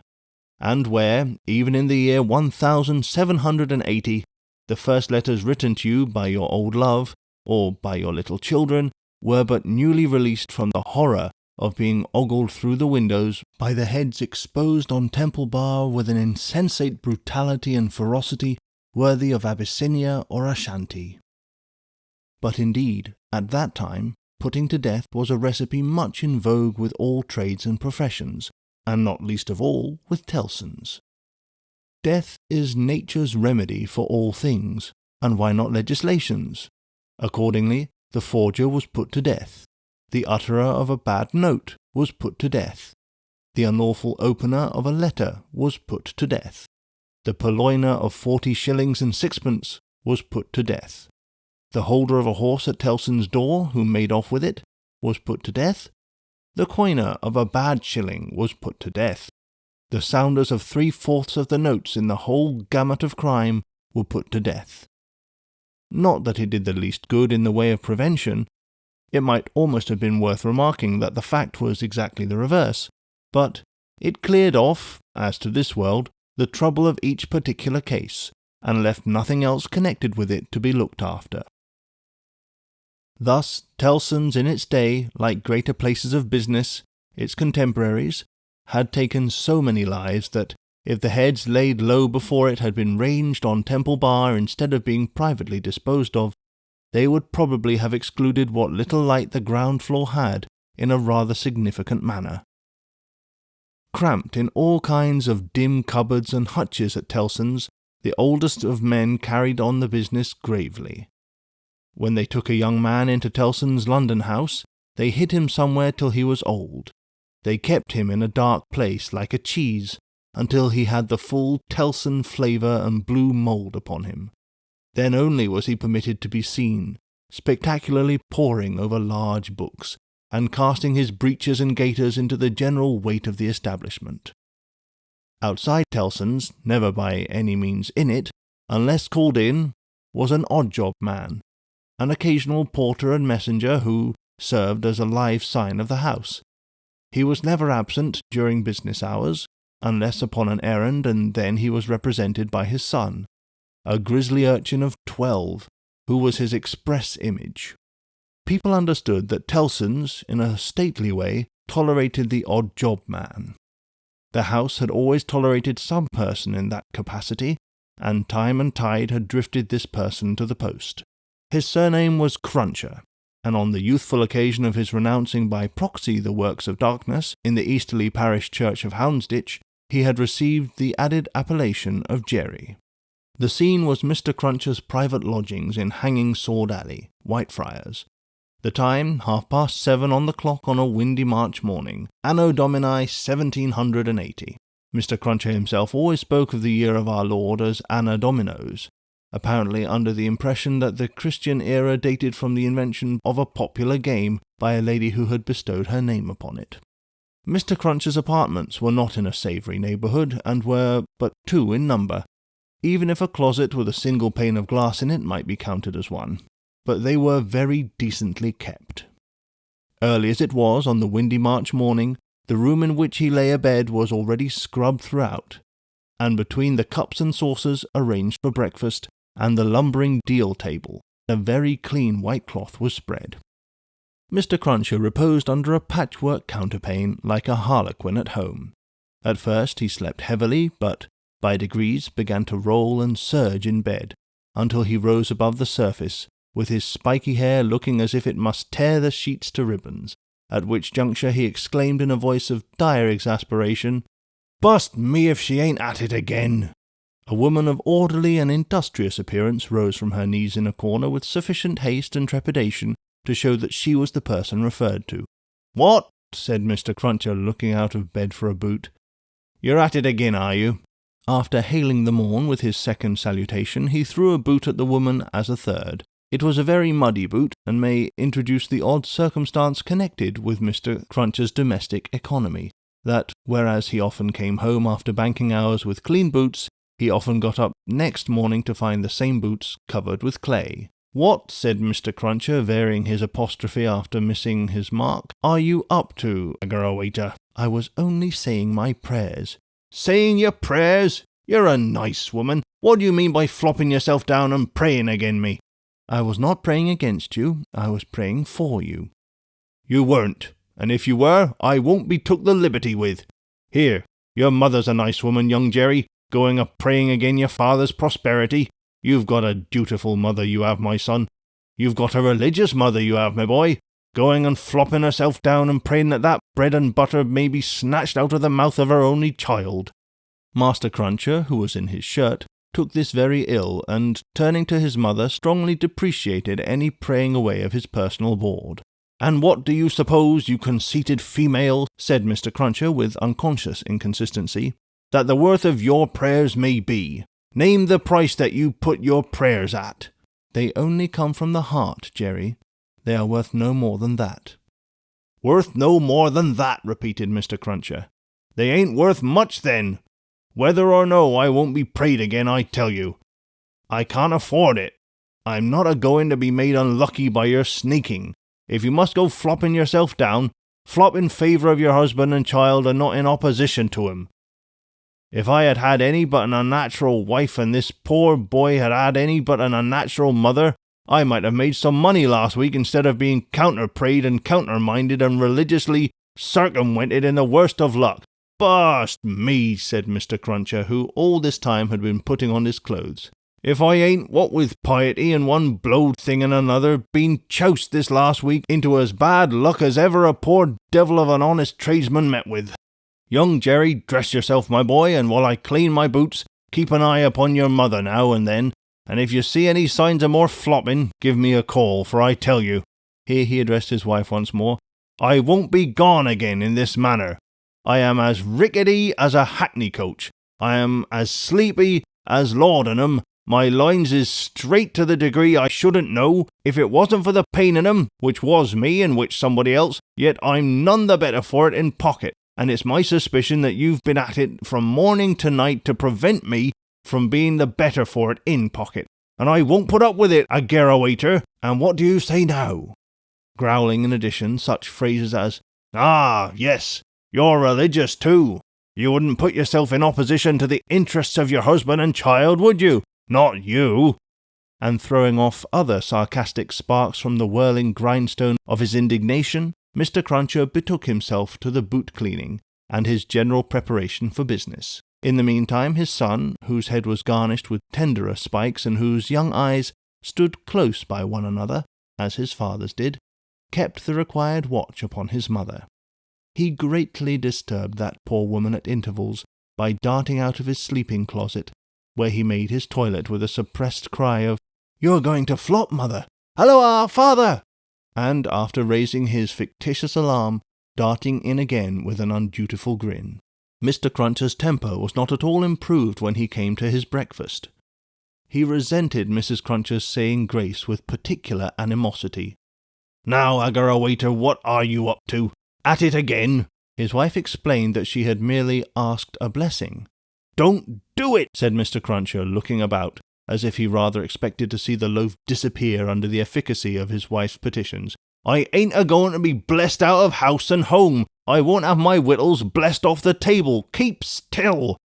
and where, even in the year 1780, the first letters written to you by your old love, or by your little children, were but newly released from the horror of being ogled through the windows by the heads exposed on Temple Bar with an insensate brutality and ferocity worthy of Abyssinia or Ashanti. But indeed, at that time, putting to death was a recipe much in vogue with all trades and professions, and not least of all with Tellson's. Death is nature's remedy for all things, and why not legislation's? Accordingly, the forger was put to death. The utterer of a bad note was put to death. The unlawful opener of a letter was put to death. The purloiner of 40 shillings and sixpence was put to death. The holder of a horse at Tellson's door, who made off with it, was put to death. The coiner of a bad shilling was put to death. The sounders of 3/4 of the notes in the whole gamut of crime were put to death. Not that it did the least good in the way of prevention. It might almost have been worth remarking that the fact was exactly the reverse, but it cleared off, as to this world, the trouble of each particular case, and left nothing else connected with it to be looked after. Thus, Tellson's in its day, like greater places of business, its contemporaries, had taken so many lives that, if the heads laid low before it had been ranged on Temple Bar instead of being privately disposed of, they would probably have excluded what little light the ground floor had in a rather significant manner. Cramped in all kinds of dim cupboards and hutches at Tellson's, the oldest of men carried on the business gravely. When they took a young man into Tellson's London house, they hid him somewhere till he was old. They kept him in a dark place like a cheese until he had the full Tellson flavour and blue mould upon him. Then only was he permitted to be seen, spectacularly poring over large books, and casting his breeches and gaiters into the general weight of the establishment. Outside Tellson's, never by any means in it, unless called in, was an odd-job man, an occasional porter and messenger who served as a live sign of the house. He was never absent during business hours, unless upon an errand, and then he was represented by his son, a grisly urchin of 12, who was his express image. People understood that Tellson's, in a stately way, tolerated the odd-job man. The house had always tolerated some person in that capacity, and time and tide had drifted this person to the post. His surname was Cruncher, and on the youthful occasion of his renouncing by proxy the works of darkness in the easterly parish church of Houndsditch, he had received the added appellation of Jerry. The scene was Mr. Cruncher's private lodgings in Hanging Sword Alley, Whitefriars. The time, 7:30 on the clock on a windy March morning, Anno Domini 1780. Mr. Cruncher himself always spoke of the year of our Lord as Anna Dominos, apparently under the impression that the Christian era dated from the invention of a popular game by a lady who had bestowed her name upon it. Mr. Cruncher's apartments were not in a savoury neighbourhood, and were but 2 in number, even if a closet with a single pane of glass in it might be counted as one. But they were very decently kept. Early as it was on the windy March morning, the room in which he lay abed was already scrubbed throughout, and between the cups and saucers arranged for breakfast, and the lumbering deal table, a very clean white cloth was spread. Mr. Cruncher reposed under a patchwork counterpane like a harlequin at home. At first he slept heavily, but by degrees began to roll and surge in bed, until he rose above the surface, with his spiky hair looking as if it must tear the sheets to ribbons, at which juncture he exclaimed in a voice of dire exasperation, "Bust me if she ain't at it again!" A woman of orderly and industrious appearance rose from her knees in a corner with sufficient haste and trepidation to show that she was the person referred to. "What?" said Mr. Cruncher, looking out of bed for a boot. "You're at it again, are you?" After hailing the morn with his second salutation, he threw a boot at the woman as a third. It was a very muddy boot, and may introduce the odd circumstance connected with Mr. Cruncher's domestic economy, that, whereas he often came home after banking hours with clean boots, he often got up next morning to find the same boots covered with clay. "What," said Mr. Cruncher, varying his apostrophe after missing his mark, "are you up to, aggrawator?" "I was only saying my prayers." "Saying your prayers? You're a nice woman. What do you mean by flopping yourself down and praying again me?" "I was not praying against you, I was praying for you." "You weren't, and if you were, I won't be took the liberty with. Here, your mother's a nice woman, young Jerry, going a praying again your father's prosperity. You've got a dutiful mother, you have, my son. You've got a religious mother, you have, my boy, going and flopping herself down and praying that that bread and butter may be snatched out of the mouth of her only child." Master Cruncher, who was in his shirt, took this very ill, and, turning to his mother, strongly depreciated any praying away of his personal board. "And what do you suppose, you conceited female," said Mr. Cruncher with unconscious inconsistency, "that the worth of your prayers may be? Name the price that you put your prayers at." "They only come from the heart, Jerry. They are worth no more than that." "Worth no more than that," repeated Mr. Cruncher. "They ain't worth much then. Whether or no, I won't be prayed again, I tell you. I can't afford it. I'm not a-going to be made unlucky by your sneaking. If you must go flopping yourself down, flop in favour of your husband and child and not in opposition to him. If I had had any but an unnatural wife and this poor boy had had any but an unnatural mother, I might have made some money last week instead of being counter-prayed and counter-minded and religiously circumvented in the worst of luck." "Bust me," said Mr. Cruncher, who all this time had been putting on his clothes, "if I ain't, what with piety and one blowed thing and another, been choused this last week into as bad luck as ever a poor devil of an honest tradesman met with. Young Jerry, dress yourself, my boy, and while I clean my boots, keep an eye upon your mother now and then, and if you see any signs of more flopping, give me a call, for I tell you," here he addressed his wife once more, "I won't be gone again in this manner. I am as rickety as a hackney coach. I am as sleepy as laudanum. My lines is straight to the degree I shouldn't know if it wasn't for the pain in 'em, which was me and which somebody else, yet I'm none the better for it in pocket, and it's my suspicion that you've been at it from morning to night to prevent me from being the better for it in pocket, and I won't put up with it, a garrawaiter, and what do you say now?" Growling in addition such phrases as, "Ah, yes, you're religious too. You wouldn't put yourself in opposition to the interests of your husband and child, would you? Not you!" And throwing off other sarcastic sparks from the whirling grindstone of his indignation, Mr. Cruncher betook himself to the boot cleaning and his general preparation for business. In the meantime, his son, whose head was garnished with tenderer spikes and whose young eyes stood close by one another, as his father's did, kept the required watch upon his mother. He greatly disturbed that poor woman at intervals by darting out of his sleeping closet, where he made his toilet with a suppressed cry of, "You're going to flop, mother! Halloa, father!" and, after raising his fictitious alarm, darting in again with an undutiful grin. Mr. Cruncher's temper was not at all improved when he came to his breakfast. He resented Mrs. Cruncher's saying grace with particular animosity. "Now, agarawaiter, what are you up to? At it again?" His wife explained that she had merely asked a blessing. "Don't do it," said Mr. Cruncher, looking about, as if he rather expected to see the loaf disappear under the efficacy of his wife's petitions. "I ain't a-going to be blessed out of house and home. I won't have my victuals blessed off the table. Keep still."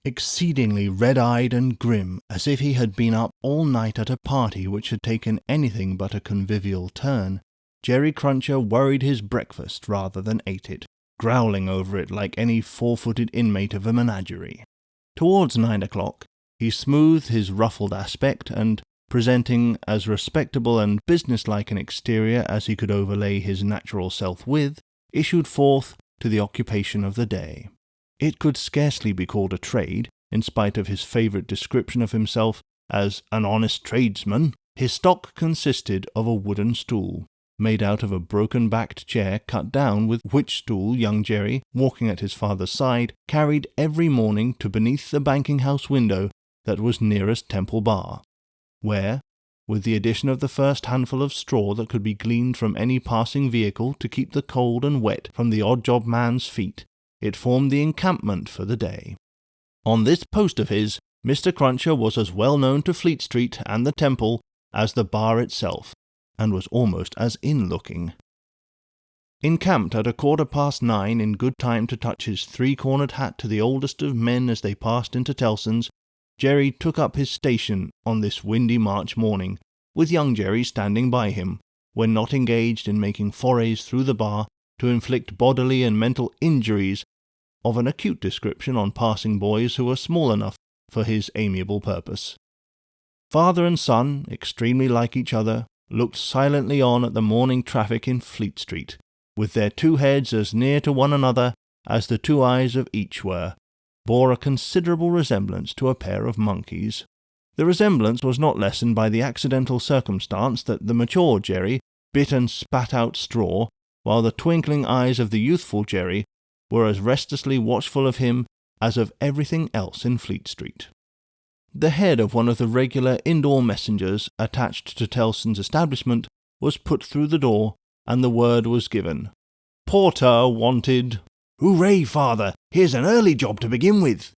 Exceedingly red-eyed and grim, as if he had been up all night at a party which had taken anything but a convivial turn, Jerry Cruncher worried his breakfast rather than ate it, growling over it like any four-footed inmate of a menagerie. Towards 9 o'clock, he smoothed his ruffled aspect and, presenting as respectable and businesslike an exterior as he could overlay his natural self with, issued forth to the occupation of the day. It could scarcely be called a trade, in spite of his favourite description of himself as an honest tradesman. His stock consisted of a wooden stool, made out of a broken-backed chair cut down, with which stool young Jerry, walking at his father's side, carried every morning to beneath the banking-house window that was nearest Temple Bar, where, with the addition of the first handful of straw that could be gleaned from any passing vehicle to keep the cold and wet from the odd-job man's feet, it formed the encampment for the day. On this post of his, Mr. Cruncher was as well known to Fleet Street and the Temple as the bar itself, and was almost as in-looking. Encamped at 9:15 in good time to touch his three-cornered hat to the oldest of men as they passed into Tellson's, Jerry took up his station on this windy March morning, with young Jerry standing by him, when not engaged in making forays through the bar to inflict bodily and mental injuries of an acute description on passing boys who were small enough for his amiable purpose. Father and son, extremely like each other, looked silently on at the morning traffic in Fleet Street, with their two heads as near to one another as the two eyes of each bore a considerable resemblance to a pair of monkeys. The resemblance was not lessened by the accidental circumstance that the mature Jerry bit and spat out straw, while the twinkling eyes of the youthful Jerry were as restlessly watchful of him as of everything else in Fleet Street. The head of one of the regular indoor messengers attached to Tellson's establishment was put through the door, and the word was given. "Porter wanted." "Hooray, father! Here's an early job to begin with."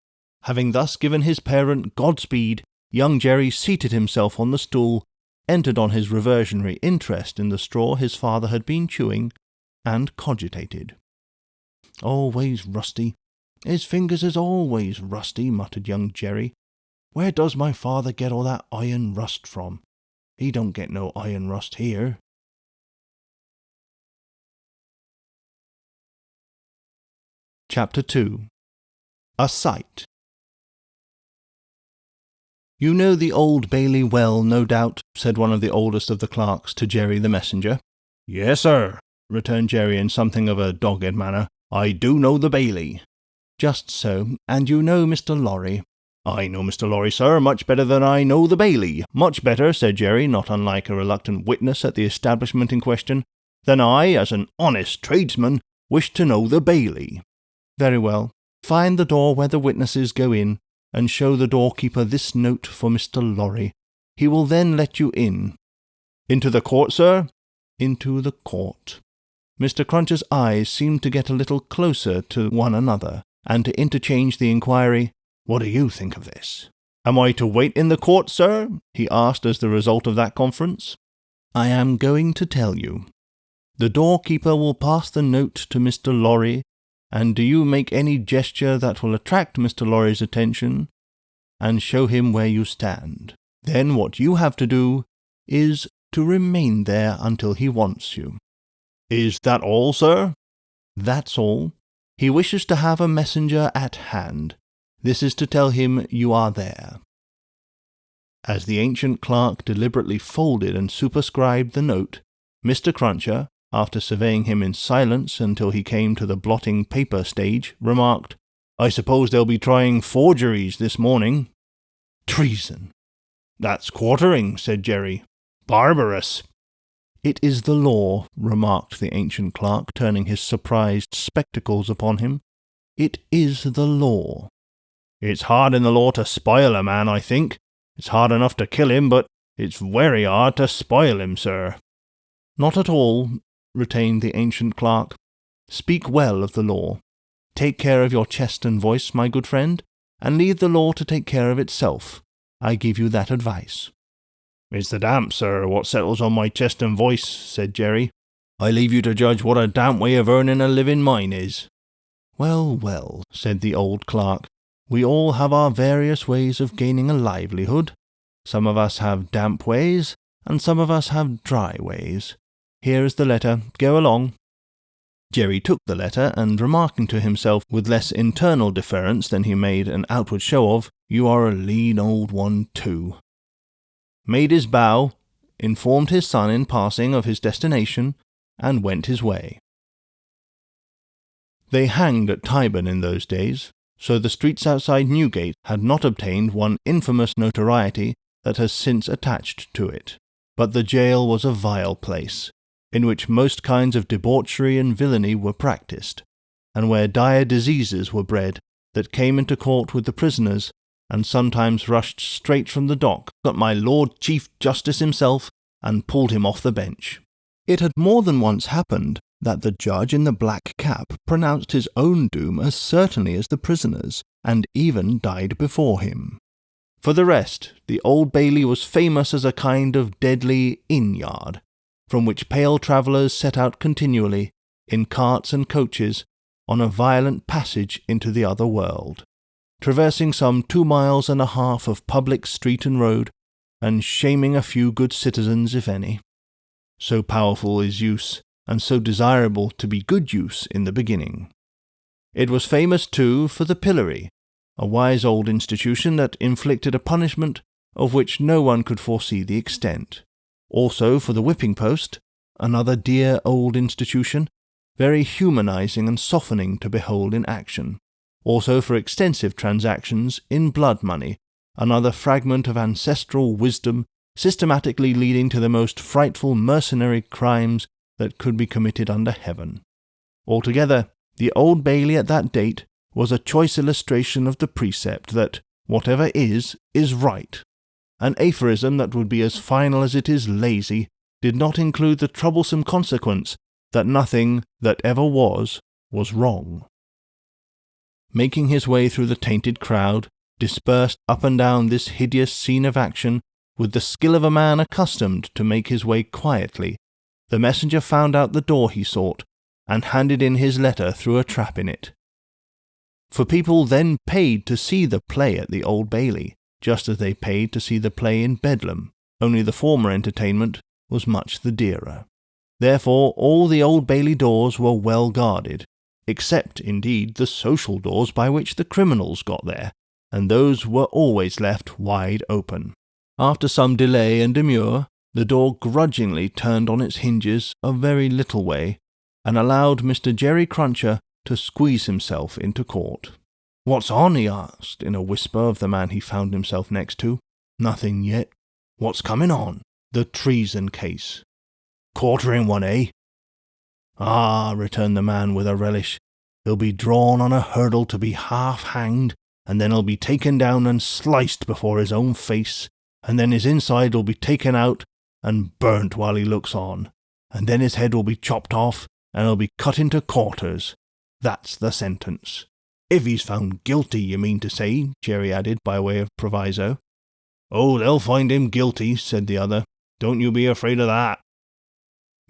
Having thus given his parent Godspeed, young Jerry seated himself on the stool, entered on his reversionary interest in the straw his father had been chewing, and cogitated. "Always rusty. His fingers is always rusty," muttered young Jerry. "Where does my father get all that iron rust from? He don't get no iron rust here." Chapter 2. A Sight. "You know the Old Bailey well, no doubt," said one of the oldest of the clerks to Jerry the messenger. "Yes, sir," returned Jerry in something of a dogged manner. "I do know the Bailey." "Just so. And you know Mr. Lorry?" "I know Mr. Lorry, sir, much better than I know the Bailey. Much better," said Jerry, not unlike a reluctant witness at the establishment in question, "than I, as an honest tradesman, wish to know the Bailey." "Very well. Find the door where the witnesses go in, and show the doorkeeper this note for Mr. Lorry. He will then let you in." "Into the court, sir?" "Into the court." Mr. Cruncher's eyes seemed to get a little closer to one another, and to interchange the inquiry, "What do you think of this?" "Am I to wait in the court, sir?" he asked as the result of that conference. "I am going to tell you. The doorkeeper will pass the note to Mr. Lorry, and do you make any gesture that will attract Mr. Lorry's attention, and show him where you stand. Then what you have to do is to remain there until he wants you." "Is that all, sir?" "That's all. He wishes to have a messenger at hand. This is to tell him you are there." As the ancient clerk deliberately folded and superscribed the note, Mr. Cruncher, after surveying him in silence until he came to the blotting paper stage, remarked, "I suppose they'll be trying forgeries this morning." "Treason." "That's quartering," said Jerry. "Barbarous." "It is the law," remarked the ancient clerk, turning his surprised spectacles upon him. "It is the law." "It's hard in the law to spoil a man, I think. It's hard enough to kill him, but it's very hard to spoil him, sir." "Not at all," retained the ancient clerk. "Speak well of the law. Take care of your chest and voice, my good friend, and leave the law to take care of itself. I give you that advice." "It's the damp, sir, what settles on my chest and voice," said Jerry. "I leave you to judge what a damp way of earning a living mine is." "Well, well," said the old clerk, "we all have our various ways of gaining a livelihood. Some of us have damp ways, and some of us have dry ways. Here is the letter. Go along." Jerry took the letter, and remarking to himself with less internal deference than he made an outward show of, "You are a lean old one too," made his bow, informed his son in passing of his destination, and went his way. They hanged at Tyburn in those days, so the streets outside Newgate had not obtained one infamous notoriety that has since attached to it. But the jail was a vile place, in which most kinds of debauchery and villainy were practised, and where dire diseases were bred that came into court with the prisoners, and sometimes rushed straight from the dock at my Lord Chief Justice himself, and pulled him off the bench. It had more than once happened that the judge in the black cap pronounced his own doom as certainly as the prisoner's, and even died before him. For the rest, the Old Bailey was famous as a kind of deadly inn-yard, from which pale travellers set out continually, in carts and coaches, on a violent passage into the other world, traversing some 2.5 miles of public street and road, and shaming a few good citizens, if any. So powerful is use, and so desirable to be good use in the beginning. It was famous, too, for the pillory, a wise old institution that inflicted a punishment of which no one could foresee the extent. Also for the whipping post, another dear old institution, very humanizing and softening to behold in action. Also for extensive transactions in blood money, another fragment of ancestral wisdom systematically leading to the most frightful mercenary crimes that could be committed under heaven. Altogether, the Old Bailey at that date was a choice illustration of the precept that whatever is right. An aphorism that would be as final as it is lazy did not include the troublesome consequence that nothing that ever was wrong. Making his way through the tainted crowd, dispersed up and down this hideous scene of action, with the skill of a man accustomed to make his way quietly, the messenger found out the door he sought, and handed in his letter through a trap in it. For people then paid to see the play at the Old Bailey, just as they paid to see the play in Bedlam, only the former entertainment was much the dearer. Therefore all the Old Bailey doors were well guarded, except, indeed, the social doors by which the criminals got there, and those were always left wide open. After some delay and demur, the door grudgingly turned on its hinges a very little way, and allowed Mr. Jerry Cruncher to squeeze himself into court. "What's on?" he asked, in a whisper of the man he found himself next to. "Nothing yet." "What's coming on?" "The treason case." "Quartering one, eh?" "Ah," returned the man with a relish, "he'll be drawn on a hurdle to be half hanged, and then he'll be taken down and sliced before his own face, and then his inside will be taken out and burnt while he looks on, and then his head will be chopped off, and he'll be cut into quarters. That's the sentence. If he's found guilty, you mean to say," Jerry added by way of proviso. "Oh, they'll find him guilty," said the other. "Don't you be afraid of that."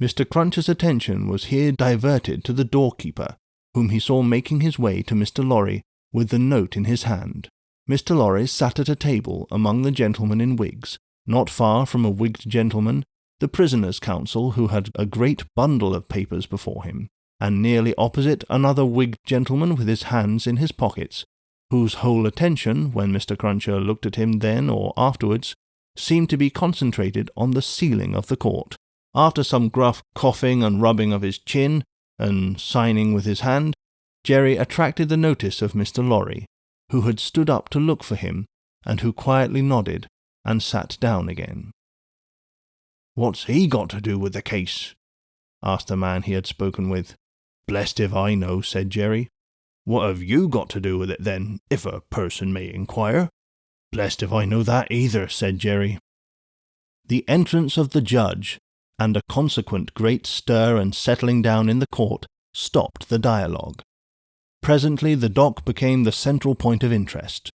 Mr. Cruncher's attention was here diverted to the doorkeeper, whom he saw making his way to Mr. Lorry with the note in his hand. Mr. Lorry sat at a table among the gentlemen in wigs, not far from a wigged gentleman, the prisoner's counsel, who had a great bundle of papers before him, and nearly opposite another wigged gentleman with his hands in his pockets, whose whole attention, when Mr. Cruncher looked at him then or afterwards, seemed to be concentrated on the ceiling of the court. After some gruff coughing and rubbing of his chin, and signing with his hand, Jerry attracted the notice of Mr. Lorry, who had stood up to look for him, and who quietly nodded and sat down again. "What's he got to do with the case?" asked the man he had spoken with. "Blest if I know," said Jerry. "What have you got to do with it, then, if a person may inquire?" "Blest if I know that either," said Jerry. The entrance of the judge, and a consequent great stir and settling down in the court, stopped the dialogue. Presently the dock became the central point of interest.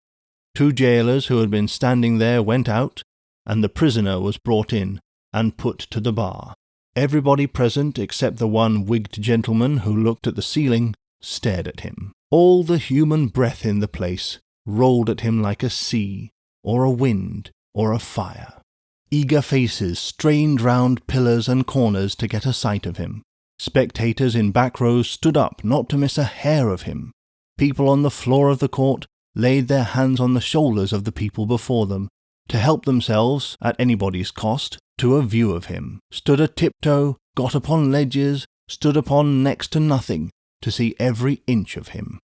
2 jailers who had been standing there went out, and the prisoner was brought in and put to the bar. Everybody present, except the one wigged gentleman who looked at the ceiling, stared at him. All the human breath in the place rolled at him like a sea, or a wind, or a fire. Eager faces strained round pillars and corners to get a sight of him. Spectators in back rows stood up not to miss a hair of him. People on the floor of the court laid their hands on the shoulders of the people before them, to help themselves, at anybody's cost, to a view of him, stood a tiptoe, got upon ledges, stood upon next to nothing, to see every inch of him.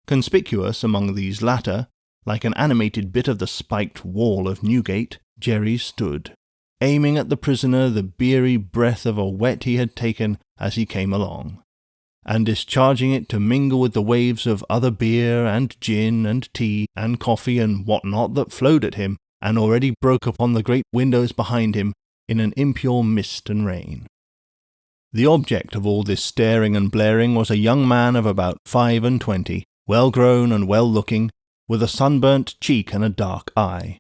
Conspicuous among these latter, like an animated bit of the spiked wall of Newgate, Jerry stood, aiming at the prisoner the beery breath of a whet he had taken as he came along, and discharging it to mingle with the waves of other beer and gin and tea and coffee and what not that flowed at him, and already broke upon the great windows behind him in an impure mist and rain. The object of all this staring and blaring was a young man of about 25, well-grown and well-looking, with a sunburnt cheek and a dark eye.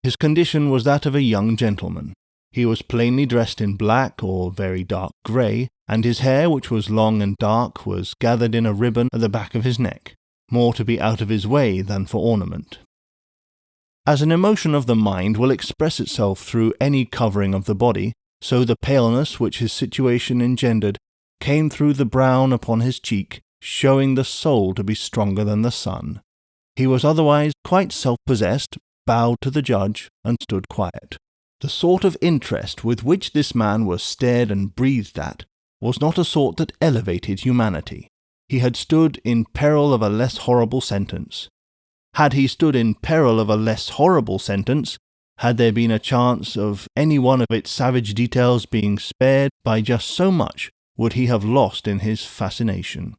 His condition was that of a young gentleman. He was plainly dressed in black or very dark grey, and his hair, which was long and dark, was gathered in a ribbon at the back of his neck, more to be out of his way than for ornament. As an emotion of the mind will express itself through any covering of the body, so the paleness which his situation engendered came through the brown upon his cheek, showing the soul to be stronger than the sun. He was otherwise quite self-possessed, bowed to the judge, and stood quiet. The sort of interest with which this man was stared and breathed at was not a sort that elevated humanity. He had stood in peril of a less horrible sentence. Had he stood in peril of a less horrible sentence, had there been a chance of any one of its savage details being spared, by just so much would he have lost in his fascination.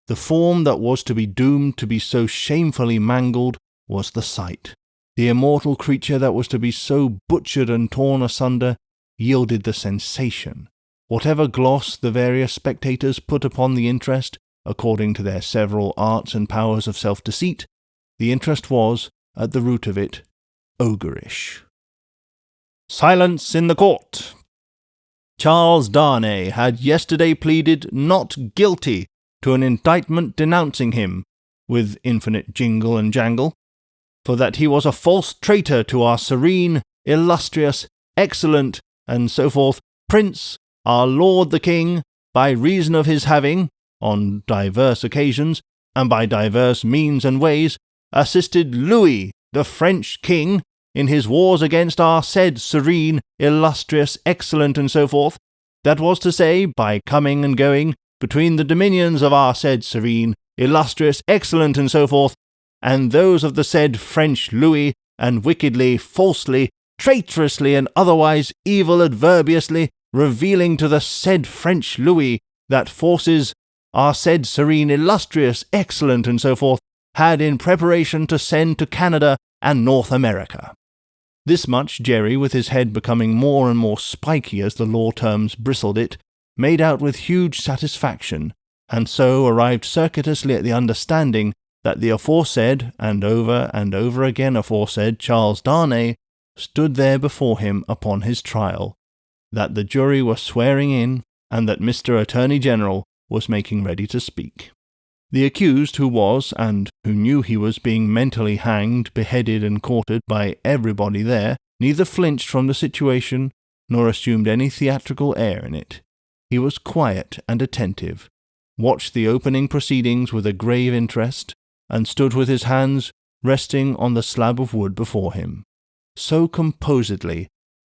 The form that was to be doomed to be so shamefully mangled was the sight. The immortal creature that was to be so butchered and torn asunder yielded the sensation. Whatever gloss the various spectators put upon the interest, according to their several arts and powers of self-deceit, the interest was, at the root of it, ogreish. Silence in the court! Charles Darnay had yesterday pleaded not guilty to an indictment denouncing him, with infinite jingle and jangle, for that he was a false traitor to our serene, illustrious, excellent, and so forth, Prince, our Lord the King, by reason of his having, on divers occasions, and by divers means and ways, assisted Louis, the French King, in his wars against our said serene, illustrious, excellent, and so forth, that was to say, by coming and going between the dominions of our said serene, illustrious, excellent, and so forth, and those of the said French Louis, and wickedly, falsely, traitorously, and otherwise evil adverbiously revealing to the said French Louis that forces our said serene, illustrious, excellent, and so forth, had in preparation to send to Canada and North America. This much Jerry, with his head becoming more and more spiky as the law terms bristled it, made out with huge satisfaction, and so arrived circuitously at the understanding that the aforesaid, and over again aforesaid Charles Darnay stood there before him upon his trial, that the jury were swearing in, and that Mr. Attorney General was making ready to speak. The accused, who was, and who knew he was being mentally hanged, beheaded, and quartered by everybody there, neither flinched from the situation, nor assumed any theatrical air in it. He was quiet and attentive, watched the opening proceedings with a grave interest, and stood with his hands resting on the slab of wood before him, so composedly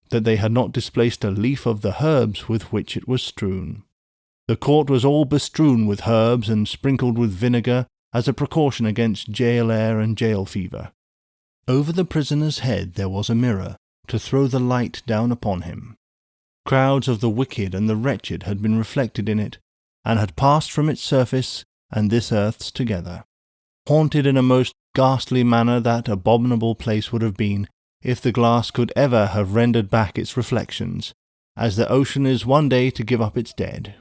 that they had not displaced a leaf of the herbs with which it was strewn. The court was all bestrewn with herbs and sprinkled with vinegar as a precaution against jail air and jail fever. Over the prisoner's head there was a mirror to throw the light down upon him. Crowds of the wicked and the wretched had been reflected in it, and had passed from its surface and this earth's together, haunted in a most ghastly manner that abominable place would have been if the glass could ever have rendered back its reflections, as the ocean is one day to give up its dead.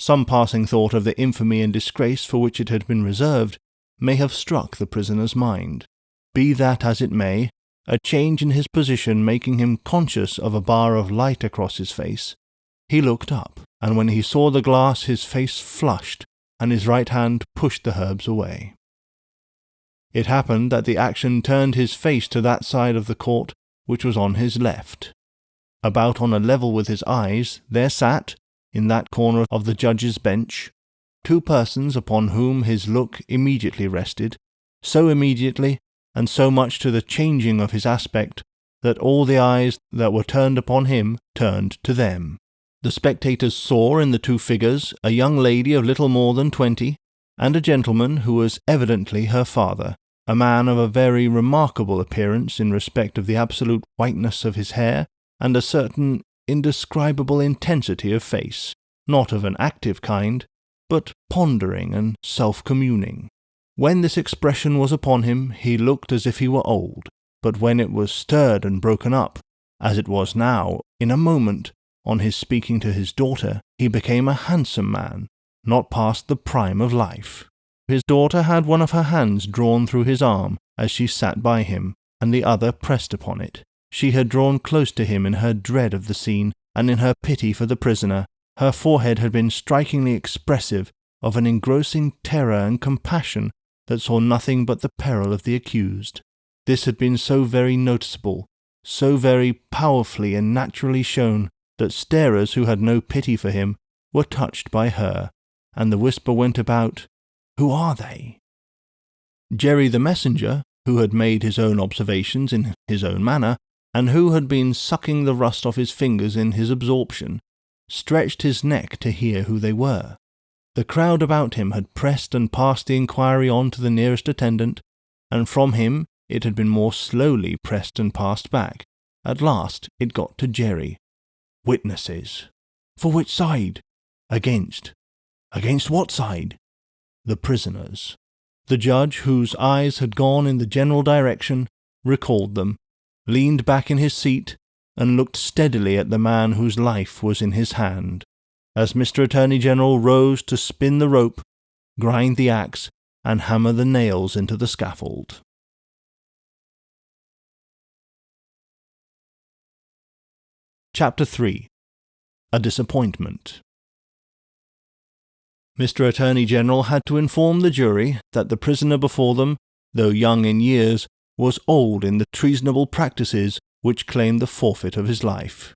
Some passing thought of the infamy and disgrace for which it had been reserved may have struck the prisoner's mind. Be that as it may, a change in his position making him conscious of a bar of light across his face, he looked up, and when he saw the glass his face flushed, and his right hand pushed the herbs away. It happened that the action turned his face to that side of the court which was on his left. About on a level with his eyes there sat, in that corner of the judge's bench, two persons upon whom his look immediately rested, so immediately, and so much to the changing of his aspect, that all the eyes that were turned upon him turned to them. The spectators saw in the two figures a young lady of little more than 20, and a gentleman who was evidently her father, a man of a very remarkable appearance in respect of the absolute whiteness of his hair, and a certain indescribable intensity of face, not of an active kind, but pondering and self-communing. When this expression was upon him, he looked as if he were old, but when it was stirred and broken up, as it was now, in a moment, on his speaking to his daughter, he became a handsome man, not past the prime of life. His daughter had one of her hands drawn through his arm as she sat by him, and the other pressed upon it. She had drawn close to him in her dread of the scene, and in her pity for the prisoner. Her forehead had been strikingly expressive of an engrossing terror and compassion that saw nothing but the peril of the accused. This had been so very noticeable, so very powerfully and naturally shown, that starers who had no pity for him were touched by her, and the whisper went about, "Who are they?" Jerry the messenger, who had made his own observations in his own manner, and who had been sucking the rust off his fingers in his absorption, stretched his neck to hear who they were. The crowd about him had pressed and passed the inquiry on to the nearest attendant, and from him it had been more slowly pressed and passed back. At last it got to Jerry. Witnesses. For which side? Against. Against what side? The prisoners. The judge, whose eyes had gone in the general direction, recalled them, leaned back in his seat, and looked steadily at the man whose life was in his hand, as Mr. Attorney General rose to spin the rope, grind the axe, and hammer the nails into the scaffold. Chapter 3. A Disappointment. Mr. Attorney General had to inform the jury that the prisoner before them, though young in years, was old in the treasonable practices which claimed the forfeit of his life.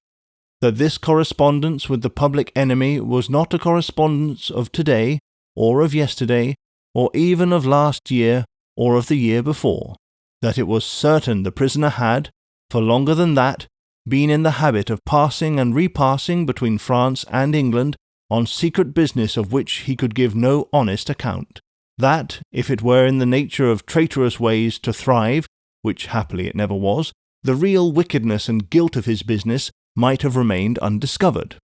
That this correspondence with the public enemy was not a correspondence of today, or of yesterday, or even of last year, or of the year before. That it was certain the prisoner had, for longer than that, been in the habit of passing and repassing between France and England on secret business of which he could give no honest account. That, if it were in the nature of traitorous ways to thrive, which happily it never was, the real wickedness and guilt of his business might have remained undiscovered.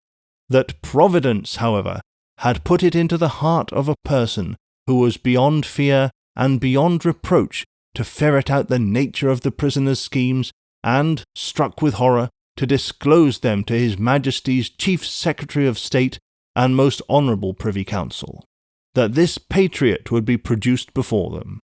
That Providence, however, had put it into the heart of a person who was beyond fear and beyond reproach to ferret out the nature of the prisoner's schemes, and, struck with horror, to disclose them to His Majesty's Chief Secretary of State and most honourable Privy Council. That this patriot would be produced before them.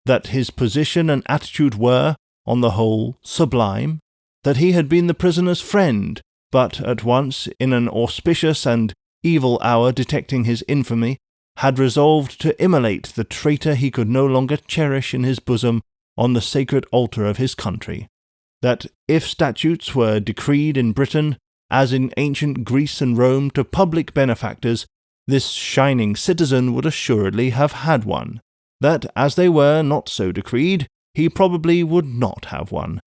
That his position and attitude were, on the whole, sublime. That he had been the prisoner's friend, but at once, in an auspicious and evil hour detecting his infamy, had resolved to immolate the traitor he could no longer cherish in his bosom on the sacred altar of his country. That if statutes were decreed in Britain, as in ancient Greece and Rome, to public benefactors, this shining citizen would assuredly have had one. That, as they were not so decreed, he probably would not have one.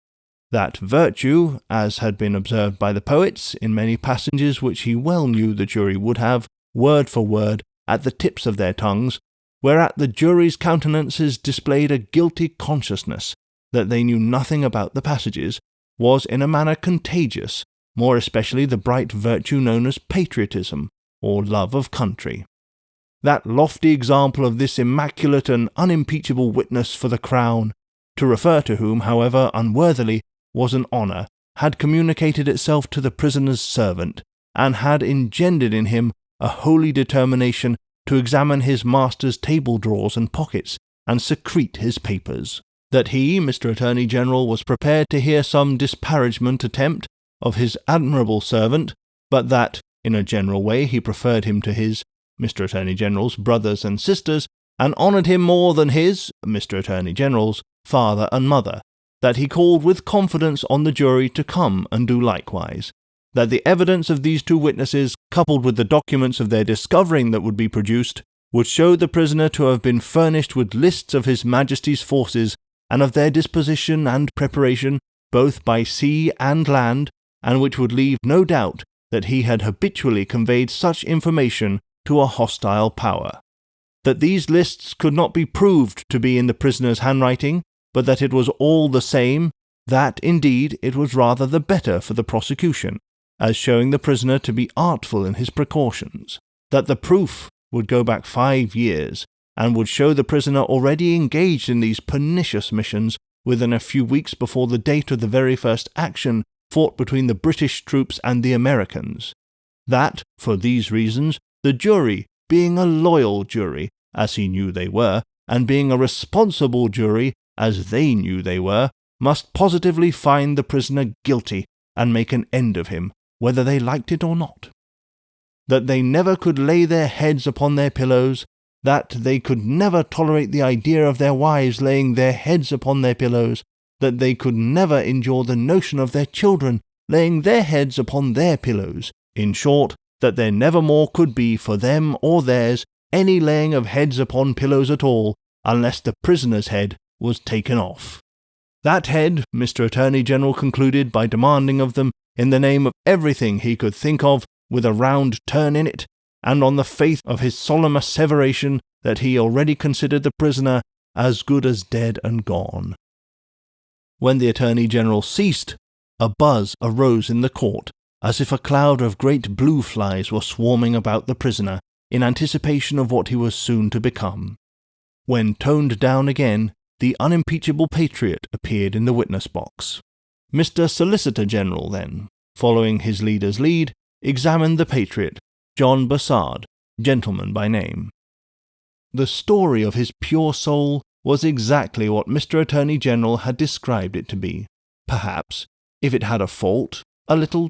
That virtue, as had been observed by the poets in many passages which he well knew the jury would have, word for word, at the tips of their tongues, whereat the jury's countenances displayed a guilty consciousness that they knew nothing about the passages, was in a manner contagious, more especially the bright virtue known as patriotism, or love of country. That lofty example of this immaculate and unimpeachable witness for the crown, to refer to whom, however unworthily, was an honour, had communicated itself to the prisoner's servant, and had engendered in him a holy determination to examine his master's table drawers and pockets, and secrete his papers. That he, Mr. Attorney General, was prepared to hear some disparagement attempt of his admirable servant, but that, in a general way, he preferred him to his, Mr. Attorney General's, brothers and sisters, and honoured him more than his, Mr. Attorney General's, father and mother, that he called with confidence on the jury to come and do likewise, that the evidence of these two witnesses, coupled with the documents of their discovering that would be produced, would show the prisoner to have been furnished with lists of His Majesty's forces, and of their disposition and preparation, both by sea and land, and which would leave no doubt that he had habitually conveyed such information to a hostile power. That these lists could not be proved to be in the prisoner's handwriting, but that it was all the same, that, indeed, it was rather the better for the prosecution, as showing the prisoner to be artful in his precautions. That the proof would go back 5 years, and would show the prisoner already engaged in these pernicious missions within a few weeks before the date of the very first action fought between the British troops and the Americans. That, for these reasons, the jury, being a loyal jury, as he knew they were, and being a responsible jury, as they knew they were, must positively find the prisoner guilty and make an end of him, whether they liked it or not. That they never could lay their heads upon their pillows, that they could never tolerate the idea of their wives laying their heads upon their pillows, that they could never endure the notion of their children laying their heads upon their pillows. In short, that there never more could be for them or theirs any laying of heads upon pillows at all, unless the prisoner's head was taken off. That head, Mr. Attorney General concluded by demanding of them, in the name of everything he could think of with a round turn in it, and on the faith of his solemn asseveration that he already considered the prisoner as good as dead and gone. When the Attorney General ceased, a buzz arose in the court, as if a cloud of great blue flies were swarming about the prisoner, in anticipation of what he was soon to become. When toned down again, the unimpeachable patriot appeared in the witness box. Mr. Solicitor General then, following his leader's lead, examined the patriot, John Bassard, gentleman by name. The story of his pure soul was exactly what Mr. Attorney General had described it to be. Perhaps, if it had a fault, a little